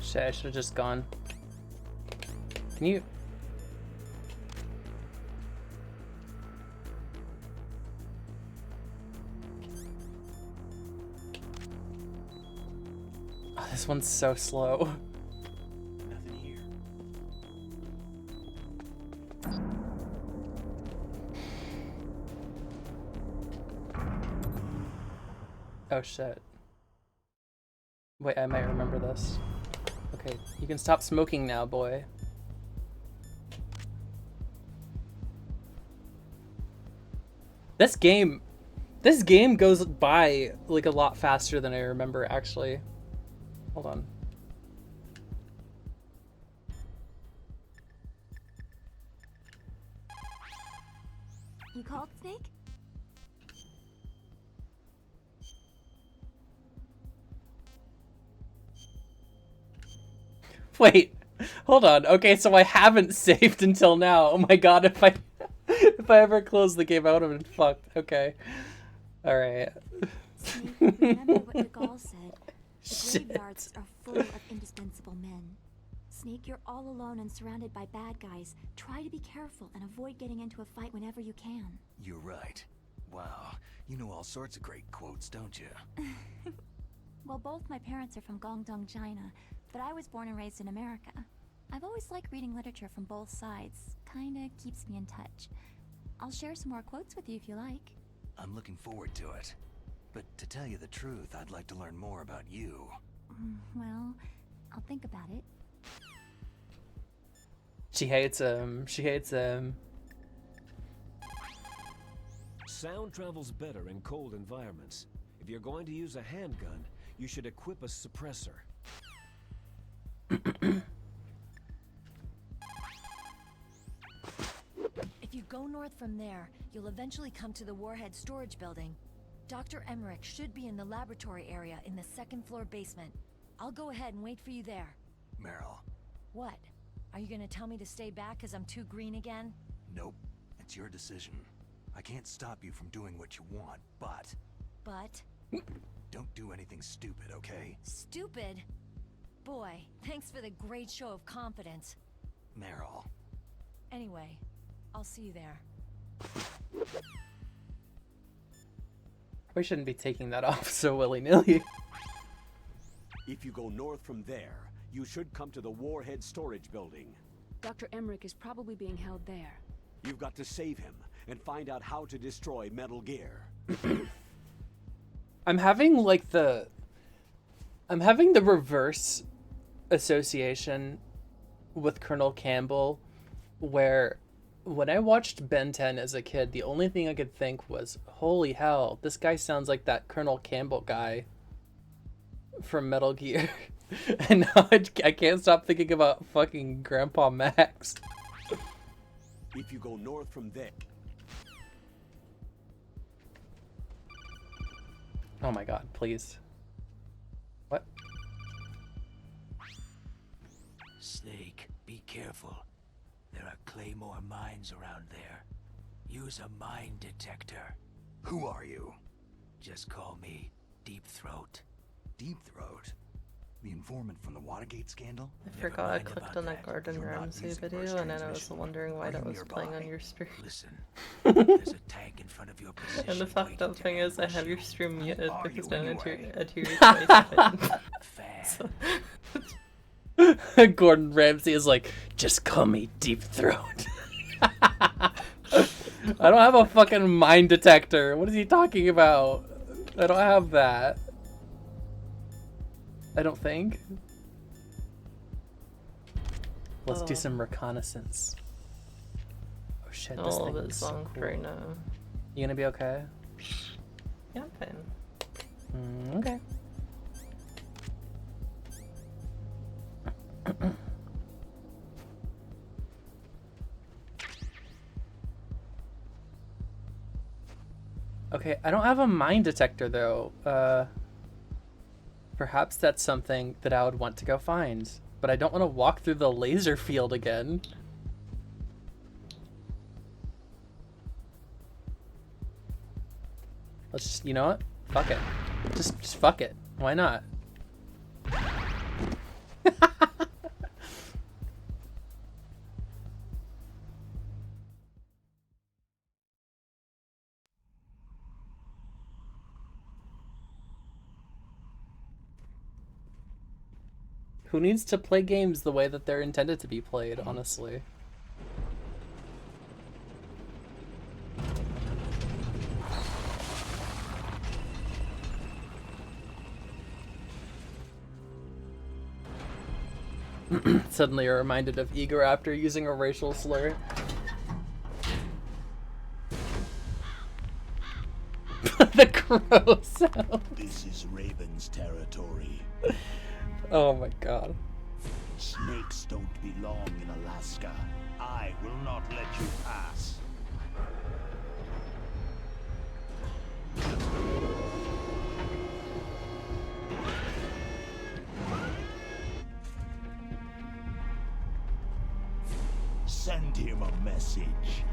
Speaker 1: Shit, I should have just gone. Can you... Oh, this one's so slow.
Speaker 15: Nothing here.
Speaker 1: Oh shit. Wait, I might remember this. Okay, you can stop smoking now, boy. This game goes by like a lot faster than I remember, actually. Hold on.
Speaker 7: You called, Snake?
Speaker 1: Wait, hold on. Okay, so I haven't saved until now. Oh my god, if I ever closed the game, I would have been fucked. Okay. Alright.
Speaker 7: Snake, remember what the Gaul said. The graveyards are full of indispensable men. Snake, you're all alone and surrounded by bad guys. Try to be careful and avoid getting into a fight whenever you can.
Speaker 3: You're right. Wow, you know all sorts of great quotes, don't you?
Speaker 7: Well, both my parents are from Guangdong, China, but I was born and raised in America. I've always liked reading literature from both sides. Kinda keeps me in touch. I'll share some more quotes with you if you like.
Speaker 3: I'm looking forward to it. But to tell you the truth, I'd like to learn more about you.
Speaker 7: Well, I'll think about it.
Speaker 1: She hates him. She hates him.
Speaker 8: Sound travels better in cold environments. If you're going to use a handgun, you should equip a suppressor.
Speaker 13: If you go north from there, you'll eventually come to the Warhead storage building. Dr. Emmerich should be in the laboratory area in the second floor basement. I'll go ahead and wait for you there.
Speaker 3: Meryl.
Speaker 13: What? Are you gonna tell me to stay back because I'm too green again?
Speaker 3: Nope. It's your decision. I can't stop you from doing what you want, but...
Speaker 13: But?
Speaker 3: Don't do anything stupid, okay?
Speaker 13: Stupid? Boy, thanks for the great show of confidence.
Speaker 3: Meryl.
Speaker 13: Anyway, I'll see you there.
Speaker 1: We shouldn't be taking that off so willy-nilly.
Speaker 2: If you go north from there, you should come to the Warhead storage building.
Speaker 6: Dr. Emmerich is probably being held there.
Speaker 2: You've got to save him and find out how to destroy Metal Gear.
Speaker 1: I'm having the reverse association with Colonel Campbell, where when I watched Ben 10 as a kid, the only thing I could think was, holy hell, this guy sounds like that Colonel Campbell guy from Metal Gear. And now I can't stop thinking about fucking Grandpa Max.
Speaker 2: If you go north from there...
Speaker 1: Oh my god, please. What?
Speaker 14: Snake, be careful. There are Claymore mines around there. Use a mine detector.
Speaker 3: Who are you?
Speaker 14: Just call me Deep Throat.
Speaker 3: Deep Throat? The informant from the Watergate scandal?
Speaker 4: I forgot I clicked on that Gordon Ramsay video and then I was wondering why that was playing on your stream.
Speaker 14: Listen, there's a tank in front of your position.
Speaker 4: And the fucked up thing is I have your stream muted because I adhere
Speaker 1: to Gordon Ramsay is like, just call me Deep Throat. I don't have a fucking mine detector. What is he talking about? I don't have that. I don't think. Let's do some reconnaissance. Oh shit, this thing is so cool.
Speaker 4: right now.
Speaker 1: You gonna be okay?
Speaker 4: Yeah, I'm fine.
Speaker 1: Okay. Okay, I don't have a mine detector though. Perhaps that's something that I would want to go find, but I don't want to walk through the laser field again. Let's just, you know what? Fuck it. Just fuck it. Why not? Who needs to play games the way that they're intended to be played, honestly? Suddenly you're reminded of Igor after using a racial slur. The crow sound.
Speaker 14: This is Raven's territory.
Speaker 1: Oh my god.
Speaker 14: Snakes don't belong in Alaska. I will not let you pass. Send him a message.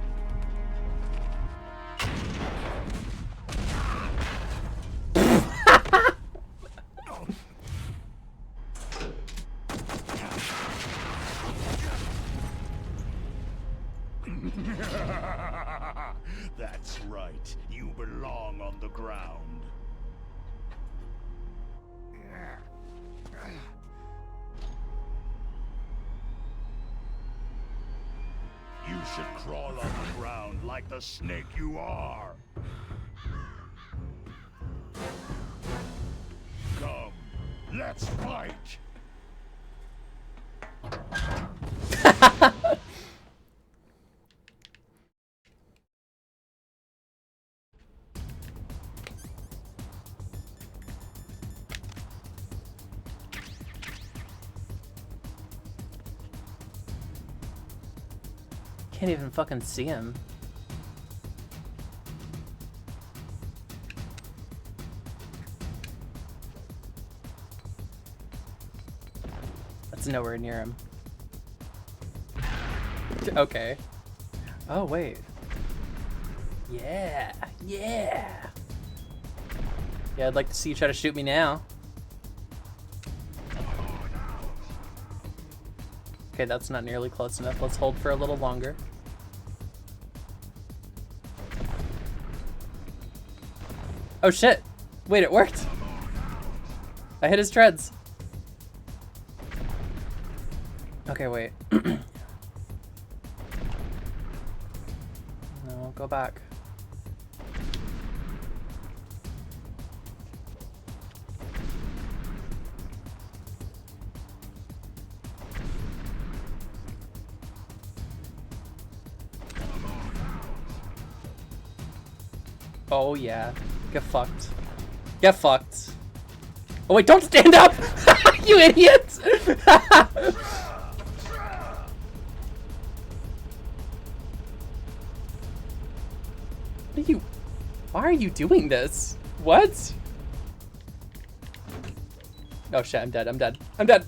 Speaker 14: That's right. You belong on the ground. You should crawl on the ground like the snake you are. Come, let's fight.
Speaker 1: Can't even fucking see him. That's nowhere near him. Okay. Oh, wait. Yeah. Yeah. Yeah, I'd like to see you try to shoot me now. Okay, that's not nearly close enough. Let's hold for a little longer. Oh shit! Wait, it worked! I hit his treads. Okay, wait. No, go back. Oh yeah. Get fucked. Get fucked. Oh wait, don't stand up! You idiot! Why are you doing this? What? Oh shit, I'm dead, I'm dead. I'm dead!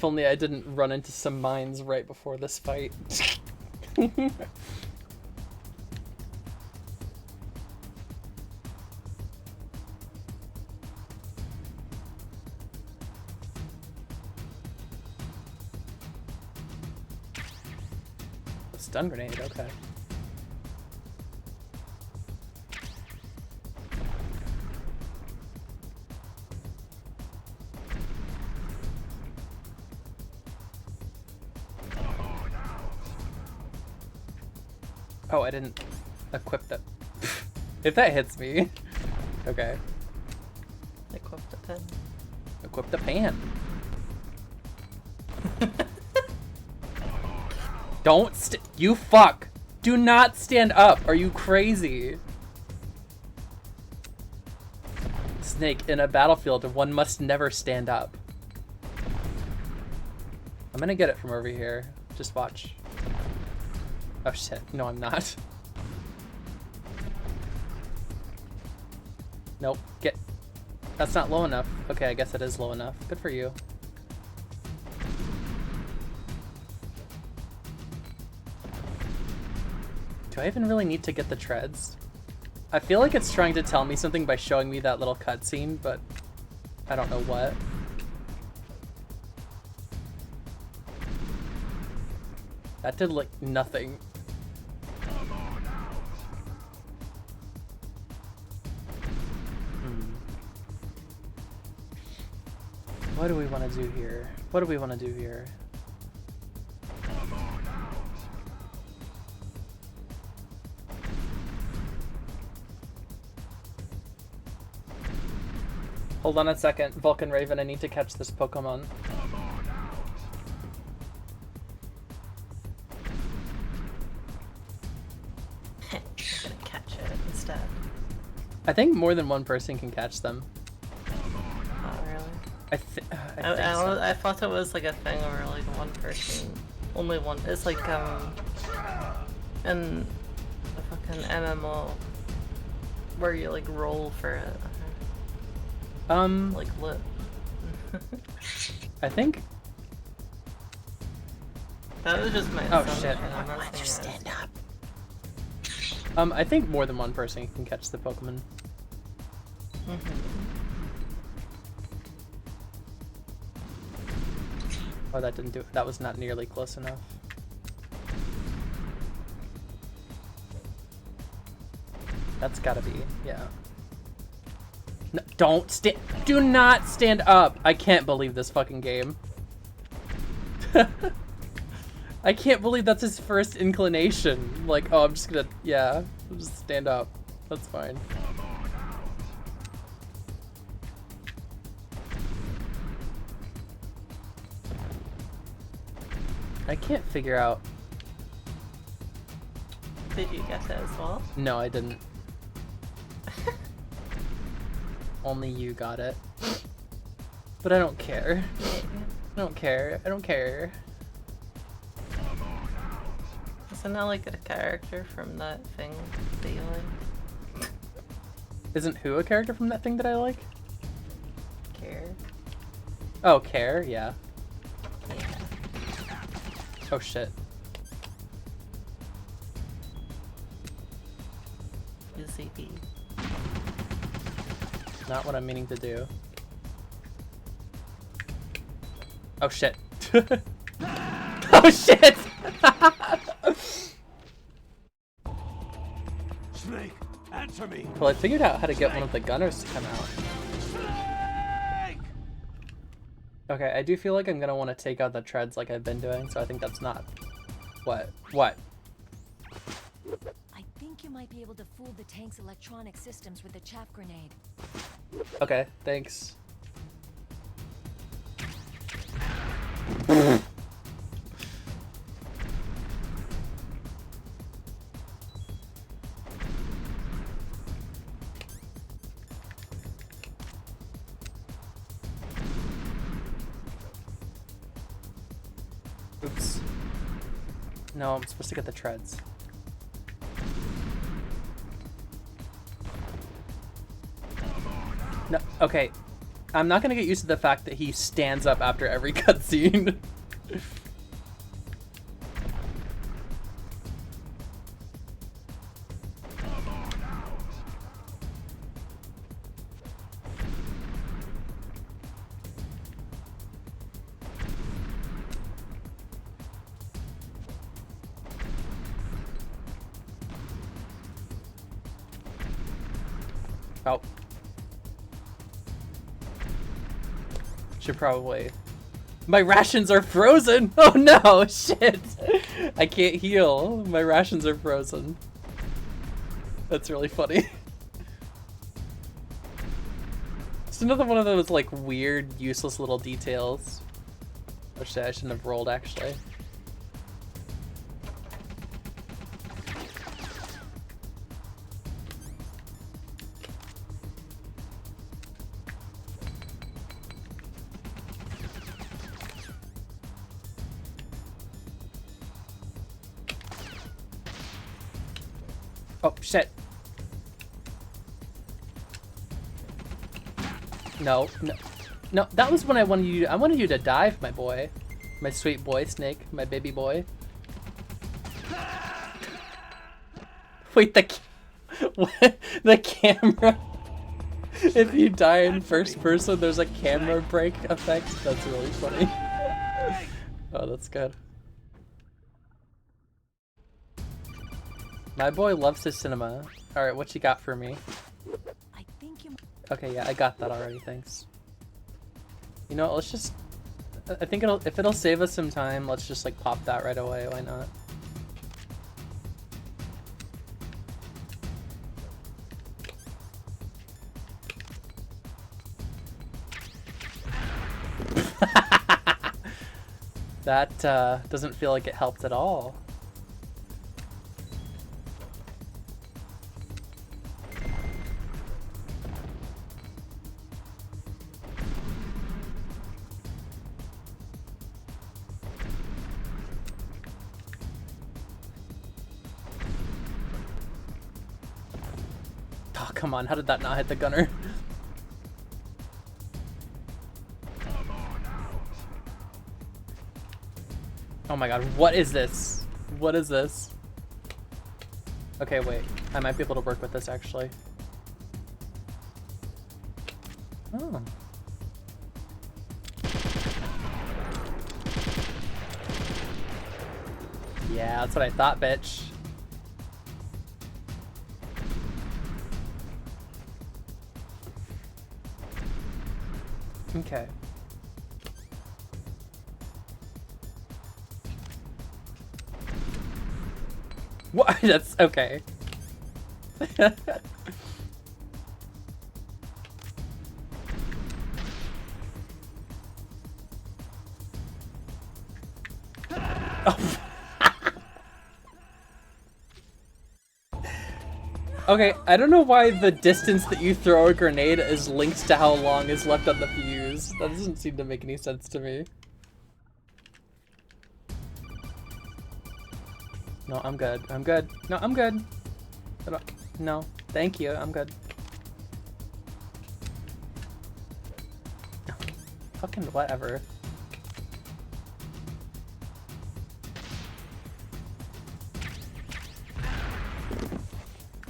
Speaker 1: If only I didn't run into some mines right before this fight. Stun grenade, okay. Oh, I didn't equip that. If that hits me. Okay.
Speaker 4: Equip the pen.
Speaker 1: Equip the pan. Don't you fuck! Do not stand up! Are you crazy? Snake, in a battlefield, one must never stand up. I'm gonna get it from over here. Just watch. Oh shit, no I'm not. Nope, get... That's not low enough. Okay, I guess it is low enough. Good for you. Do I even really need to get the treads? I feel like it's trying to tell me something by showing me that little cutscene, but I don't know what. That did like nothing. What do we want to do here? What do we want to do here? Hold on a second, Vulcan Raven, I need to catch this Pokemon.
Speaker 4: I'm gonna catch it instead.
Speaker 1: I think more than one person can catch them.
Speaker 4: Oh, really?
Speaker 1: I think so.
Speaker 4: I thought it was like a thing where like one person, only one. It's like in the fucking MMO where you like roll for it. Like lit.
Speaker 1: I think.
Speaker 4: That was just my.
Speaker 1: Oh shit!
Speaker 4: Why'd you stand up?
Speaker 1: I think more than one person can catch the Pokemon. Oh, that didn't do it. That was not nearly close enough. That's gotta be, yeah. No, don't stand. Do not stand up. I can't believe this fucking game. I can't believe that's his first inclination. Like, oh, I'm just gonna, yeah, I'll just stand up. That's fine. I can't figure out.
Speaker 4: Did you get it as well?
Speaker 1: No, I didn't. Only you got it. But I don't care. I don't care. I don't care.
Speaker 4: Isn't that like a character from that thing that you like?
Speaker 1: Isn't who a character from that thing that I like?
Speaker 4: Care.
Speaker 1: Oh, Care? Yeah. Oh shit.
Speaker 4: UCP.
Speaker 1: Not what I'm meaning to do. Oh shit. Oh shit!
Speaker 2: Snake, answer me.
Speaker 1: Well, I figured out how to get one of the gunners to come out. Okay, I do feel like I'm gonna want to take out the treads like I've been doing, so I think that's not... What? What?
Speaker 13: I think you might be able to fool the tank's electronic systems with the chaff grenade.
Speaker 1: Okay, thanks. Oops. No, I'm supposed to get the treads. No, okay. I'm not gonna get used to the fact that he stands up after every cutscene. Oh. Should probably... My rations are frozen! Oh no! Shit! I can't heal. My rations are frozen. That's really funny. It's another one of those like weird, useless little details. Oh shit, I shouldn't have rolled actually. Oh, shit. No, no. No, that was when I wanted you to dive, my boy. My sweet boy, Snake. My baby boy. Wait, what? The camera? If you die in first person, there's a camera break effect? That's really funny. Oh, that's good. My boy loves his cinema. Alright, what you got for me?
Speaker 13: I think you...
Speaker 1: Okay, yeah, I got that already, thanks. You know what, let's just... I think if it'll save us some time, let's just like pop that right away, why not? That doesn't feel like it helped at all. Oh, come on, how did that not hit the gunner? Oh my god, what is this? What is this? Okay, wait. I might be able to work with this, actually. Oh. Yeah, that's what I thought, bitch. Okay. What? That's okay. Oh. Okay, I don't know why the distance that you throw a grenade is linked to how long is left on the fuse. That doesn't seem to make any sense to me. No, I'm good. I'm good. No, I'm good. No, thank you. I'm good. No, fucking whatever.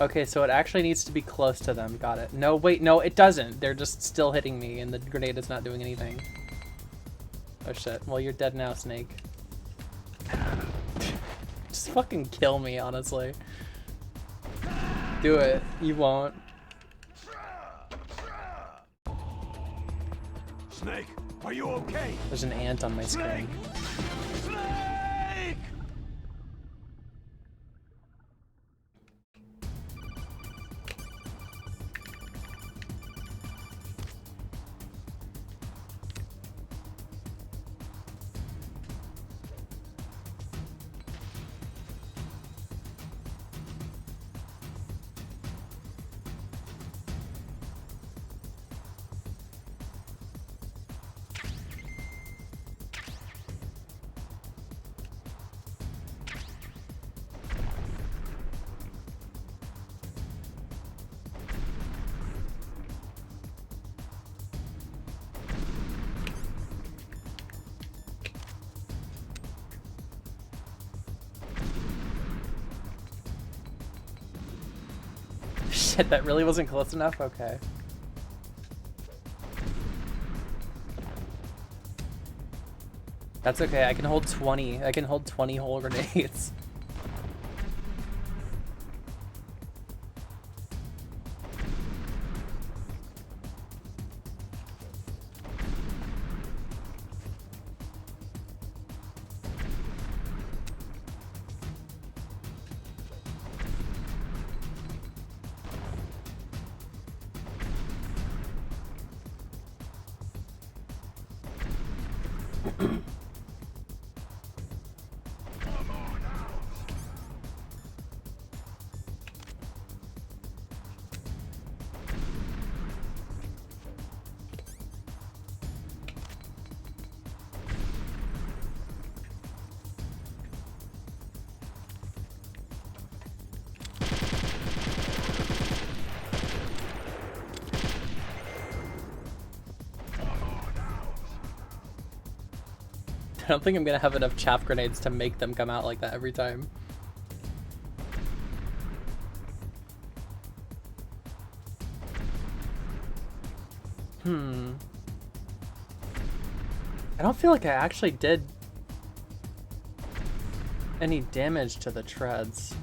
Speaker 1: Okay, so it actually needs to be close to them. Got it. No, wait, no, it doesn't. They're just still hitting me, and the grenade is not doing anything. Oh shit. Well, you're dead now, Snake. Just fucking kill me, honestly. Do it. You won't.
Speaker 2: Snake, are you okay?
Speaker 1: There's an ant on my screen. Shit, that really wasn't close enough? Okay. That's okay, I can hold 20. I can hold 20 whole grenades. I don't think I'm gonna have enough chaff grenades to make them come out like that every time. I don't feel like I actually did any damage to the treads.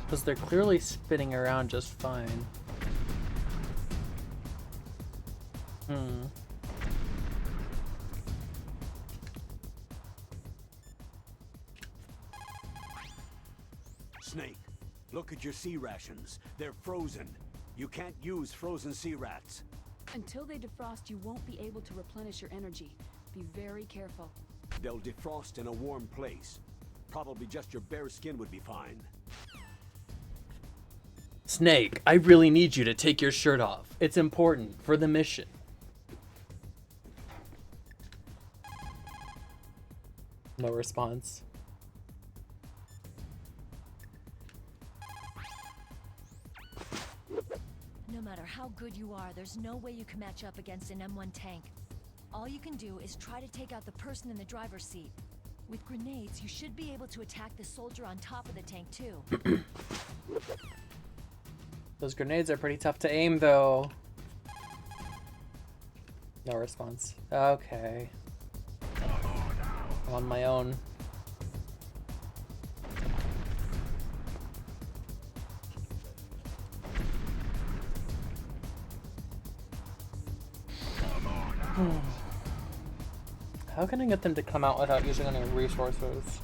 Speaker 1: Because they're clearly spinning around just fine.
Speaker 2: Snake, look at your sea rations. They're frozen. You can't use frozen sea rats.
Speaker 6: Until they defrost, you won't be able to replenish your energy. Be very careful.
Speaker 2: They'll defrost in a warm place. Probably just your bare skin would be fine.
Speaker 1: Snake, I really need you to take your shirt off. It's important for the mission. No response.
Speaker 13: No matter how good you are, there's no way you can match up against an M1 tank. All you can do is try to take out the person in the driver's seat. With grenades, you should be able to attack the soldier on top of the tank too.
Speaker 1: Those grenades are pretty tough to aim though. No response. Okay. I'm on my own. How can I get them to come out without using any resources?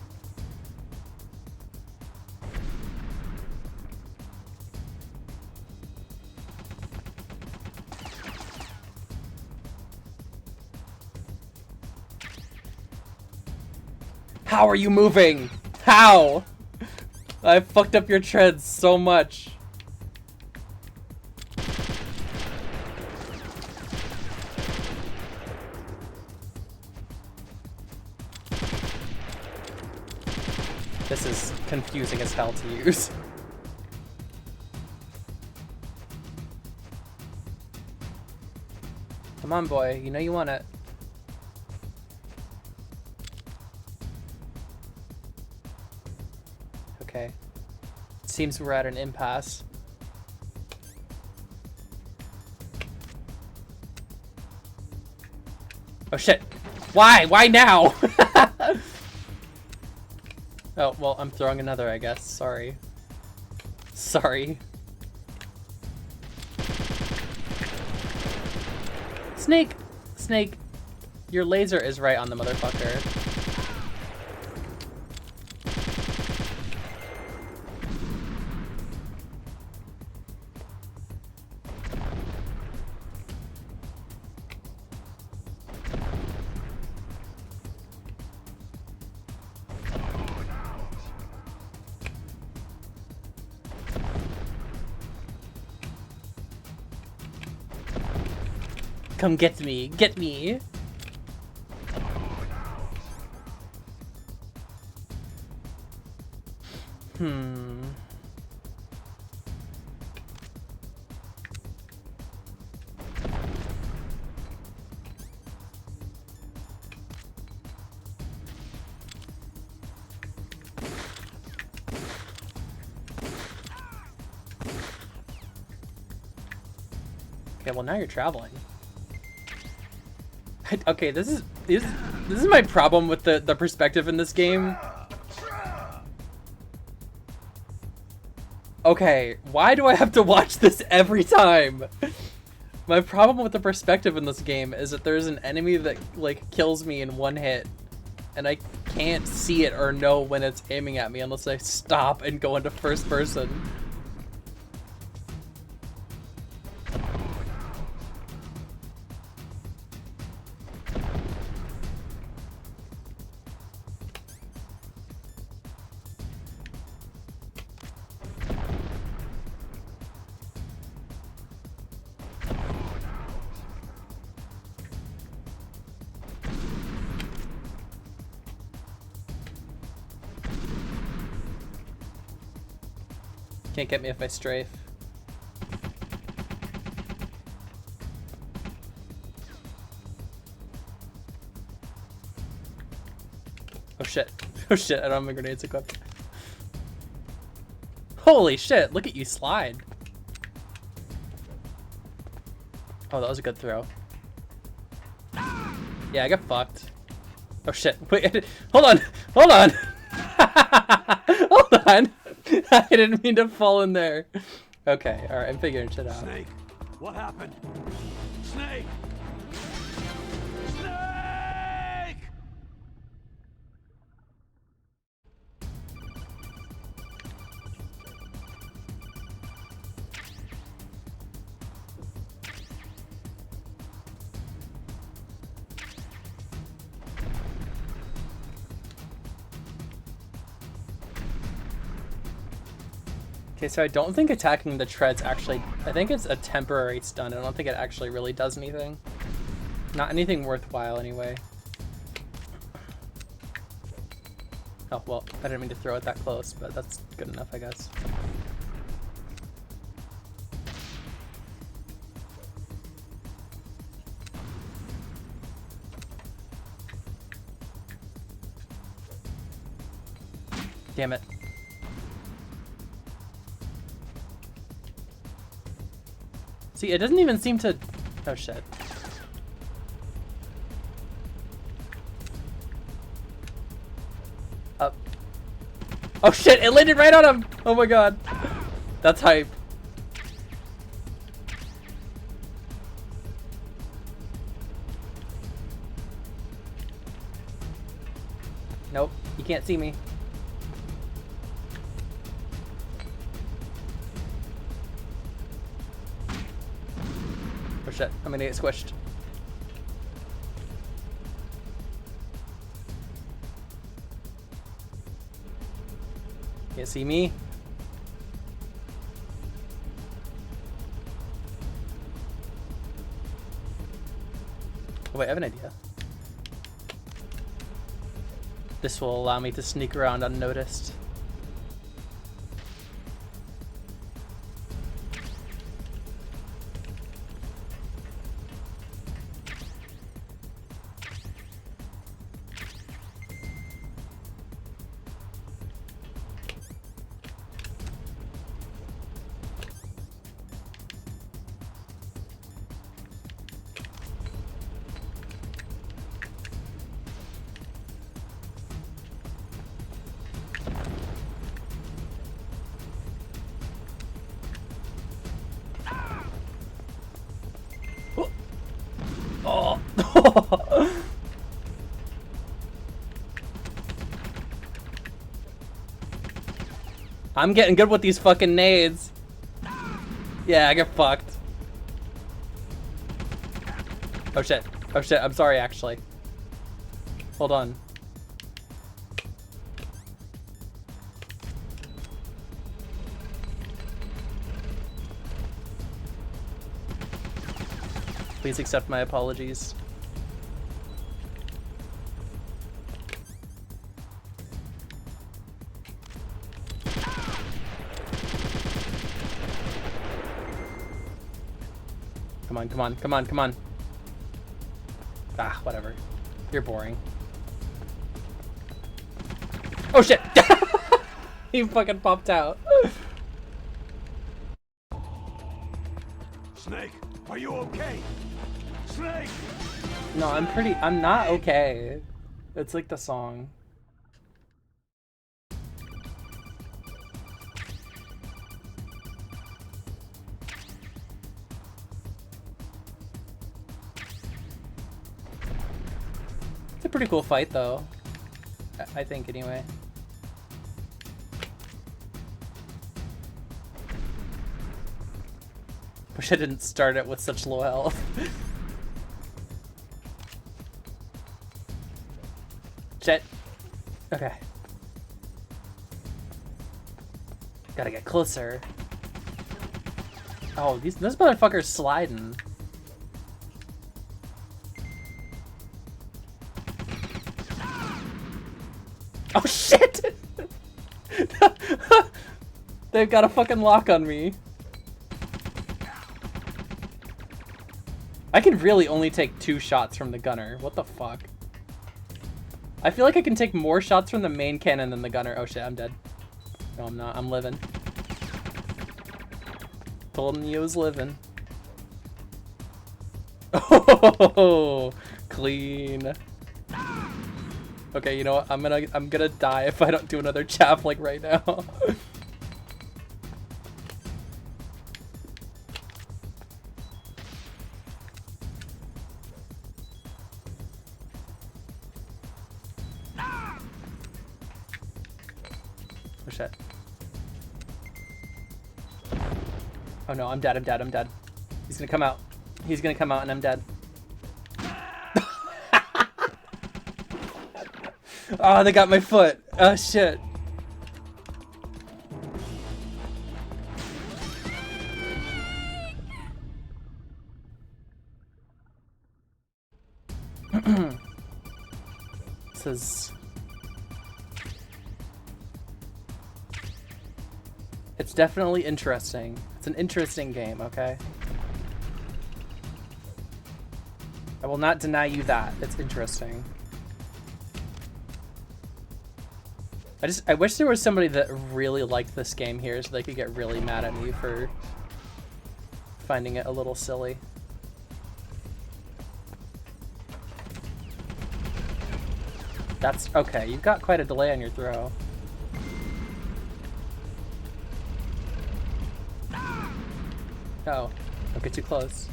Speaker 1: How are you moving? How? I fucked up your treads so much. This is confusing as hell to use. Come on, boy. You know you want it. Okay. Seems we're at an impasse. Oh shit. Why? Why now? Oh, well, I'm throwing another, I guess. Sorry. Sorry. Snake! Snake, your laser is right on the motherfucker. Come get me, get me. Okay, well now you're traveling. Okay, this is my problem with the perspective in this game. Okay, why do I have to watch this every time? My problem with the perspective in this game is that there's an enemy that like kills me in one hit, and I can't see it or know when it's aiming at me unless I stop and go into first person. Can't get me if I strafe. Oh shit. Oh shit, I don't have my grenades equipped. Holy shit, look at you slide. Oh, that was a good throw. Yeah, I got fucked. Oh shit, wait, hold on, hold on! Hold on! I didn't mean to fall in there. Okay, alright, I'm figuring shit out.
Speaker 2: Snake, what happened? Snake! Snake!
Speaker 1: Okay, so I don't think attacking the treads actually... I think it's a temporary stun. I don't think it actually really does anything. Not anything worthwhile, anyway. Oh, well, I didn't mean to throw it that close, but that's good enough, I guess. Damn it. See, it doesn't even seem to... Oh, shit. Up. Oh, shit! It landed right on him! Oh, my God. That's hype. Nope. You can't see me. Oh shit, I'm gonna get squished. Can't see me. Oh wait, I have an idea. This will allow me to sneak around unnoticed. Oh. I'm getting good with these fucking nades. Yeah, I get fucked. Oh shit. Oh shit, I'm sorry actually. Hold on. Please accept my apologies. Come on, come on, come on, come on. Ah, whatever. You're boring. Oh shit! He fucking popped out.
Speaker 2: Snake,
Speaker 8: Are you okay? Snake!
Speaker 1: No, I'm not okay. It's like the song. It's a pretty cool fight though. I think anyway. Wish I didn't start it with such low health. Shit. Okay. Gotta get closer. Oh, this motherfucker's sliding. Oh shit! They've got a fucking lock on me. I can really only take 2 shots from the gunner. What the fuck? I feel like I can take more shots from the main cannon than the gunner. Oh shit, I'm dead. No, I'm not. I'm living. Told him you was living. Oh, clean. Okay, you know what? I'm gonna die if I don't do another chap like right now. Oh shit. Oh no, I'm dead, I'm dead, I'm dead. He's gonna come out. He's gonna come out and I'm dead. Oh, they got my foot. Oh shit. This is... It's definitely interesting. It's an interesting game, okay? I will not deny you that. It's interesting. I wish there was somebody that really liked this game here so they could get really mad at me for finding it a little silly. That's okay. You've got quite a delay on your throw. Oh, don't get too close.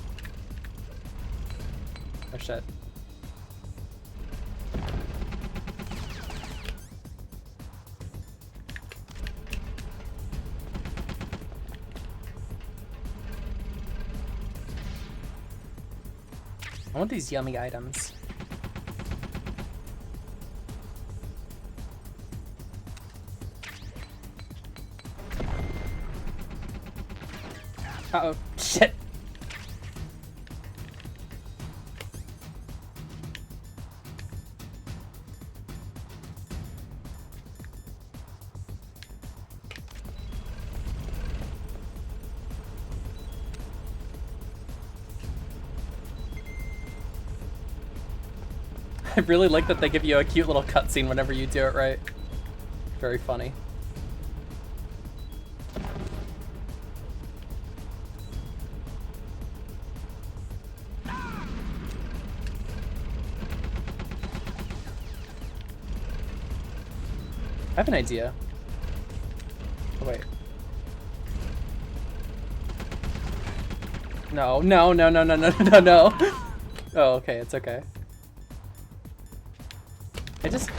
Speaker 1: Oh shit. I want these yummy items. Uh-oh. Shit. I really like that they give you a cute little cutscene whenever you do it right. Very funny. I have an idea. Oh, wait. No, no, no, no, no, no, no, no. Oh, okay, it's okay. I just...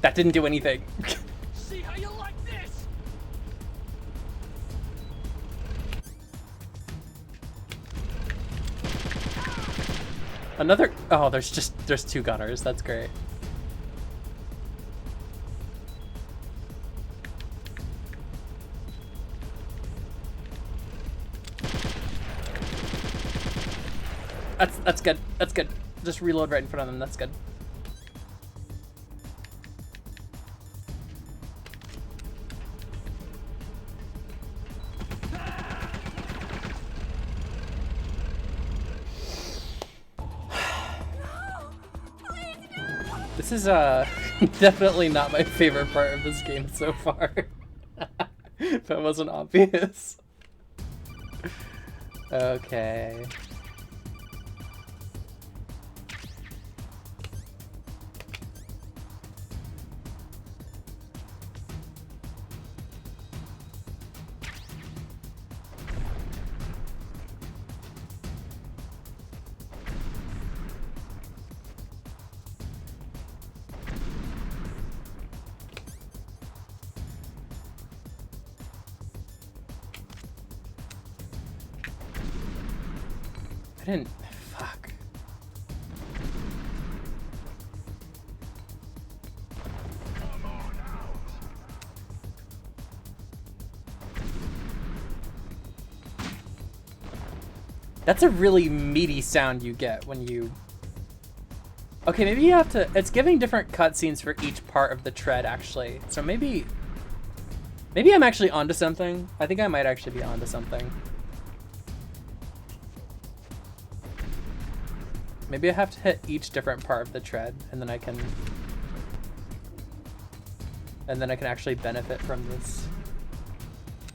Speaker 1: That didn't do anything.
Speaker 17: See how you like this?
Speaker 1: Another... Oh, there's 2 gunners. That's great. That's good. That's good. Just reload right in front of them. That's good. This is definitely not my favorite part of this game so far. If that wasn't obvious. Okay. I didn't. Fuck. That's a really meaty sound you get when you... Okay, maybe you have to... It's giving different cutscenes for each part of the tread, actually. So maybe... Maybe I'm actually onto something. I think I might actually be onto something. Maybe I have to hit each different part of the tread, and then I can... And then I can actually benefit from this.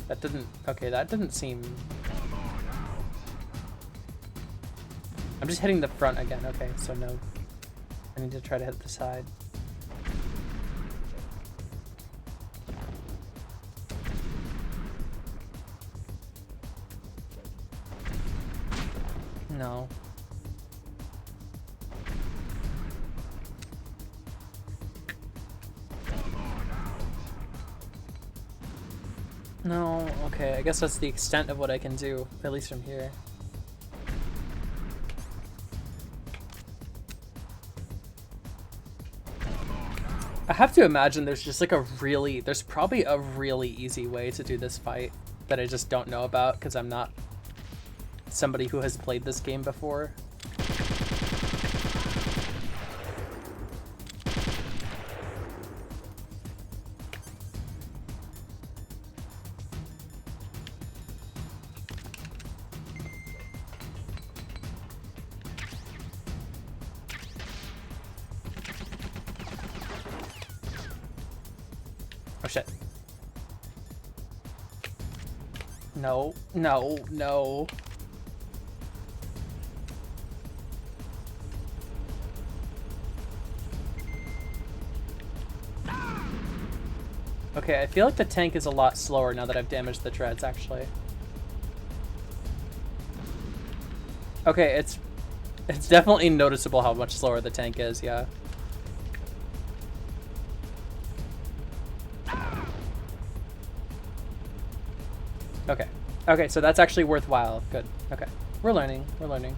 Speaker 1: That didn't... Okay, that didn't seem... I'm just hitting the front again. Okay, so no. I need to try to hit the side. No. No, okay, I guess that's the extent of what I can do, at least from here. I have to imagine there's just like there's probably a really easy way to do this fight that I just don't know about because I'm not somebody who has played this game before. Oh shit. No, no, no. Okay, I feel like the tank is a lot slower now that I've damaged the treads, actually. Okay, it's definitely noticeable how much slower the tank is, yeah. Okay. Okay, so that's actually worthwhile. Good. Okay. We're learning. We're learning.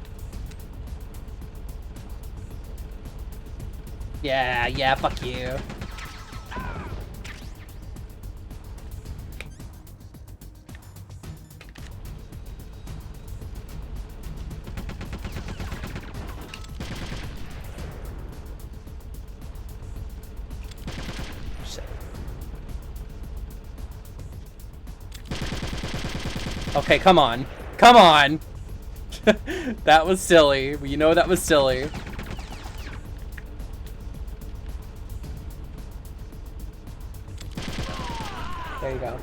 Speaker 1: Yeah, yeah, fuck you. Okay, come on. Come on! That was silly. You know that was silly. There you go.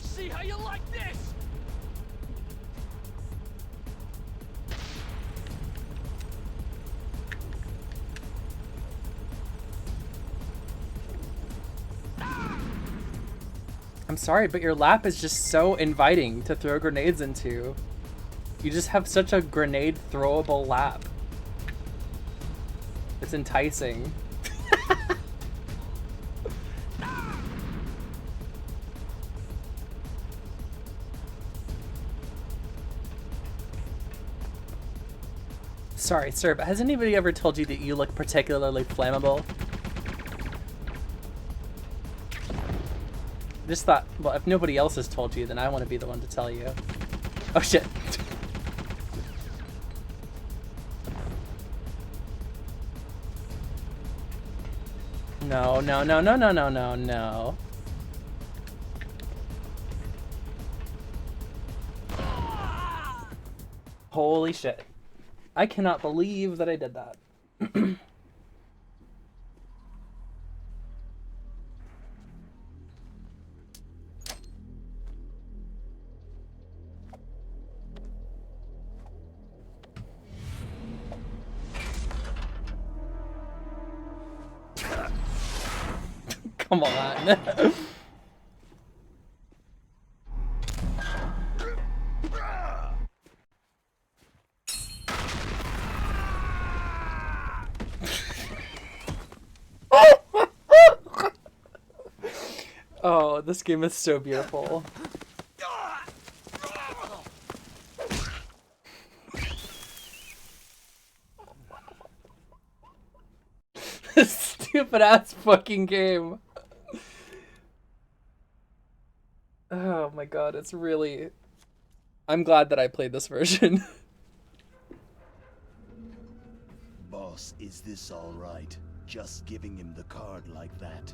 Speaker 17: See how you like this?
Speaker 1: I'm sorry, but your lap is just so inviting to throw grenades into. You just have such a grenade throwable lap. It's enticing. Sorry, sir, but has anybody ever told you that you look particularly flammable? Just thought, well, if nobody else has told you, then I want to be the one to tell you. Oh shit. No, no, no, no, no, no, no, no. Holy shit. I cannot believe that I did that. Come on. Oh, this game is so beautiful. This stupid ass fucking game. Oh my god, it's really... I'm glad that I played this version.
Speaker 18: Boss, is this all right? Just giving him the card like that?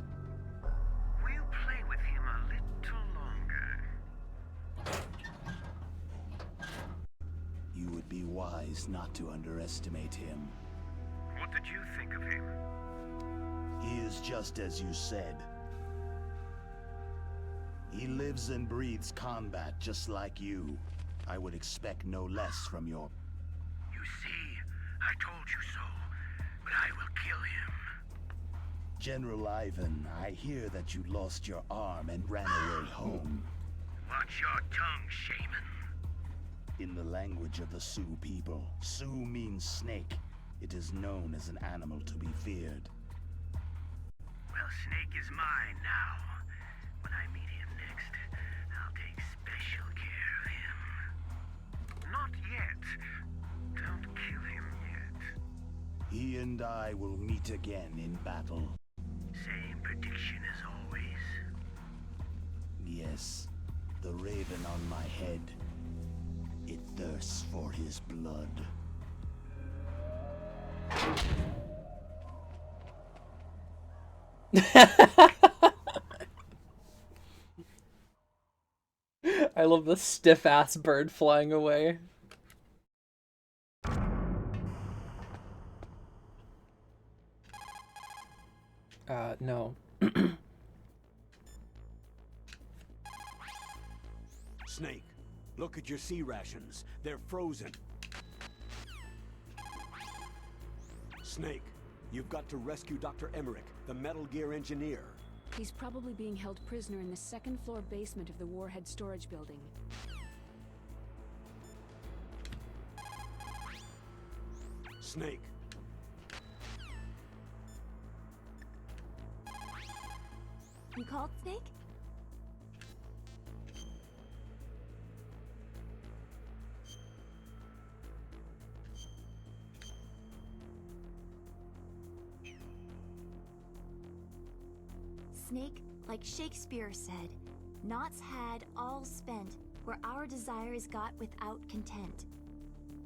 Speaker 14: We'll play with him a little longer.
Speaker 18: You would be wise not to underestimate him.
Speaker 14: What did you think of him?
Speaker 18: He is just as you said. He lives and breathes combat just like you. I would expect no less from your...
Speaker 14: You see, I told you so, but I will kill him.
Speaker 18: General Ivan, I hear that you lost your arm and ran away home.
Speaker 14: Watch your tongue, shaman.
Speaker 18: In the language of the Sioux people, Sioux means snake. It is known as an animal to be feared.
Speaker 14: Well, Snake is mine now. When I meet him next, I'll take special care of him. Not yet. Don't kill him yet.
Speaker 18: He and I will meet again in battle.
Speaker 14: Same prediction as always.
Speaker 18: Yes, the raven on my head. It thirsts for his blood.
Speaker 1: I love the stiff ass bird flying away. No.
Speaker 2: Snake, look at your sea rations. They're frozen. Snake, you've got to rescue Dr. Emmerich, the Metal Gear engineer.
Speaker 6: He's probably being held prisoner in the second floor basement of the Warhead storage building.
Speaker 2: Snake.
Speaker 7: You called, Snake? Snake, like Shakespeare said, naughts had, all spent, where our desire is got without content.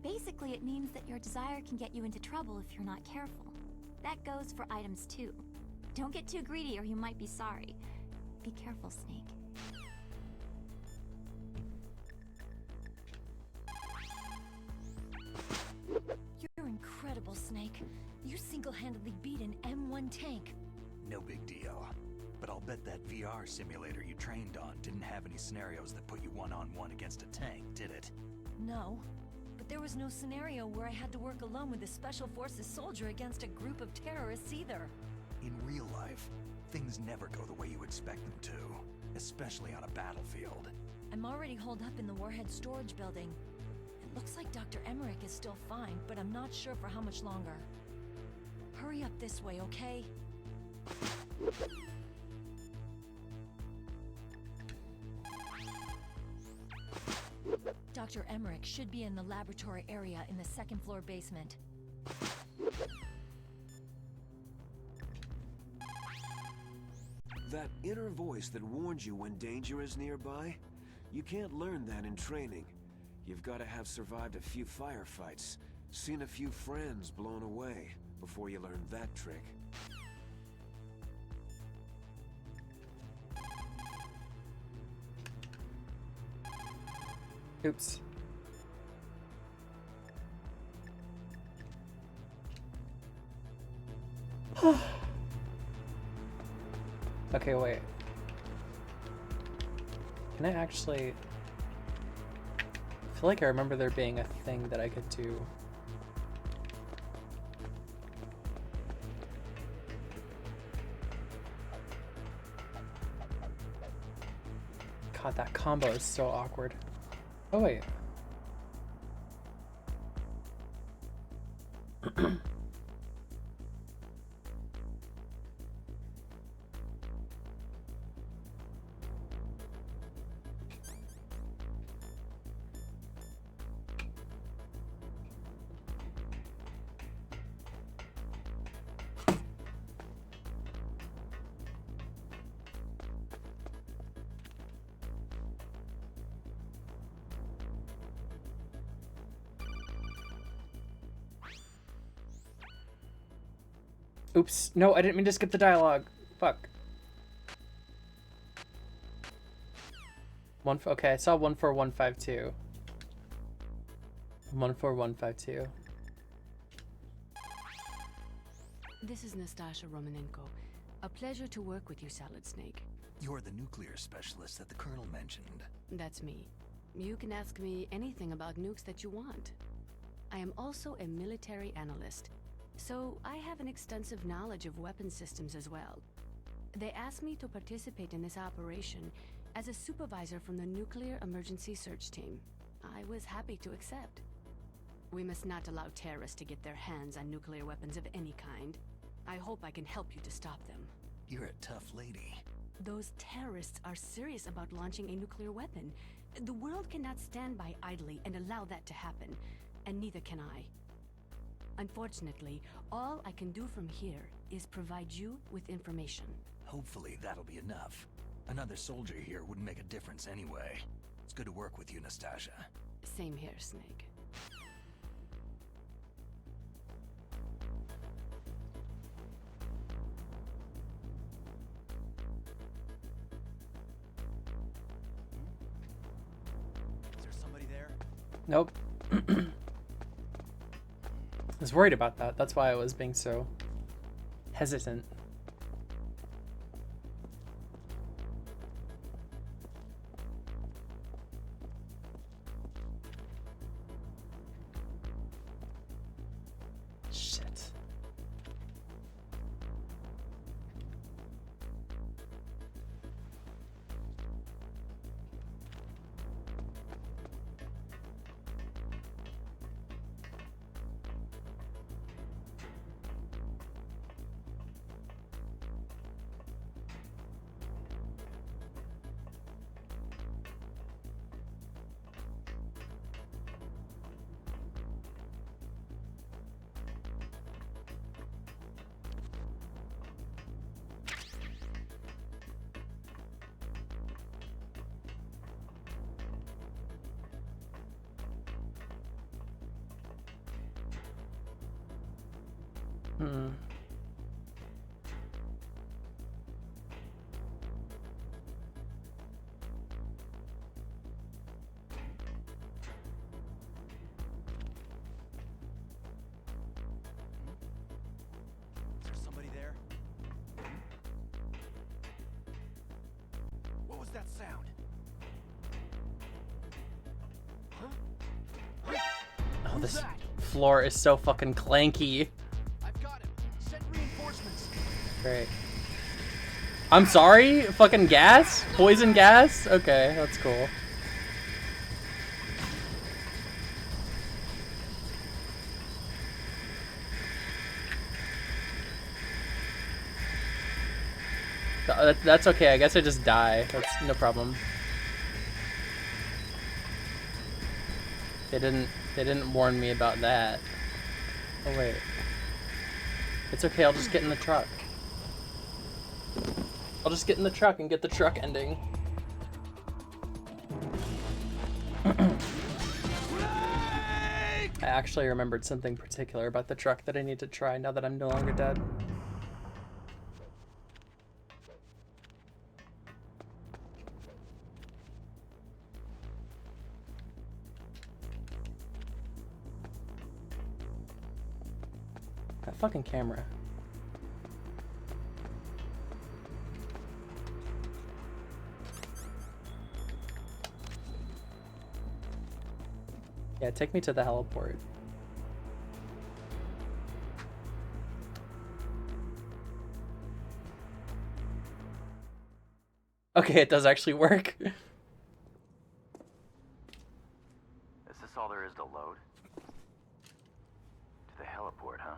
Speaker 7: Basically, it means that your desire can get you into trouble if you're not careful. That goes for items too. Don't get too greedy or you might be sorry. Be careful, Snake.
Speaker 13: You're incredible, Snake. You single-handedly beat an M1 tank.
Speaker 3: No big deal. But I'll bet that VR simulator you trained on didn't have any scenarios that put you one-on-one against a tank, did it?
Speaker 13: No. But there was no scenario where I had to work alone with a Special Forces soldier against a group of terrorists either.
Speaker 3: In real life, things never go the way you expect them to, especially on a battlefield.
Speaker 13: I'm already holed up in the Warhead storage building. It looks like Dr. Emmerich is still fine, but I'm not sure for how much longer. Hurry up this way, okay? Dr. Emmerich should be in the laboratory area in the second floor basement.
Speaker 8: That inner voice that warns you when danger is nearby? You can't learn that in training. You've got to have survived a few firefights, seen a few friends blown away, before you learn that trick.
Speaker 1: Oops. Okay, wait. Can I actually... I feel like I remember there being a thing that I could do. God, that combo is so awkward. Oh, wait. Oops. No, I didn't mean to skip the dialogue. Fuck. Okay, I saw 14152. 14152.
Speaker 6: This is Nastasha Romanenko. A pleasure to work with you, Salad Snake.
Speaker 3: You're the nuclear specialist that the Colonel mentioned.
Speaker 6: That's me. You can ask me anything about nukes that you want. I am also a military analyst, so I have an extensive knowledge of weapon systems as well. They asked me to participate in this operation as a supervisor from the Nuclear Emergency Search Team. I was happy to accept. We must not allow terrorists to get their hands on nuclear weapons of any kind. I hope I can help you to stop them.
Speaker 3: You're a tough lady.
Speaker 6: Those terrorists are serious about launching a nuclear weapon. The world cannot stand by idly and allow that to happen, and neither can I. Unfortunately, all I can do from here is provide you with information.
Speaker 3: Hopefully that'll be enough. Another soldier here wouldn't make a difference anyway. It's good to work with you, Nastasha.
Speaker 6: Same here, Snake.
Speaker 10: Is there somebody there?
Speaker 1: Nope. I was worried about that. That's why I was being so hesitant. Shit. Hmm.
Speaker 10: Is there somebody there?
Speaker 5: What was that sound?
Speaker 1: Oh, this floor is so fucking clanky.
Speaker 5: I've got him. Send reinforcements.
Speaker 1: Great. I'm sorry? Fucking gas? Poison gas? Okay, that's cool. That's okay. I guess I just die. That's no problem. They didn't warn me about that. Oh wait. It's okay. I'll just get in the truck. I'll just get in the truck and get the truck ending. I actually remembered something particular about the truck that I need to try now that I'm no longer dead. That fucking camera. Yeah, take me to the heliport. Okay, it does actually work.
Speaker 10: Is this all there is to load? To the heliport, huh?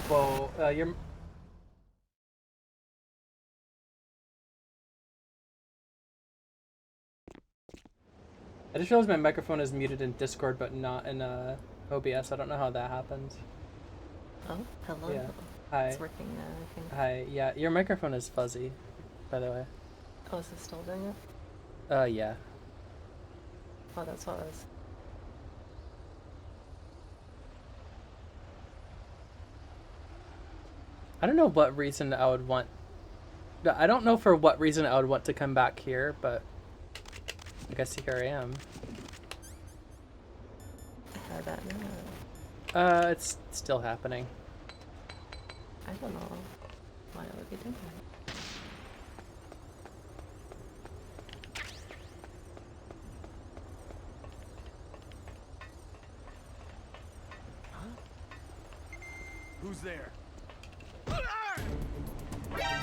Speaker 1: Whoa, you're... I just realized my microphone is muted in Discord, but not in OBS. I don't know how that happens.
Speaker 4: Oh, hello.
Speaker 1: Yeah. Hi.
Speaker 4: It's working now, I think.
Speaker 1: Hi. Yeah, your microphone is fuzzy, by the way.
Speaker 4: Oh, is it still doing it?
Speaker 1: Yeah.
Speaker 4: Oh, that's what it was.
Speaker 1: I don't know what reason I would want... I don't know for what reason I would want to come back here, but... I guess here I am.
Speaker 4: How that now?
Speaker 1: It's still happening.
Speaker 4: I don't know why it would be doing that.
Speaker 9: Who's there?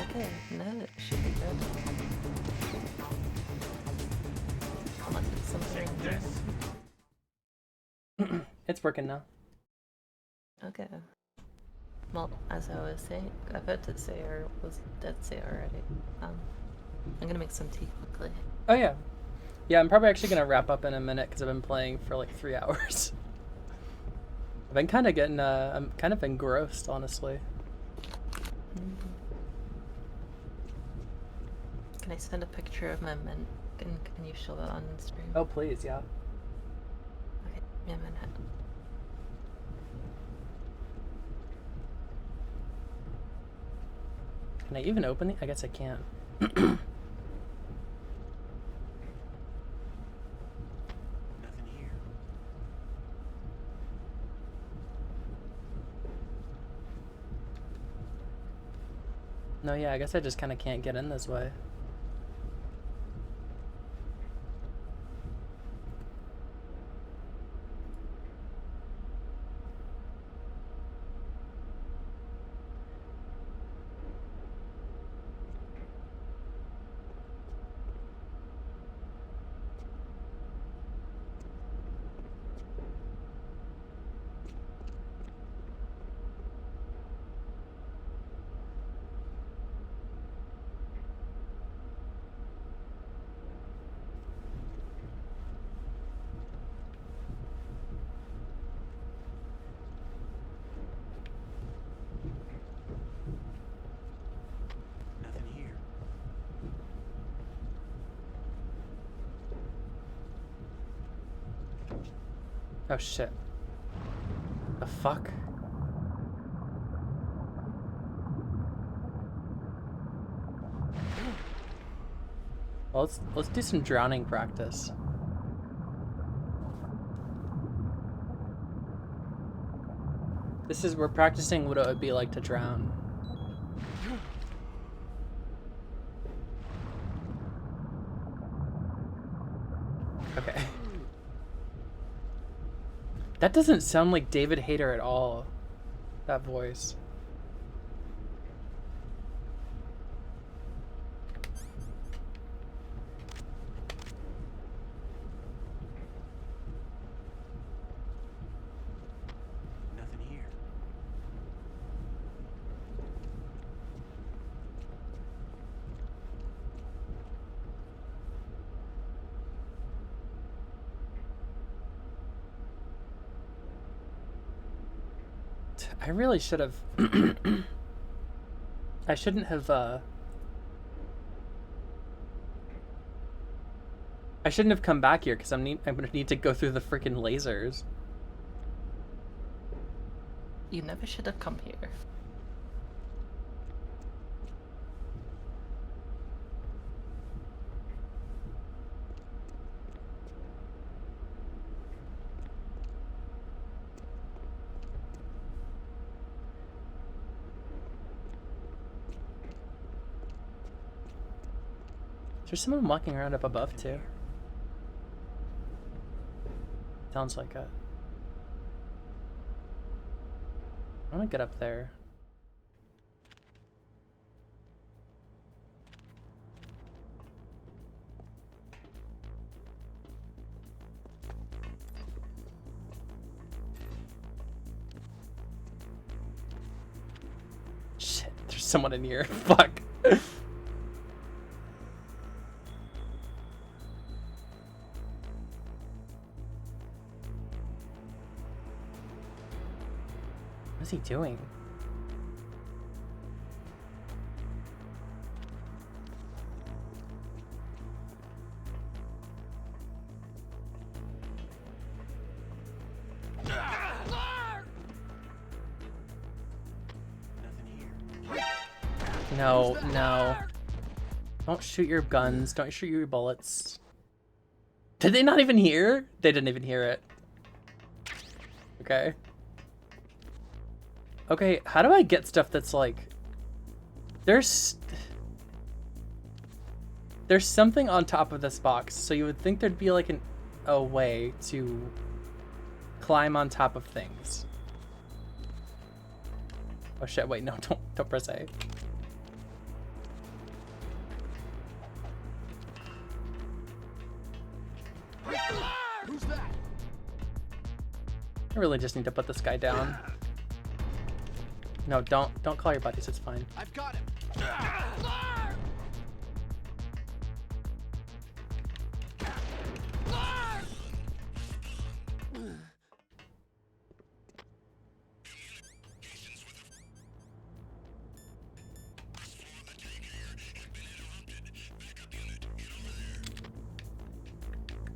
Speaker 4: Okay, no, it should be good. Come on, something.
Speaker 1: It's working now.
Speaker 4: Okay. Well, as I was saying, I bet to say or was dead say already. I'm gonna make some tea quickly.
Speaker 1: Oh yeah. Yeah, I'm probably actually gonna wrap up in a minute because I've been playing for like 3 hours. I've been kind of getting, I'm kind of engrossed, honestly.
Speaker 4: Can I send a picture of my men? Can you show that on stream?
Speaker 1: Oh please, yeah.
Speaker 4: Okay, yeah, Manhattan.
Speaker 1: Can I even open it? I guess I can't.
Speaker 10: Nothing here.
Speaker 1: No, yeah, I guess I just kind of can't get in this way.
Speaker 10: Nothing here.
Speaker 1: Oh shit. The fuck? Well, let's do some drowning practice. We're practicing what it would be like to drown. Okay. That doesn't sound like David Hayter at all. That voice.
Speaker 10: Nothing here.
Speaker 1: I really should have... I shouldn't have, I shouldn't have come back here, because I'm gonna need to go through the freaking lasers.
Speaker 4: You never should have come here.
Speaker 1: There's someone walking around up above too. Sounds like it. I want to get up there. Shit, there's someone in here. Fuck. What's he doing? No, no. Don't shoot your guns. Don't shoot your bullets. Did they not even hear? They didn't even hear it. Okay. Okay, how do I get stuff that's like... There's something on top of this box, so you would think there'd be like a way to climb on top of things. Oh shit, wait, no, don't press A.
Speaker 17: Who's that?
Speaker 1: I really just need to put this guy down. No, don't call your buddies, it's fine.
Speaker 17: I've got him.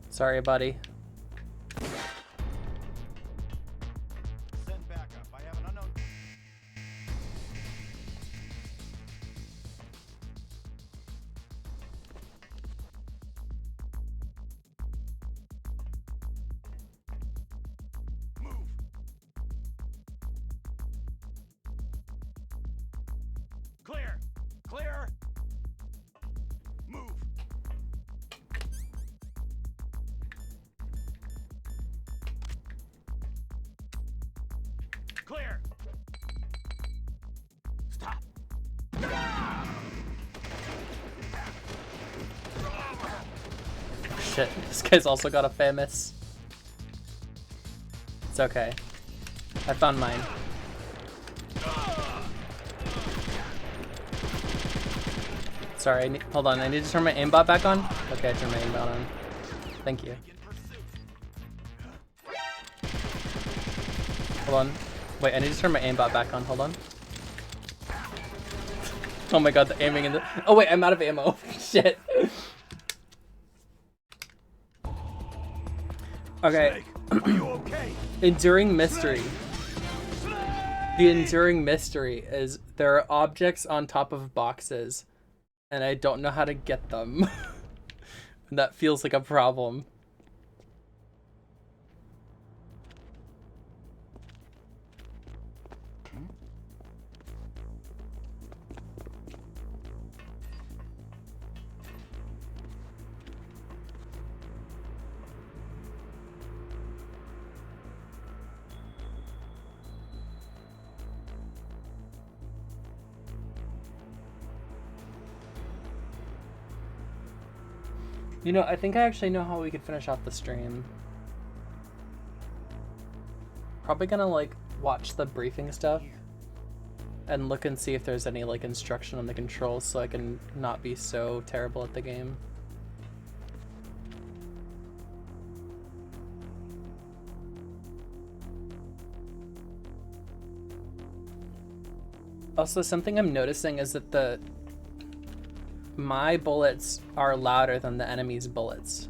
Speaker 1: Sorry, buddy.
Speaker 9: Send backup. I have an unknown. Move. Clear. Clear. Move. Clear. Stop.
Speaker 1: Shit, this guy's also got a famous. It's okay. I found mine. Sorry, hold on, I need to turn my aimbot back on? Okay, I turned my aimbot on. Thank you. Hold on. Wait, I need to turn my aimbot back on, hold on. Oh my god, the aiming in the... Oh wait, I'm out of ammo. Shit. Okay.
Speaker 2: Are you okay?
Speaker 1: Enduring mystery. The enduring mystery is there are objects on top of boxes, and I don't know how to get them. And that feels like a problem. You know, I think I actually know how we could finish off the stream. Probably gonna, like, watch the briefing stuff and look and see if there's any, like, instruction on the controls so I can not be so terrible at the game. Also, something I'm noticing is that my bullets are louder than the enemy's bullets.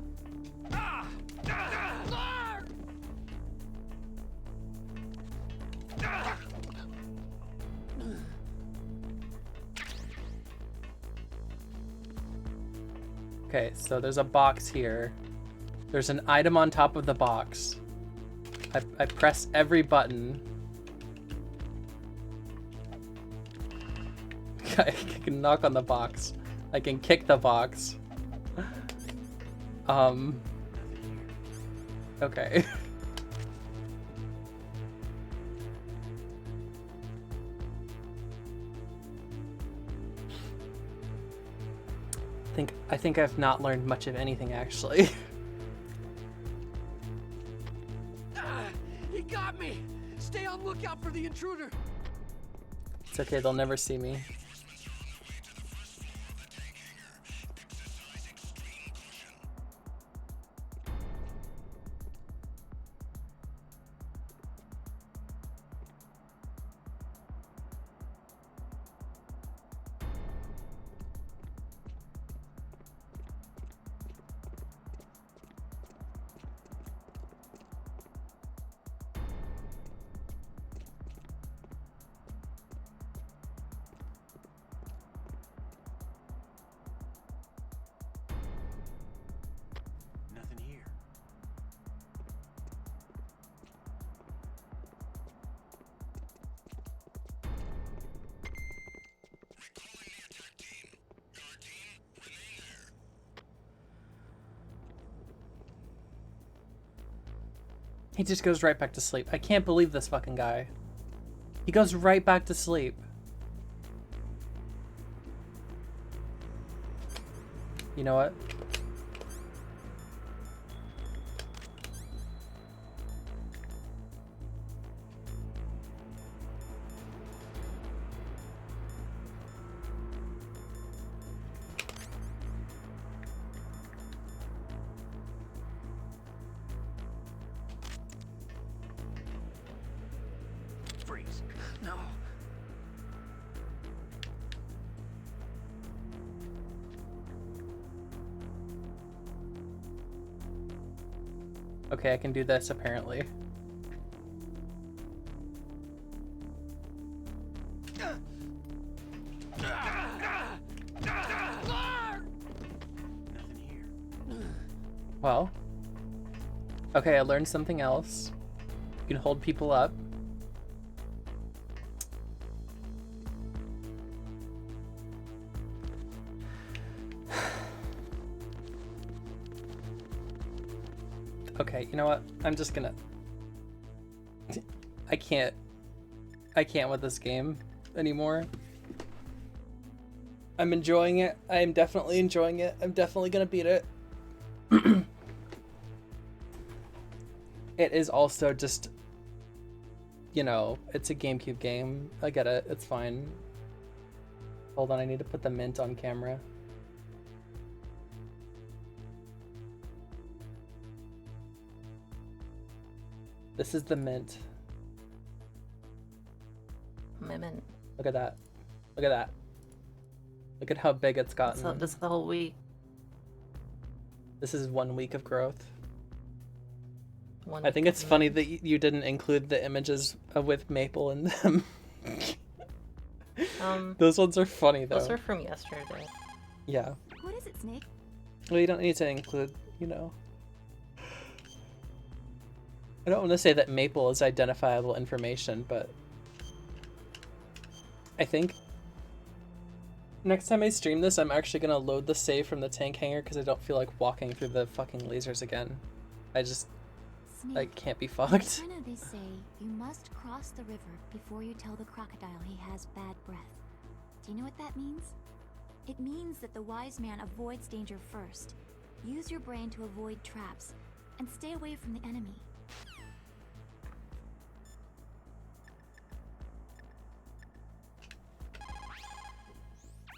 Speaker 1: Okay, so there's a box here. There's an item on top of the box. I press every button. I can knock on the box. I can kick the box. Okay. I think I've not learned much of anything, actually.
Speaker 17: He got me! Stay on lookout for the intruder!
Speaker 1: It's okay, they'll never see me.
Speaker 10: Nothing here.
Speaker 1: He just goes right back to sleep. I can't believe this fucking guy. He goes right back to sleep. You know what?
Speaker 17: Freeze. No.
Speaker 1: Okay, I can do this apparently. Well. Okay, I learned something else. You can hold people up. Okay, you know what? I'm just gonna... I can't with this game anymore. I'm enjoying it. I am definitely enjoying it. I'm definitely gonna beat it. It is also just, you know, it's a GameCube game. I get it. It's fine. Hold on, I need to put the mint on camera. This is the mint.
Speaker 4: My mint.
Speaker 1: Look at that. Look at that. Look at how big it's gotten.
Speaker 4: So this is the whole week.
Speaker 1: This is 1 week of growth.
Speaker 4: One
Speaker 1: I think it's funny that you didn't include the images with Maple in them. Those ones are funny though.
Speaker 4: Those are from yesterday.
Speaker 1: Yeah.
Speaker 7: What is it, Snake?
Speaker 1: Well, you don't need to include, you know. I don't want to say that Maple is identifiable information, but I think next time I stream this, I'm actually going to load the save from the tank hangar because I don't feel like walking through the fucking lasers again. I just,
Speaker 7: Snake,
Speaker 1: like, can't be fucked.
Speaker 7: In China they say you must cross the river before you tell the crocodile he has bad breath. Do you know what that means? It means that the wise man avoids danger first. Use your brain to avoid traps, and stay away from the enemy.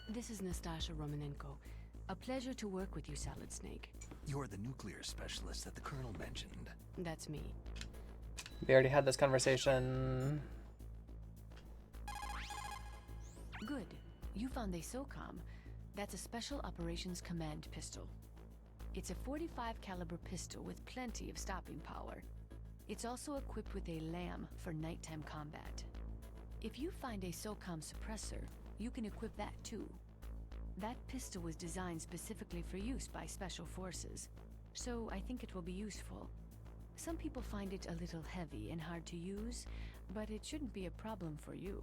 Speaker 6: This is Nastasha Romanenko. A pleasure to work with you, Salad Snake.
Speaker 3: You're the nuclear specialist that the Colonel mentioned.
Speaker 6: That's me.
Speaker 1: We already had this conversation.
Speaker 6: Good. You found a SOCOM. That's a Special Operations Command pistol. It's a .45 caliber pistol with plenty of stopping power. It's also equipped with a LAM for nighttime combat. If you find a SOCOM suppressor, you can equip that too. That pistol was designed specifically for use by Special Forces, so I think it will be useful. Some people find it a little heavy and hard to use, but it shouldn't be a problem for you.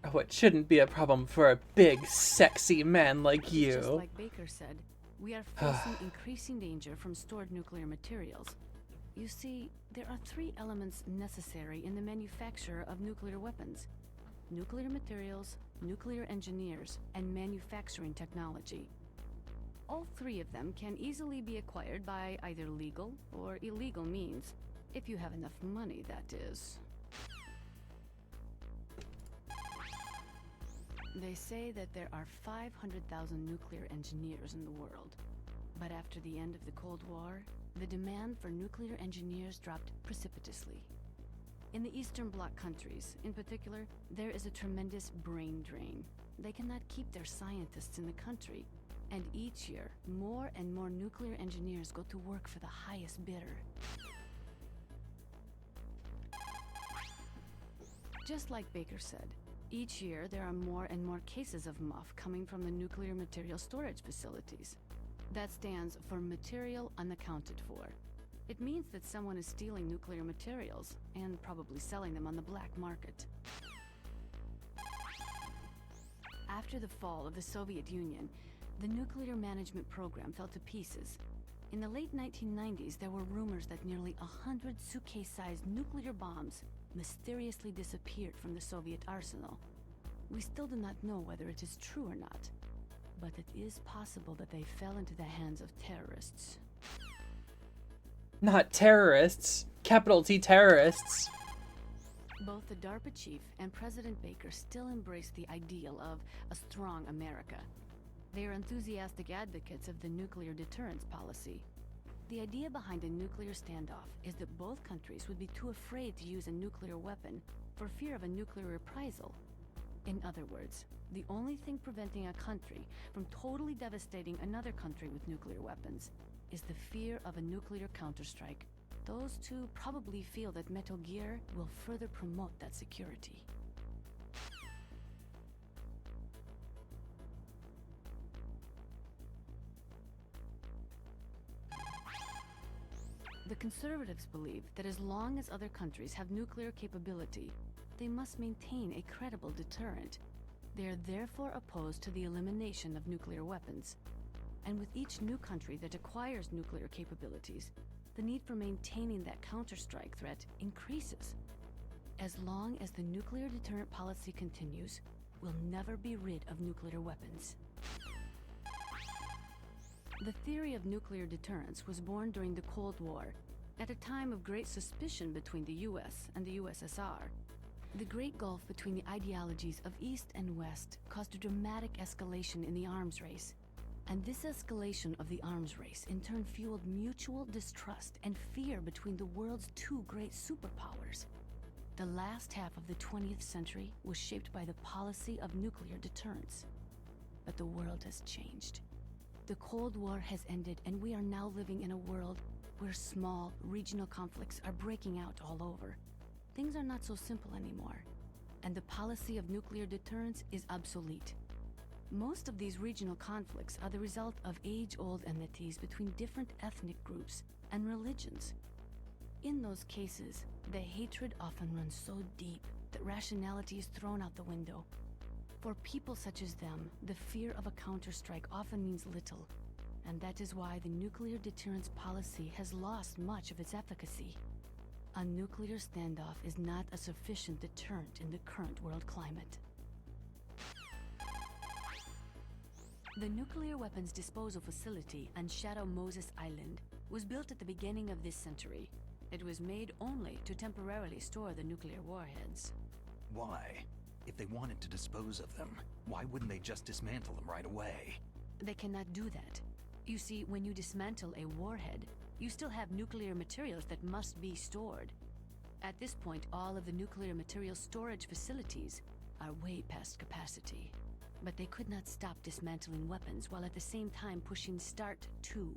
Speaker 1: Oh, it shouldn't be a problem for a big, sexy man like you.
Speaker 6: Just like Baker said, we are facing increasing danger from stored nuclear materials. You see, there are 3 elements necessary in the manufacture of nuclear weapons: nuclear materials, nuclear engineers, and manufacturing technology. All 3 of them can easily be acquired by either legal or illegal means, if you have enough money, that is. They say that there are 500,000 nuclear engineers in the world. But after the end of the Cold War, the demand for nuclear engineers dropped precipitously. In the Eastern Bloc countries, in particular, there is a tremendous brain drain. They cannot keep their scientists in the country, and each year, more and more nuclear engineers go to work for the highest bidder. Just like Baker said, each year there are more and more cases of MUF coming from the nuclear material storage facilities. That stands for Material Unaccounted For. It means that someone is stealing nuclear materials and probably selling them on the black market. After the fall of the Soviet Union, the nuclear management program fell to pieces. In the late 1990s, there were rumors that nearly 100 suitcase-sized nuclear bombs mysteriously disappeared from the Soviet arsenal. We still do not know whether it is true or not, but it is possible that they fell into the hands of terrorists.
Speaker 1: Not terrorists. Capital T terrorists.
Speaker 6: Both the DARPA chief and President Baker still embrace the ideal of a strong America. They are enthusiastic advocates of the nuclear deterrence policy. The idea behind a nuclear standoff is that both countries would be too afraid to use a nuclear weapon for fear of a nuclear reprisal. In other words, the only thing preventing a country from totally devastating another country with nuclear weapons is the fear of a nuclear counterstrike. Those two probably feel that Metal Gear will further promote that security. The conservatives believe that as long as other countries have nuclear capability, they must maintain a credible deterrent. They are therefore opposed to the elimination of nuclear weapons. And with each new country that acquires nuclear capabilities, the need for maintaining that counterstrike threat increases. As long as the nuclear deterrent policy continues, we'll never be rid of nuclear weapons. The theory of nuclear deterrence was born during the Cold War, at a time of great suspicion between the US and the USSR. The great gulf between the ideologies of East and West caused a dramatic escalation in the arms race. And this escalation of the arms race in turn fueled mutual distrust and fear between the world's 2 great superpowers. The last half of the 20th century was shaped by the policy of nuclear deterrence. But the world has changed. The Cold War has ended, and we are now living in a world where small, regional conflicts are breaking out all over. Things are not so simple anymore, and the policy of nuclear deterrence is obsolete. Most of these regional conflicts are the result of age-old enmities between different ethnic groups and religions. In those cases, the hatred often runs so deep that rationality is thrown out the window. For people such as them, the fear of a counterstrike often means little, and that is why the nuclear deterrence policy has lost much of its efficacy. A nuclear standoff is not a sufficient deterrent in the current world climate. The nuclear weapons disposal facility on Shadow Moses Island was built at the beginning of this century. It was made only to temporarily store the nuclear warheads.
Speaker 3: Why? If they wanted to dispose of them, why wouldn't they just dismantle them right away?
Speaker 6: They cannot do that. You see, when you dismantle a warhead, you still have nuclear materials that must be stored. At this point, all of the nuclear material storage facilities are way past capacity. But they could not stop dismantling weapons while at the same time pushing START 2.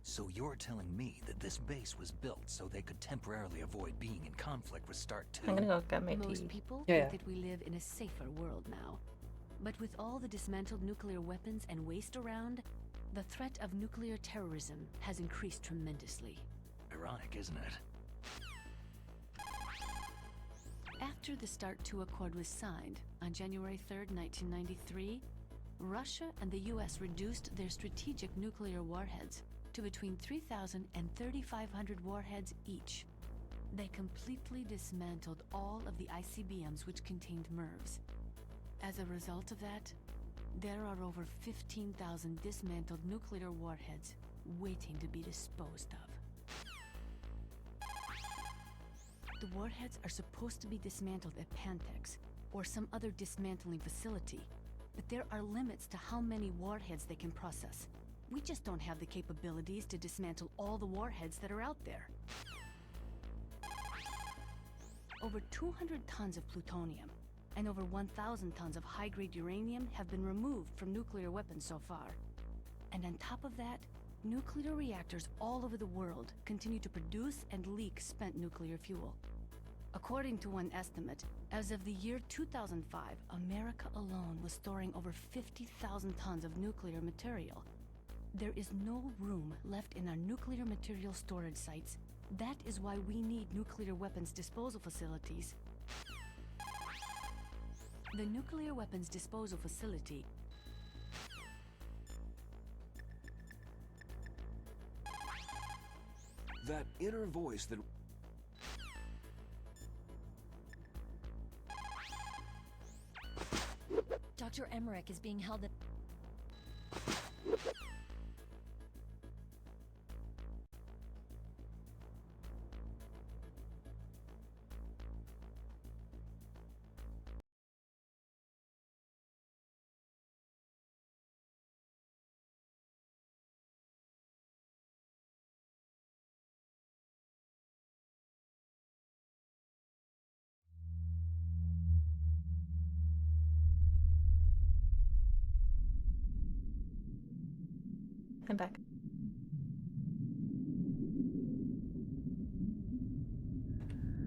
Speaker 3: So you're telling me that this base was built so they could temporarily avoid being in conflict with START 2?
Speaker 4: I'm gonna go get my tea.
Speaker 6: Most people think that we live in a safer world now. But with all the dismantled nuclear weapons and waste around, the threat of nuclear terrorism has increased tremendously.
Speaker 3: Ironic, isn't it?
Speaker 6: After the START 2 Accord was signed on January 3rd, 1993, Russia and the US reduced their strategic nuclear warheads to between 3,000 and 3,500 warheads each. They completely dismantled all of the ICBMs which contained MIRVs. As a result of that, there are over 15,000 dismantled nuclear warheads waiting to be disposed of. The warheads are supposed to be dismantled at Pantex, or some other dismantling facility, but there are limits to how many warheads they can process. We just don't have the capabilities to dismantle all the warheads that are out there. Over 200 tons of plutonium and over 1,000 tons of high-grade uranium have been removed from nuclear weapons so far. And on top of that, nuclear reactors all over the world continue to produce and leak spent nuclear fuel. According to one estimate, as of the year 2005, America alone was storing over 50,000 tons of nuclear material. There is no room left in our nuclear material storage sites. That is why we need nuclear weapons disposal facilities. The nuclear weapons disposal facility
Speaker 8: that inner voice that...
Speaker 13: Dr. Emmerich is being held at...
Speaker 4: I'm back.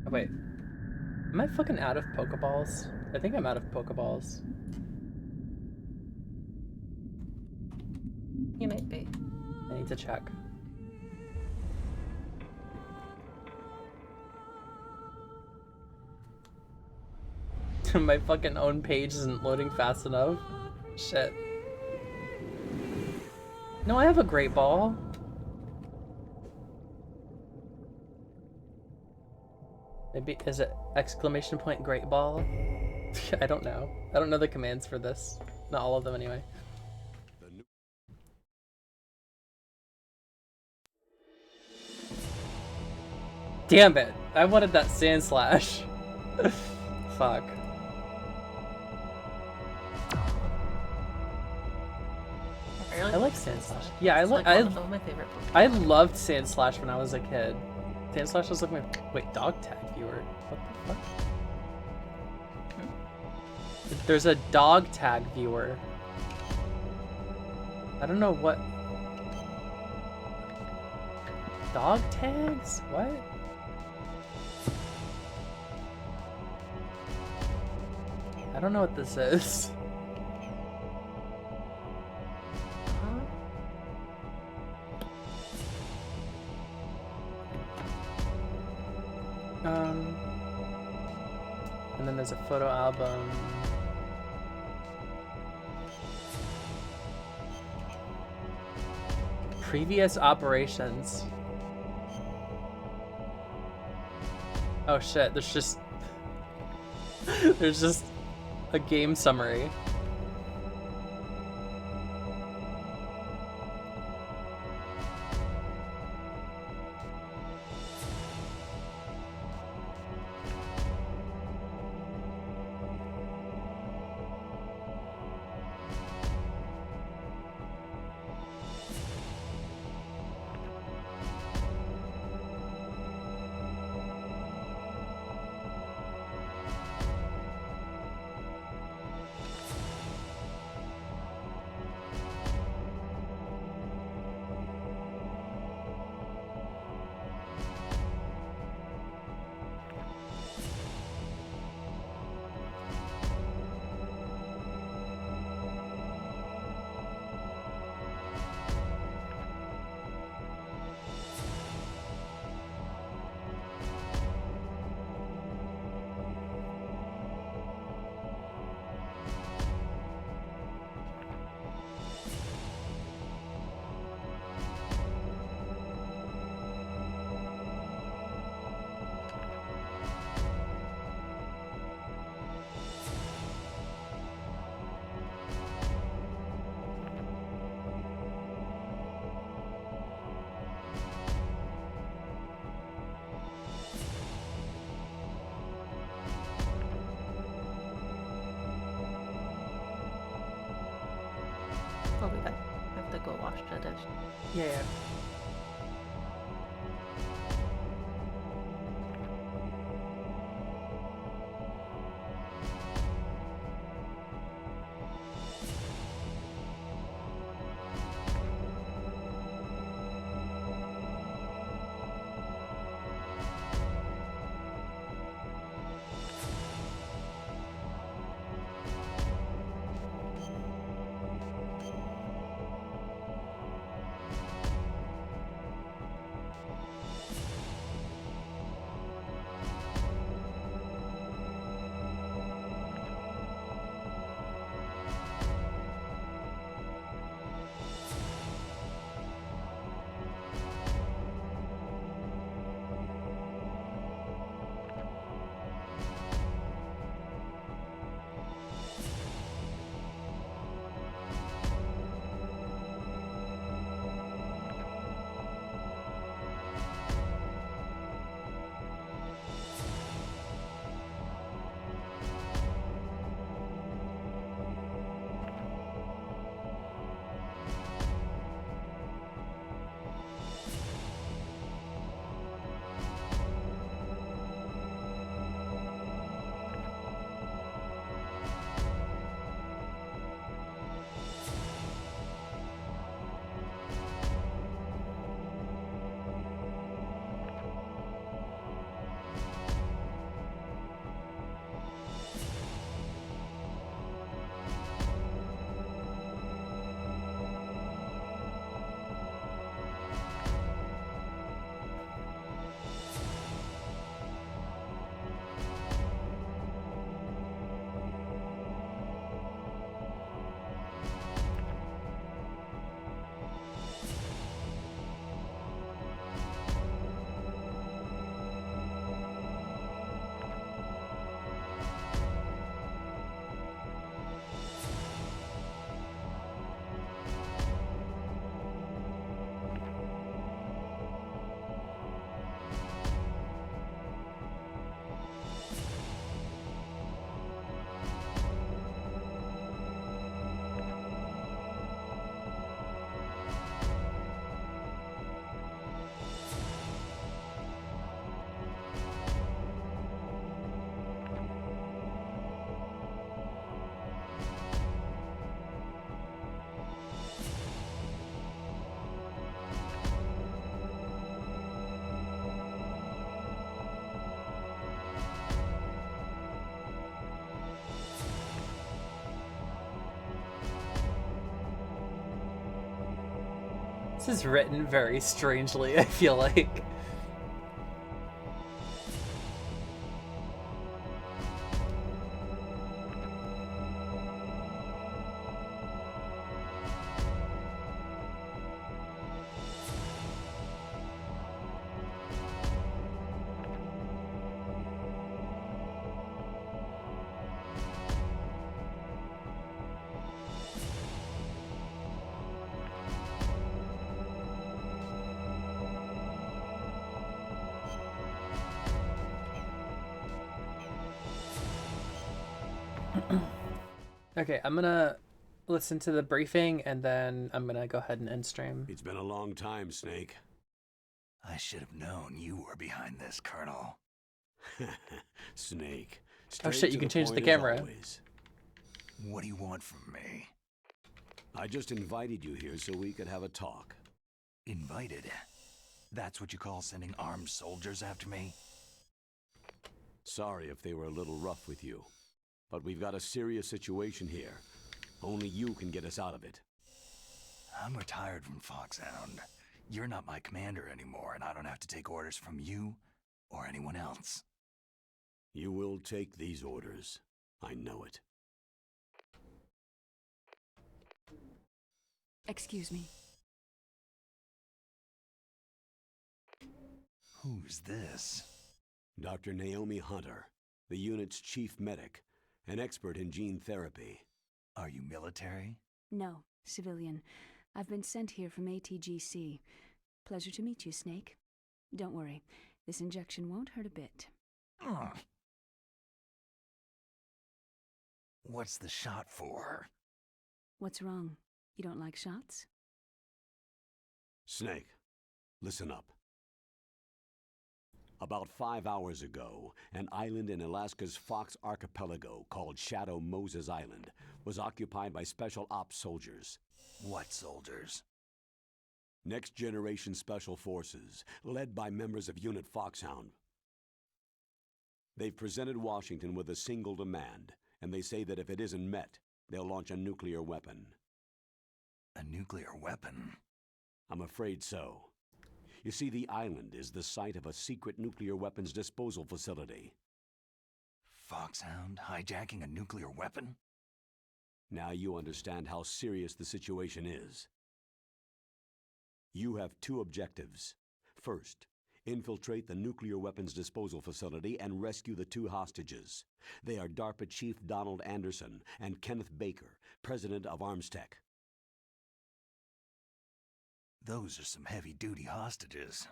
Speaker 1: Oh, wait. Am I fucking out of Pokeballs? I think I'm out of Pokeballs.
Speaker 4: You might be.
Speaker 1: I need to check. My fucking own page isn't loading fast enough. Shit. No, I have a great ball. Maybe, is it exclamation point great ball? I don't know. I don't know the commands for this. Not all of them anyway. Damn it! I wanted that sand slash. Fuck. I like Sand Slash. Yeah, I loved Sand Slash when I was a kid. Sand Slash was like my dog tag viewer. What the fuck? There's a dog tag viewer. I don't know what. Dog tags? What? I don't know what this is. And then there's a photo album. Previous operations. Oh shit, there's just there's just a game summary.
Speaker 4: go wash the dish.
Speaker 1: Yeah. This is written very strangely, I feel like. Okay, I'm gonna listen to the briefing and then I'm gonna go ahead and end stream.
Speaker 2: It's been a long time, Snake.
Speaker 3: I should have known you were behind this, Colonel.
Speaker 2: Snake.
Speaker 1: Oh shit, you can change the
Speaker 2: point as
Speaker 1: camera.
Speaker 2: always.
Speaker 3: What do you want from me?
Speaker 2: I just invited you here so we could have a talk.
Speaker 3: Invited? That's what you call sending armed soldiers after me?
Speaker 2: Sorry if they were a little rough with you. But we've got a serious situation here. Only you can get us out of it.
Speaker 3: I'm retired from Foxhound. You're not my commander anymore, and I don't have to take orders from you or anyone else.
Speaker 2: You will take these orders. I know it.
Speaker 6: Excuse me.
Speaker 3: Who's this?
Speaker 2: Dr. Naomi Hunter, the unit's chief medic, an expert in gene therapy.
Speaker 3: Are you military?
Speaker 6: No, civilian. I've been sent here from ATGC. Pleasure to meet you, Snake. Don't worry, this injection won't hurt a bit.
Speaker 3: What's the shot for?
Speaker 6: What's wrong? You don't like shots?
Speaker 2: Snake, listen up. About 5 hours ago, an island in Alaska's Fox Archipelago called Shadow Moses Island was occupied by Special Ops soldiers.
Speaker 3: What soldiers?
Speaker 2: Next Generation Special Forces, led by members of Unit Foxhound. They've presented Washington with a single demand, and they say that if it isn't met, they'll launch a nuclear weapon.
Speaker 3: A nuclear weapon?
Speaker 2: I'm afraid so. You see, the island is the site of a secret nuclear weapons disposal facility.
Speaker 3: Foxhound hijacking a nuclear weapon?
Speaker 2: Now you understand how serious the situation is. You have two objectives. First, infiltrate the nuclear weapons disposal facility and rescue the two hostages. They are DARPA Chief Donald Anderson and Kenneth Baker, president of Armstech.
Speaker 3: Those are some heavy-duty hostages.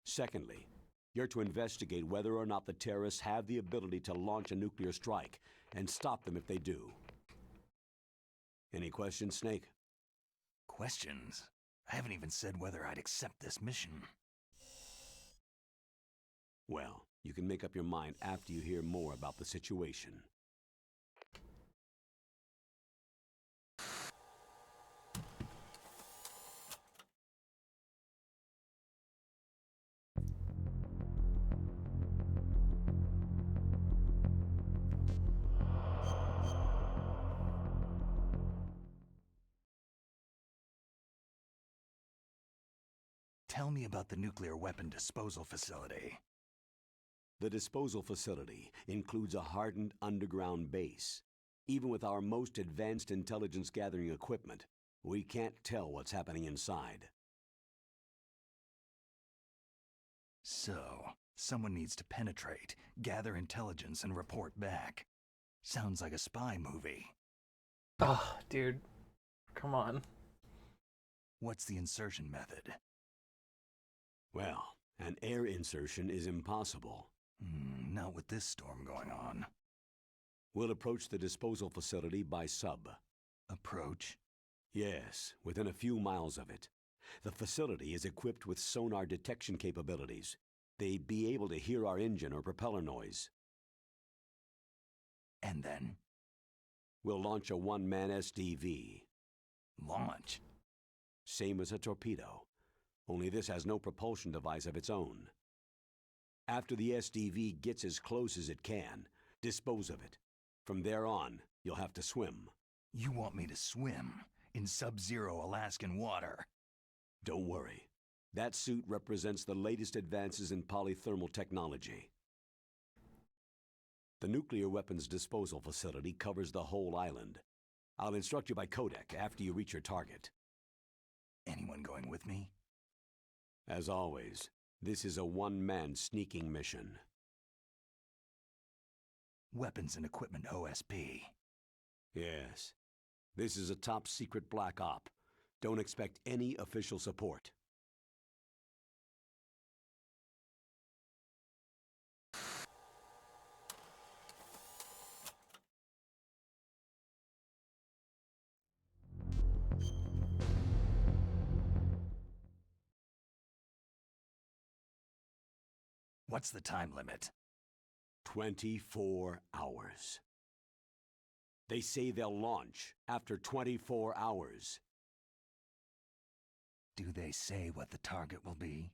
Speaker 2: Secondly, you're to investigate whether or not the terrorists have the ability to launch a nuclear strike and stop them if they do. Any questions, Snake?
Speaker 3: Questions? I haven't even said whether I'd accept this mission.
Speaker 2: Well, you can make up your mind after you hear more about the situation.
Speaker 3: Tell me about the nuclear weapon disposal facility.
Speaker 2: The disposal facility includes a hardened underground base. Even with our most advanced intelligence gathering equipment, we can't tell what's happening inside.
Speaker 3: So, someone needs to penetrate, gather intelligence, and report back. Sounds like a spy movie.
Speaker 1: Oh, dude. Come on.
Speaker 3: What's the insertion method?
Speaker 2: Well, an air insertion is impossible.
Speaker 3: Not with this storm going on.
Speaker 2: We'll approach the disposal facility by sub.
Speaker 3: Approach?
Speaker 2: Yes, within a few miles of it. The facility is equipped with sonar detection capabilities. They'd be able to hear our engine or propeller noise.
Speaker 3: And then?
Speaker 2: We'll launch a one-man SDV.
Speaker 3: Launch?
Speaker 2: Same as a torpedo. Only this has no propulsion device of its own. After the SDV gets as close as it can, dispose of it. From there on, you'll have to swim.
Speaker 3: You want me to swim in sub-zero Alaskan water?
Speaker 2: Don't worry. That suit represents the latest advances in polythermal technology. The nuclear weapons disposal facility covers the whole island. I'll instruct you by codec after you reach your target.
Speaker 3: Anyone going with me?
Speaker 2: As always, this is a one-man sneaking mission.
Speaker 3: Weapons and equipment OSP.
Speaker 2: Yes. This is a top-secret black op. Don't expect any official support.
Speaker 3: What's the time limit?
Speaker 2: 24 hours. They say they'll launch after 24 hours.
Speaker 3: Do they say what the target will be?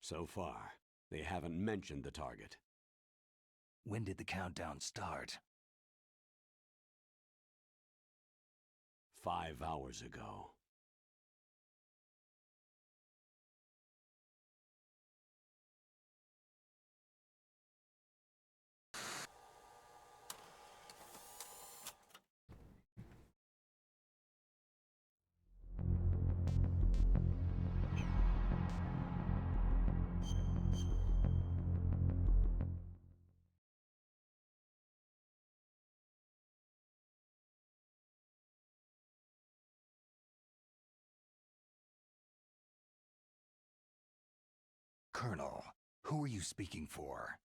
Speaker 2: So far, they haven't mentioned the target.
Speaker 3: When did the countdown start?
Speaker 2: 5 hours ago.
Speaker 3: Colonel, who are you speaking for?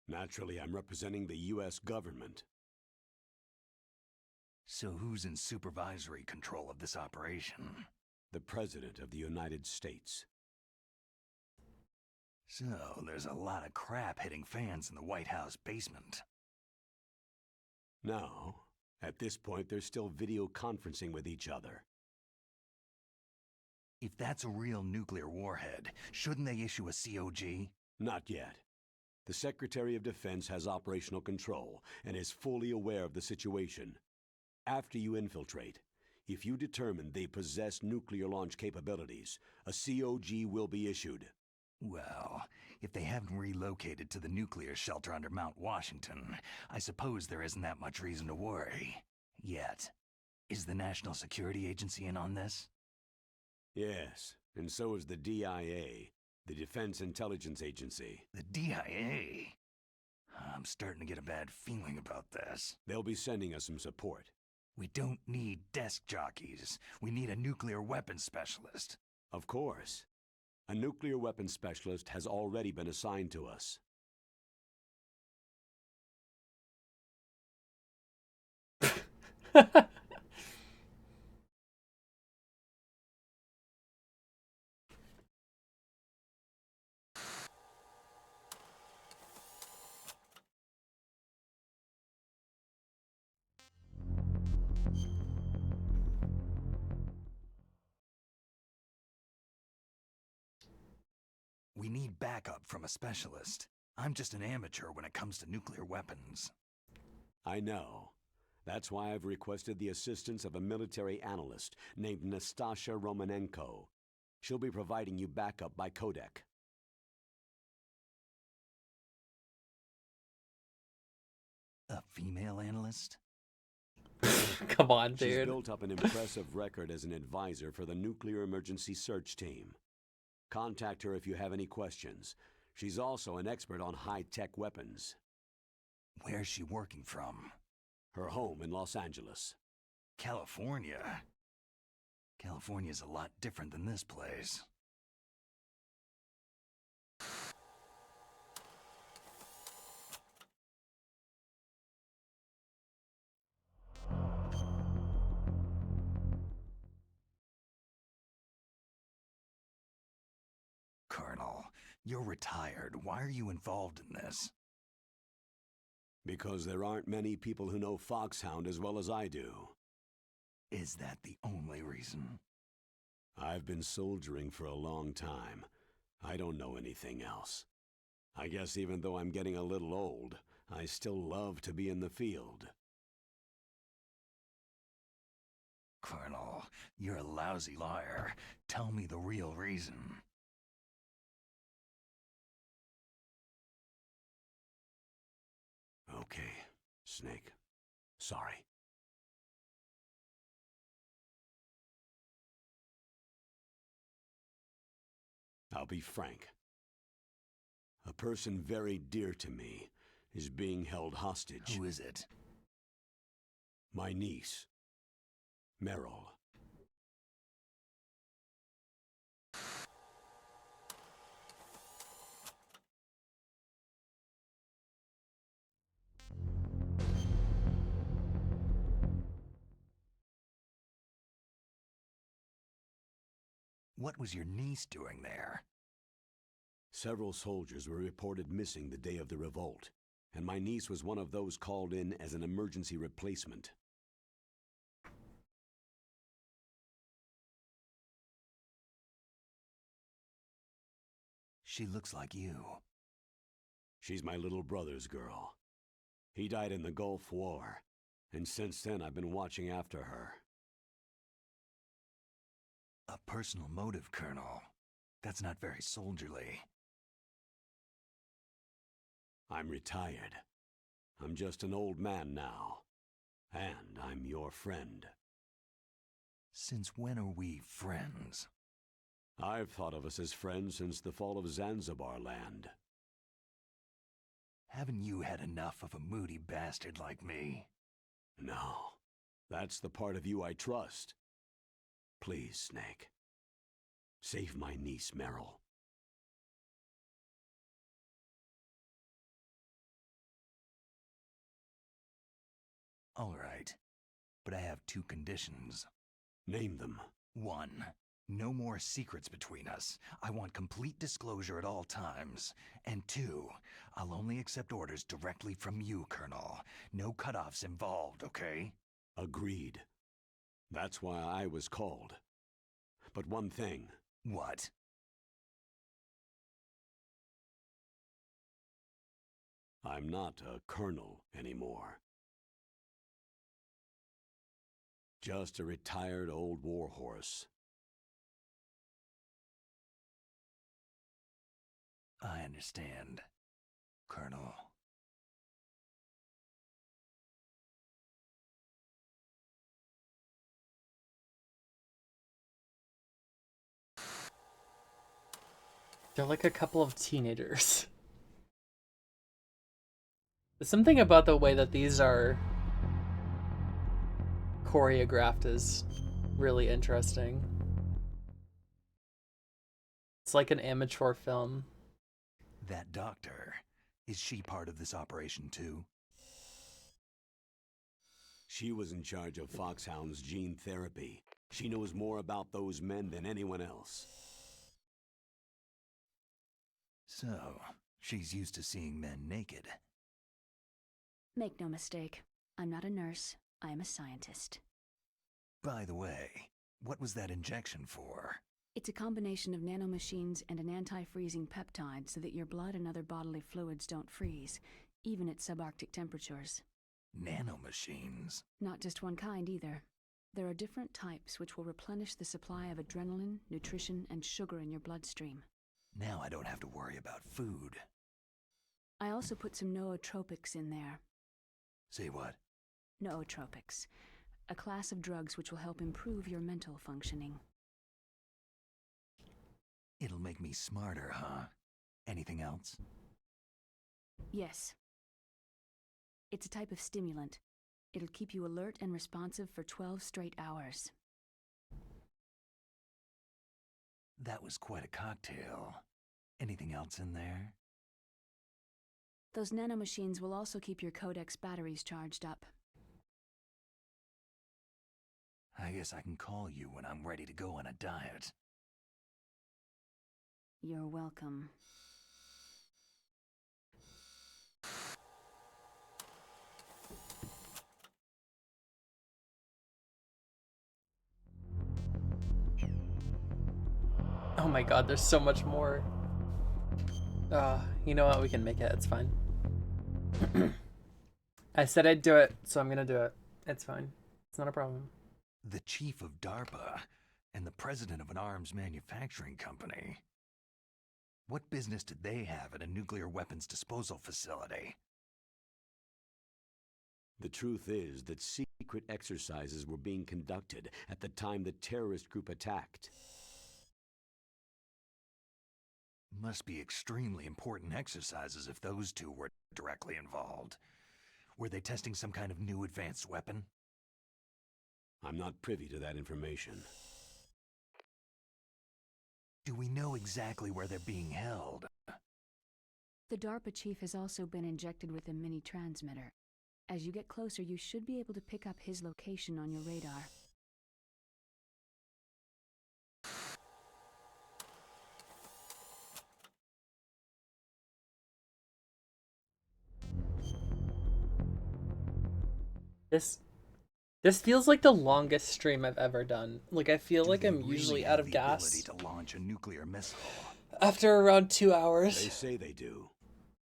Speaker 2: Naturally, I'm representing the U.S. government.
Speaker 3: So who's in supervisory control of this operation?
Speaker 2: the President of the United States.
Speaker 3: So, there's a lot of crap hitting fans in the White House basement.
Speaker 2: No, at this point they're still video conferencing with each other.
Speaker 3: If that's a real nuclear warhead, shouldn't they issue a COG?
Speaker 2: Not yet. The Secretary of Defense has operational control and is fully aware of the situation. After you infiltrate, if you determine they possess nuclear launch capabilities, a COG will be issued.
Speaker 3: Well, if they haven't relocated to the nuclear shelter under Mount Washington, I suppose there isn't that much reason to worry. Yet. Is the National Security Agency in on this?
Speaker 2: Yes, and so is the DIA, the Defense Intelligence Agency.
Speaker 3: The DIA? I'm starting to get a bad feeling about this.
Speaker 2: They'll be sending us some support.
Speaker 3: We don't need desk jockeys. We need a nuclear weapons specialist.
Speaker 2: Of course. A nuclear weapons specialist has already been assigned to us.
Speaker 3: We need backup from a specialist. I'm just an amateur when it comes to nuclear weapons.
Speaker 2: I know. That's why I've requested the assistance of a military analyst named Nastasha Romanenko. She'll be providing you backup by codec.
Speaker 3: A female analyst?
Speaker 1: Come on, dude.
Speaker 2: She's built up an impressive record as an advisor for the Nuclear Emergency Search Team. Contact her if you have any questions. She's also an expert on high-tech weapons.
Speaker 3: Where's she working from?
Speaker 2: Her home in Los Angeles.
Speaker 3: California? California's a lot different than this place. Colonel, you're retired. Why are you involved in this?
Speaker 2: Because there aren't many people who know Foxhound as well as I do.
Speaker 3: Is that the only reason?
Speaker 2: I've been soldiering for a long time. I don't know anything else. I guess even though I'm getting a little old, I still love to be in the field.
Speaker 3: Colonel, you're a lousy liar. Tell me the real reason.
Speaker 2: Okay, Snake. Sorry. I'll be frank. A person very dear to me is being held hostage.
Speaker 3: Who is it?
Speaker 2: My niece, Meryl.
Speaker 3: What was your niece doing there?
Speaker 2: Several soldiers were reported missing the day of the revolt, and my niece was one of those called in as an emergency replacement.
Speaker 3: She looks like you.
Speaker 2: She's my little brother's girl. He died in the Gulf War, and since then I've been watching after her.
Speaker 3: A personal motive, Colonel. That's not very soldierly.
Speaker 2: I'm retired. I'm just an old man now. And I'm your friend.
Speaker 3: Since when are we friends?
Speaker 2: I've thought of us as friends since the fall of Zanzibar land.
Speaker 3: Haven't you had enough of a moody bastard like me?
Speaker 2: No. That's the part of you I trust. Please, Snake. Save my niece, Meryl.
Speaker 3: All right. But I have two conditions.
Speaker 2: Name them.
Speaker 3: 1. No more secrets between us. I want complete disclosure at all times. And 2, I'll only accept orders directly from you, Colonel. No cutoffs involved, okay?
Speaker 2: Agreed. That's why I was called. But one thing.
Speaker 3: What?
Speaker 2: I'm not a colonel anymore. Just a retired old warhorse.
Speaker 3: I understand, Colonel.
Speaker 1: They're like a couple of teenagers. There's something about the way that these are choreographed is really interesting. It's like an amateur film.
Speaker 3: That doctor, is she part of this operation too?
Speaker 2: She was in charge of Foxhound's gene therapy. She knows more about those men than anyone else.
Speaker 3: So, she's used to seeing men naked.
Speaker 6: Make no mistake, I'm not a nurse, I am a scientist.
Speaker 3: By the way, what was that injection for?
Speaker 6: It's a combination of nanomachines and an anti-freezing peptide so that your blood and other bodily fluids don't freeze, even at subarctic temperatures.
Speaker 3: Nanomachines?
Speaker 6: Not just one kind either. There are different types which will replenish the supply of adrenaline, nutrition, and sugar in your bloodstream.
Speaker 3: Now I don't have to worry about food.
Speaker 6: I also put some nootropics in there.
Speaker 3: Say what?
Speaker 6: Nootropics. A class of drugs which will help improve your mental functioning.
Speaker 3: It'll make me smarter, huh? Anything else?
Speaker 6: Yes. It's a type of stimulant. It'll keep you alert and responsive for 12 straight hours.
Speaker 3: That was quite a cocktail. Anything else in there?
Speaker 6: Those nanomachines will also keep your Codex batteries charged up.
Speaker 3: I guess I can call you when I'm ready to go on a diet.
Speaker 6: You're welcome.
Speaker 1: Oh my god, there's so much more. You know what? We can make it. It's fine. I said I'd do it, so I'm gonna do it. It's fine. It's not a problem.
Speaker 3: The chief of DARPA and the president of an arms manufacturing company. What business did they have at a nuclear weapons disposal facility?
Speaker 2: The truth is that secret exercises were being conducted at the time the terrorist group attacked.
Speaker 3: Must be extremely important exercises if those two were directly involved. Were they testing some kind of new advanced weapon?
Speaker 2: I'm not privy to that information.
Speaker 3: Do we know exactly where they're being held?
Speaker 6: The DARPA chief has also been injected with a mini transmitter. As you get closer, you should be able to pick up his location on your radar.
Speaker 1: This feels like the longest stream I've ever done. Like, I feel like I'm usually out of gas
Speaker 3: To launch a nuclear missile.
Speaker 1: after around 2 hours.
Speaker 2: They say they do.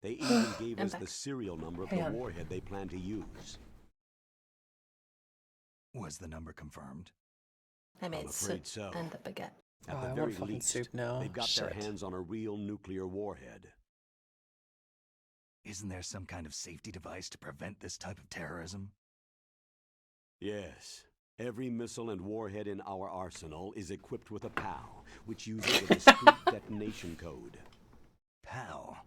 Speaker 2: They even gave us the serial number of the warhead they plan to use.
Speaker 3: Was the number confirmed?
Speaker 4: I made
Speaker 2: afraid
Speaker 4: soup
Speaker 2: so.
Speaker 4: and the baguette.
Speaker 2: At
Speaker 1: Oh,
Speaker 2: the
Speaker 1: I
Speaker 2: very
Speaker 1: want fucking
Speaker 2: least,
Speaker 1: soup now.
Speaker 2: they've got their
Speaker 1: Shit.
Speaker 2: hands on a real nuclear warhead.
Speaker 3: Isn't there some kind of safety device to prevent this type of terrorism?
Speaker 2: Yes. Every missile and warhead in our arsenal is equipped with a PAL, which uses a discrete detonation code.
Speaker 3: PAL?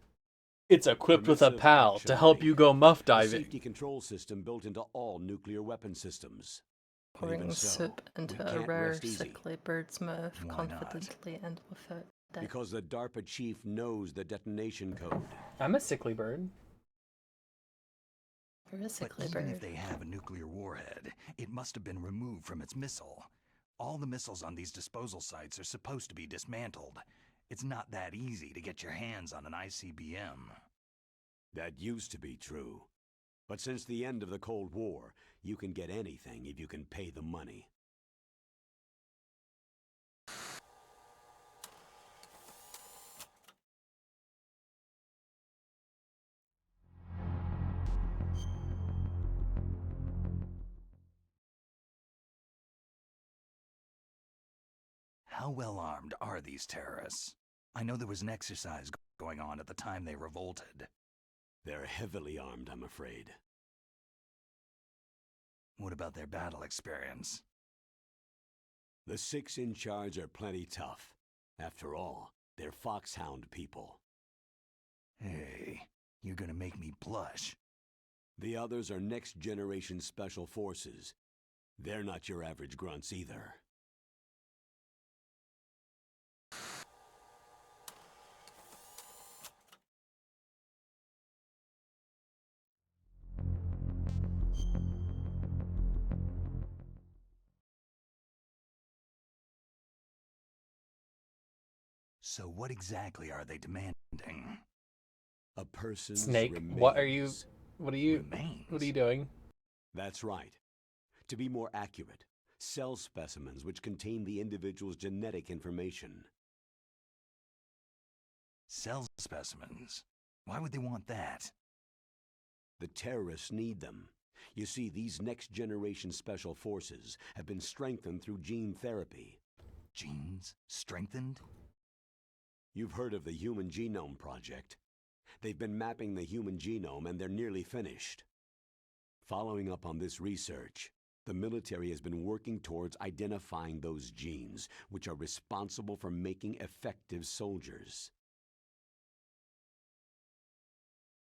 Speaker 1: It's equipped with a
Speaker 2: Permissive
Speaker 1: PAL
Speaker 2: action
Speaker 1: to help
Speaker 2: rate,
Speaker 1: you go muff
Speaker 2: a
Speaker 1: diving.
Speaker 2: safety control system built into all nuclear weapon systems. But
Speaker 4: Pouring
Speaker 2: even so,
Speaker 4: soup
Speaker 2: we
Speaker 4: into a
Speaker 2: can't
Speaker 4: rare
Speaker 2: rest easy.
Speaker 4: sickly bird's mouth,
Speaker 3: Why not?
Speaker 4: confidently and without doubt.
Speaker 2: Because the DARPA chief knows the detonation code.
Speaker 1: I'm a sickly bird.
Speaker 4: You're a
Speaker 3: But
Speaker 4: sickly
Speaker 3: even
Speaker 4: bird.
Speaker 3: if they have a nuclear warhead, it must have been removed from its missile. All the missiles on these disposal sites are supposed to be dismantled. It's not that easy to get your hands on an ICBM.
Speaker 2: That used to be true. But since the end of the Cold War, you can get anything if you can pay the money.
Speaker 3: How well armed are these terrorists? I know there was an exercise going on at the time they revolted.
Speaker 2: They're heavily armed, I'm afraid.
Speaker 3: What about their battle experience?
Speaker 2: The 6 in charge are plenty tough. After all, they're Foxhound people.
Speaker 3: Hey, you're gonna make me blush.
Speaker 2: The others are next-generation special forces. They're not your average grunts either.
Speaker 3: So what exactly are they demanding?
Speaker 2: A person's
Speaker 1: Snake,
Speaker 2: remains.
Speaker 1: what are you doing?
Speaker 2: That's right. To be more accurate, cell specimens which contain the individual's genetic information.
Speaker 3: Cell specimens? Why would they want that?
Speaker 2: The terrorists need them. You see, these next-generation special forces have been strengthened through gene therapy.
Speaker 3: Genes? Strengthened?
Speaker 2: You've heard of the Human Genome Project. They've been mapping the human genome and they're nearly finished. Following up on this research, the military has been working towards identifying those genes, which are responsible for making effective soldiers.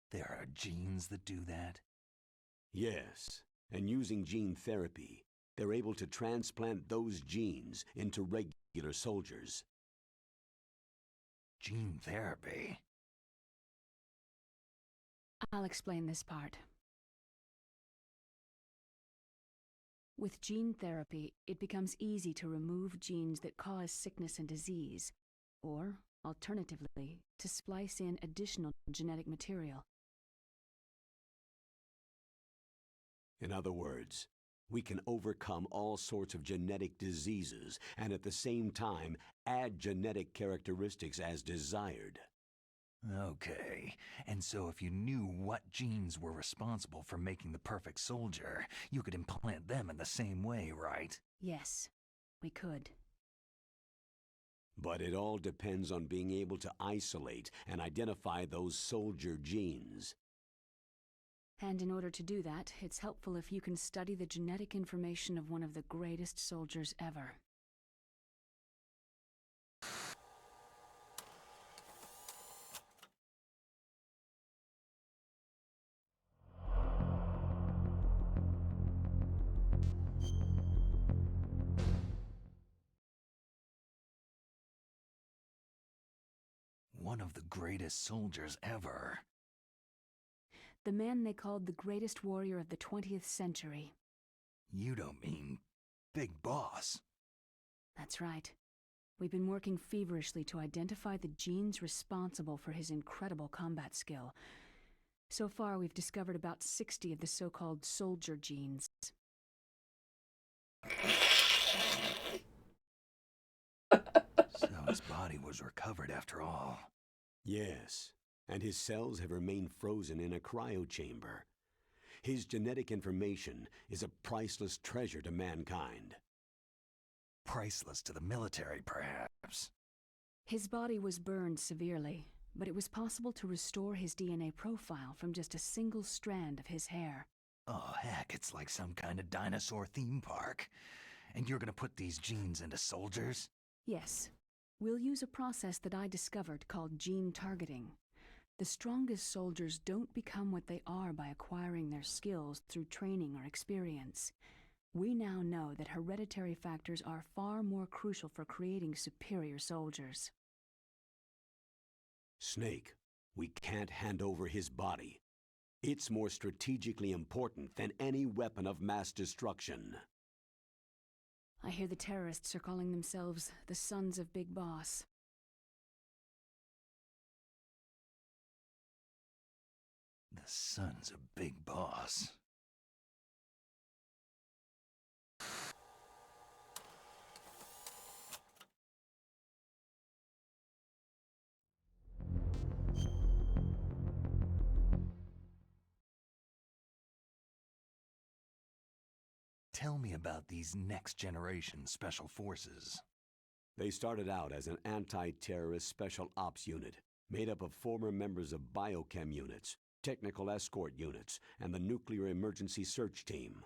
Speaker 3: There are genes that do that?
Speaker 2: Yes, and using gene therapy, they're able to transplant those genes into regular soldiers.
Speaker 3: Gene therapy?
Speaker 6: I'll explain this part. With gene therapy, it becomes easy to remove genes that cause sickness and disease, or, alternatively, to splice in additional genetic material.
Speaker 2: In other words, we can overcome all sorts of genetic diseases and at the same time add genetic characteristics as desired.
Speaker 3: Okay, and so if you knew what genes were responsible for making the perfect soldier, you could implant them in the same way, right?
Speaker 6: Yes, we could.
Speaker 2: But it all depends on being able to isolate and identify those soldier genes.
Speaker 6: And in order to do that, it's helpful if you can study the genetic information of one of the greatest soldiers ever.
Speaker 3: One of the greatest soldiers ever.
Speaker 6: The man they called the greatest warrior of the 20th century.
Speaker 3: You don't mean Big Boss?
Speaker 6: That's right. We've been working feverishly to identify the genes responsible for his incredible combat skill. So far, we've discovered about 60 of the so-called soldier genes.
Speaker 3: So his body was recovered after all.
Speaker 2: Yes, and his cells have remained frozen in a cryochamber. His genetic information is a priceless treasure to mankind.
Speaker 3: Priceless to the military, perhaps.
Speaker 6: His body was burned severely, but it was possible to restore his DNA profile from just a single strand of his hair.
Speaker 3: Oh, heck, it's like some kind of dinosaur theme park. And you're gonna put these genes into soldiers?
Speaker 6: Yes. We'll use a process that I discovered called gene targeting. The strongest soldiers don't become what they are by acquiring their skills through training or experience. We now know that hereditary factors are far more crucial for creating superior soldiers.
Speaker 2: Snake, we can't hand over his body. It's more strategically important than any weapon of mass destruction.
Speaker 6: I hear the terrorists are calling themselves the Sons of Big Boss.
Speaker 3: The Sons of Big Boss. Tell me about these next-generation special forces.
Speaker 2: They started out as an anti-terrorist special ops unit, made up of former members of biochem units, technical escort units, and the nuclear emergency search team.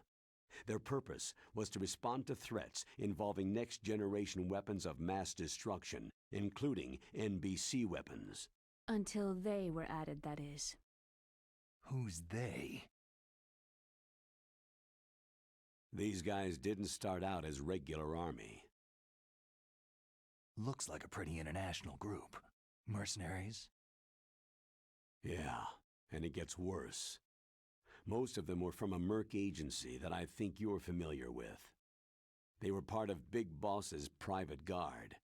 Speaker 2: Their purpose was to respond to threats involving next-generation weapons of mass destruction, including NBC weapons.
Speaker 6: Until they were added, that is.
Speaker 3: Who's they?
Speaker 2: These guys didn't start out as regular army.
Speaker 3: Looks like a pretty international group. Mercenaries?
Speaker 2: Yeah, and it gets worse. Most of them were from a merc agency that I think you're familiar with. They were part of Big Boss's private guard.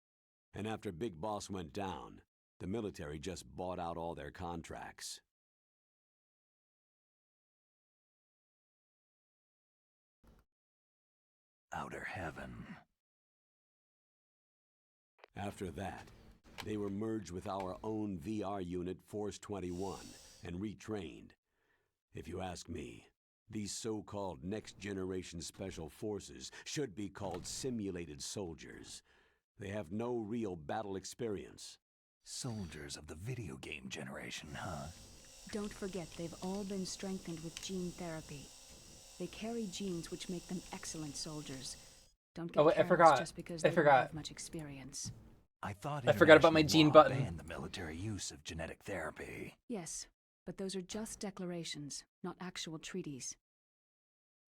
Speaker 2: And after Big Boss went down, the military just bought out all their contracts.
Speaker 3: Outer Heaven.
Speaker 2: After that, they were merged with our own VR unit, Force 21, and retrained. If you ask me, these so-called next-generation special forces should be called simulated soldiers. They have no real battle experience.
Speaker 3: Soldiers of the video game generation, huh?
Speaker 6: Don't forget, they've all been strengthened with gene therapy. They carry genes which make them excellent soldiers. Don't get
Speaker 1: wait, I
Speaker 6: careless
Speaker 1: forgot.
Speaker 6: just because
Speaker 1: I
Speaker 6: they
Speaker 1: forgot.
Speaker 6: don't have much experience.
Speaker 3: I thought
Speaker 1: I forgot about my
Speaker 3: international
Speaker 1: gene
Speaker 3: law
Speaker 1: button.
Speaker 3: banned the military use of genetic therapy.
Speaker 6: Yes, but those are just declarations, not actual treaties.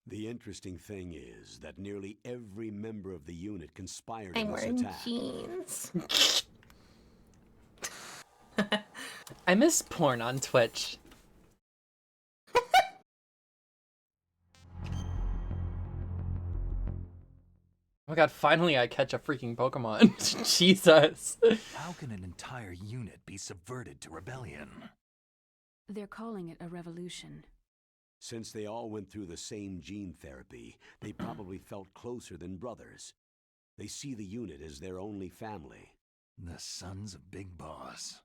Speaker 2: The interesting thing is that nearly every member of the unit conspired
Speaker 4: I'm
Speaker 2: in this
Speaker 4: wearing
Speaker 2: attack.
Speaker 4: jeans.
Speaker 1: I miss porn on Twitch. Oh my god, finally I catch a freaking Pokemon. Jesus.
Speaker 3: How can an entire unit be subverted to rebellion?
Speaker 6: They're calling it a revolution.
Speaker 2: Since they all went through the same gene therapy, they probably felt closer than brothers. They see the unit as their only family.
Speaker 3: The Sons of Big Boss.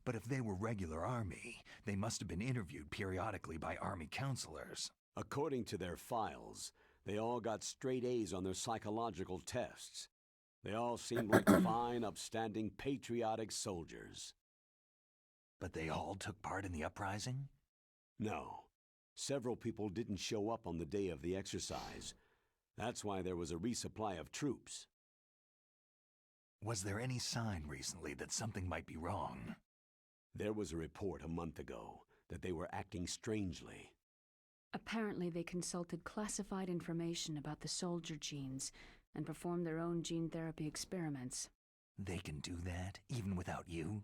Speaker 3: But if they were regular army, they must have been interviewed periodically by army counselors.
Speaker 2: According to their files, they all got straight A's on their psychological tests. They all seemed like fine, upstanding, patriotic soldiers.
Speaker 3: But they all took part in the uprising?
Speaker 2: No. Several people didn't show up on the day of the exercise. That's why there was a resupply of troops.
Speaker 3: Was there any sign recently that something might be wrong?
Speaker 2: There was a report a month ago that they were acting strangely.
Speaker 6: Apparently they consulted classified information about the soldier genes and performed their own gene therapy experiments.
Speaker 3: They can do that, even without you?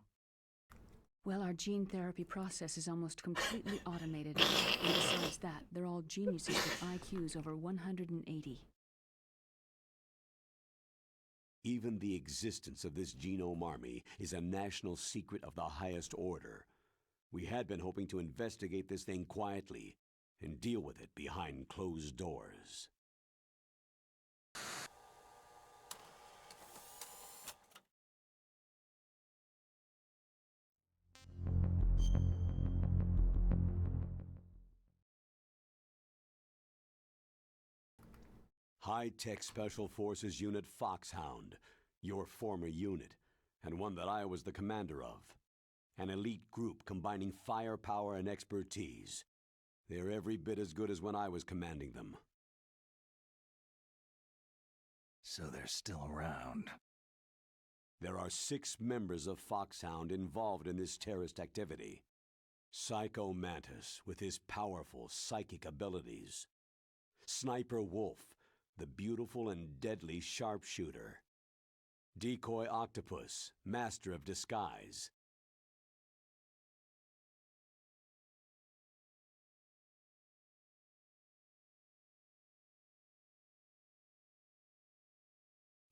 Speaker 6: Well, our gene therapy process is almost completely automated, and besides that, they're all geniuses with IQs over 180.
Speaker 2: Even the existence of this genome army is a national secret of the highest order. We had been hoping to investigate this thing quietly and deal with it behind closed doors. High-Tech Special Forces Unit Foxhound, your former unit, and one that I was the commander of. An elite group combining firepower and expertise. They're every bit as good as when I was commanding them.
Speaker 3: So they're still around.
Speaker 2: There are 6 members of Foxhound involved in this terrorist activity. Psycho Mantis, with his powerful psychic abilities. Sniper Wolf, the beautiful and deadly sharpshooter. Decoy Octopus, master of disguise.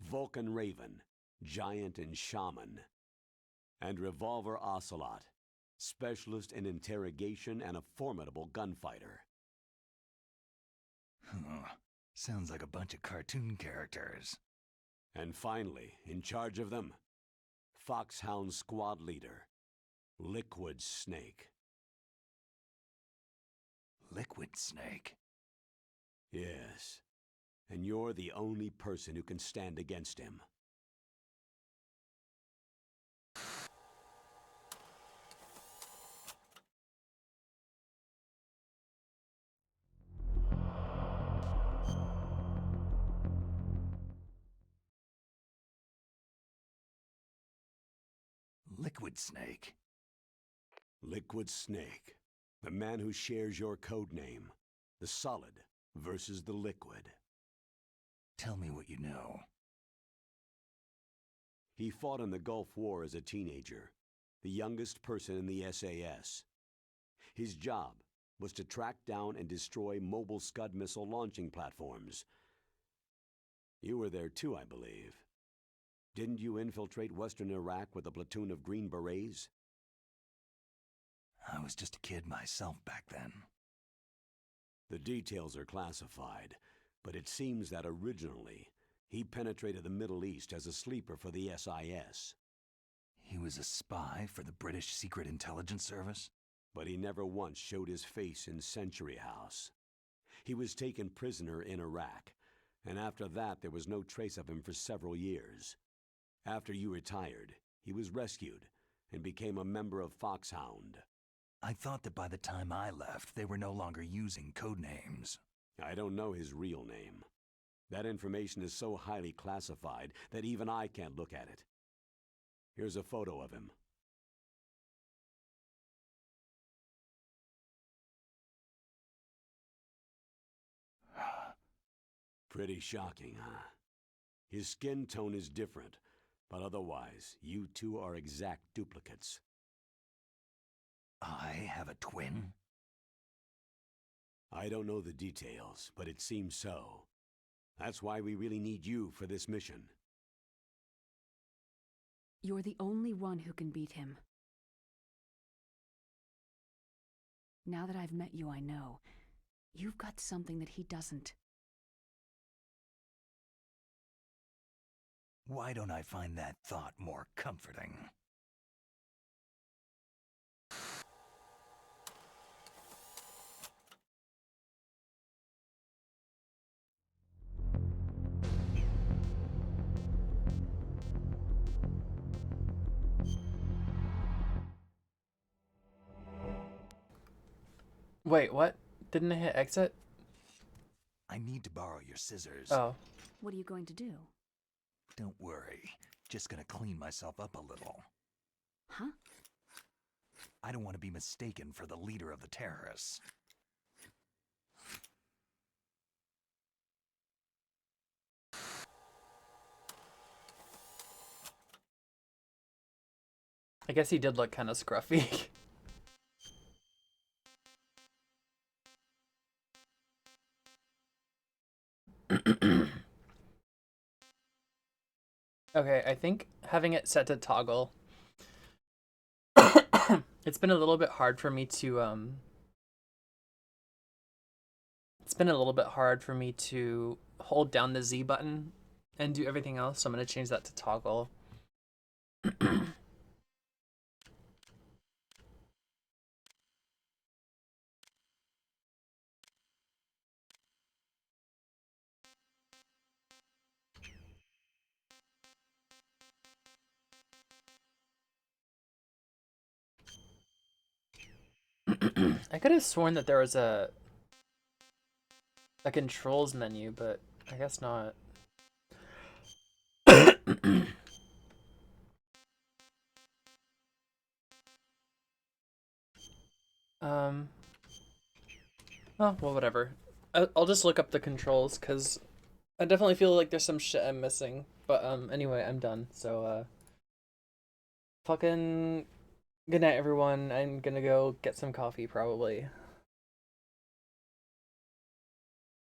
Speaker 2: Vulcan Raven, Giant and Shaman, and Revolver Ocelot, specialist in interrogation and a formidable gunfighter.
Speaker 3: Sounds like a bunch of cartoon characters.
Speaker 2: And finally, in charge of them, Foxhound Squad Leader, Liquid Snake.
Speaker 3: Liquid Snake?
Speaker 2: Yes, and you're the only person who can stand against him.
Speaker 3: Liquid Snake?
Speaker 2: Liquid Snake, the man who shares your code name, the Solid versus the Liquid.
Speaker 3: Tell me what you know.
Speaker 2: He fought in the Gulf War as a teenager, the youngest person in the SAS. His job was to track down and destroy mobile Scud missile launching platforms. You were there too, I believe. Didn't you infiltrate Western Iraq with a platoon of Green Berets?
Speaker 3: I was just a kid myself back then.
Speaker 2: The details are classified, but it seems that originally, he penetrated the Middle East as a sleeper for the SIS.
Speaker 3: He was a spy for the British Secret Intelligence Service?
Speaker 2: But he never once showed his face in Century House. He was taken prisoner in Iraq, and after that there was no trace of him for several years. After you retired, he was rescued and became a member of Foxhound.
Speaker 3: I thought that by the time I left, they were no longer using code names.
Speaker 2: I don't know his real name. That information is so highly classified that even I can't look at it. Here's a photo of him. Pretty shocking, huh? His skin tone is different, but otherwise, you two are exact duplicates.
Speaker 3: I have a twin?
Speaker 2: I don't know the details, but it seems so. That's why we really need you for this mission.
Speaker 6: You're the only one who can beat him. Now that I've met you, I know. You've got something that he doesn't.
Speaker 3: Why don't I find that thought more comforting?
Speaker 1: Wait, what? Didn't I hit exit?
Speaker 3: I need to borrow your scissors.
Speaker 1: Oh.
Speaker 6: What are you going to do?
Speaker 3: Don't worry. Just gonna clean myself up a little.
Speaker 6: Huh?
Speaker 3: I don't want to be mistaken for the leader of the terrorists.
Speaker 1: I guess he did look kind of scruffy. Okay, I think having it set to toggle, it's been a little bit hard for me to hold down the Z button and do everything else, so I'm going to change that to toggle. I could have sworn that there was a controls menu, but I guess not. Oh, well, whatever. I'll just look up the controls, because I definitely feel like there's some shit I'm missing. But anyway, I'm done. So fucking good night, everyone. I'm gonna go get some coffee, probably.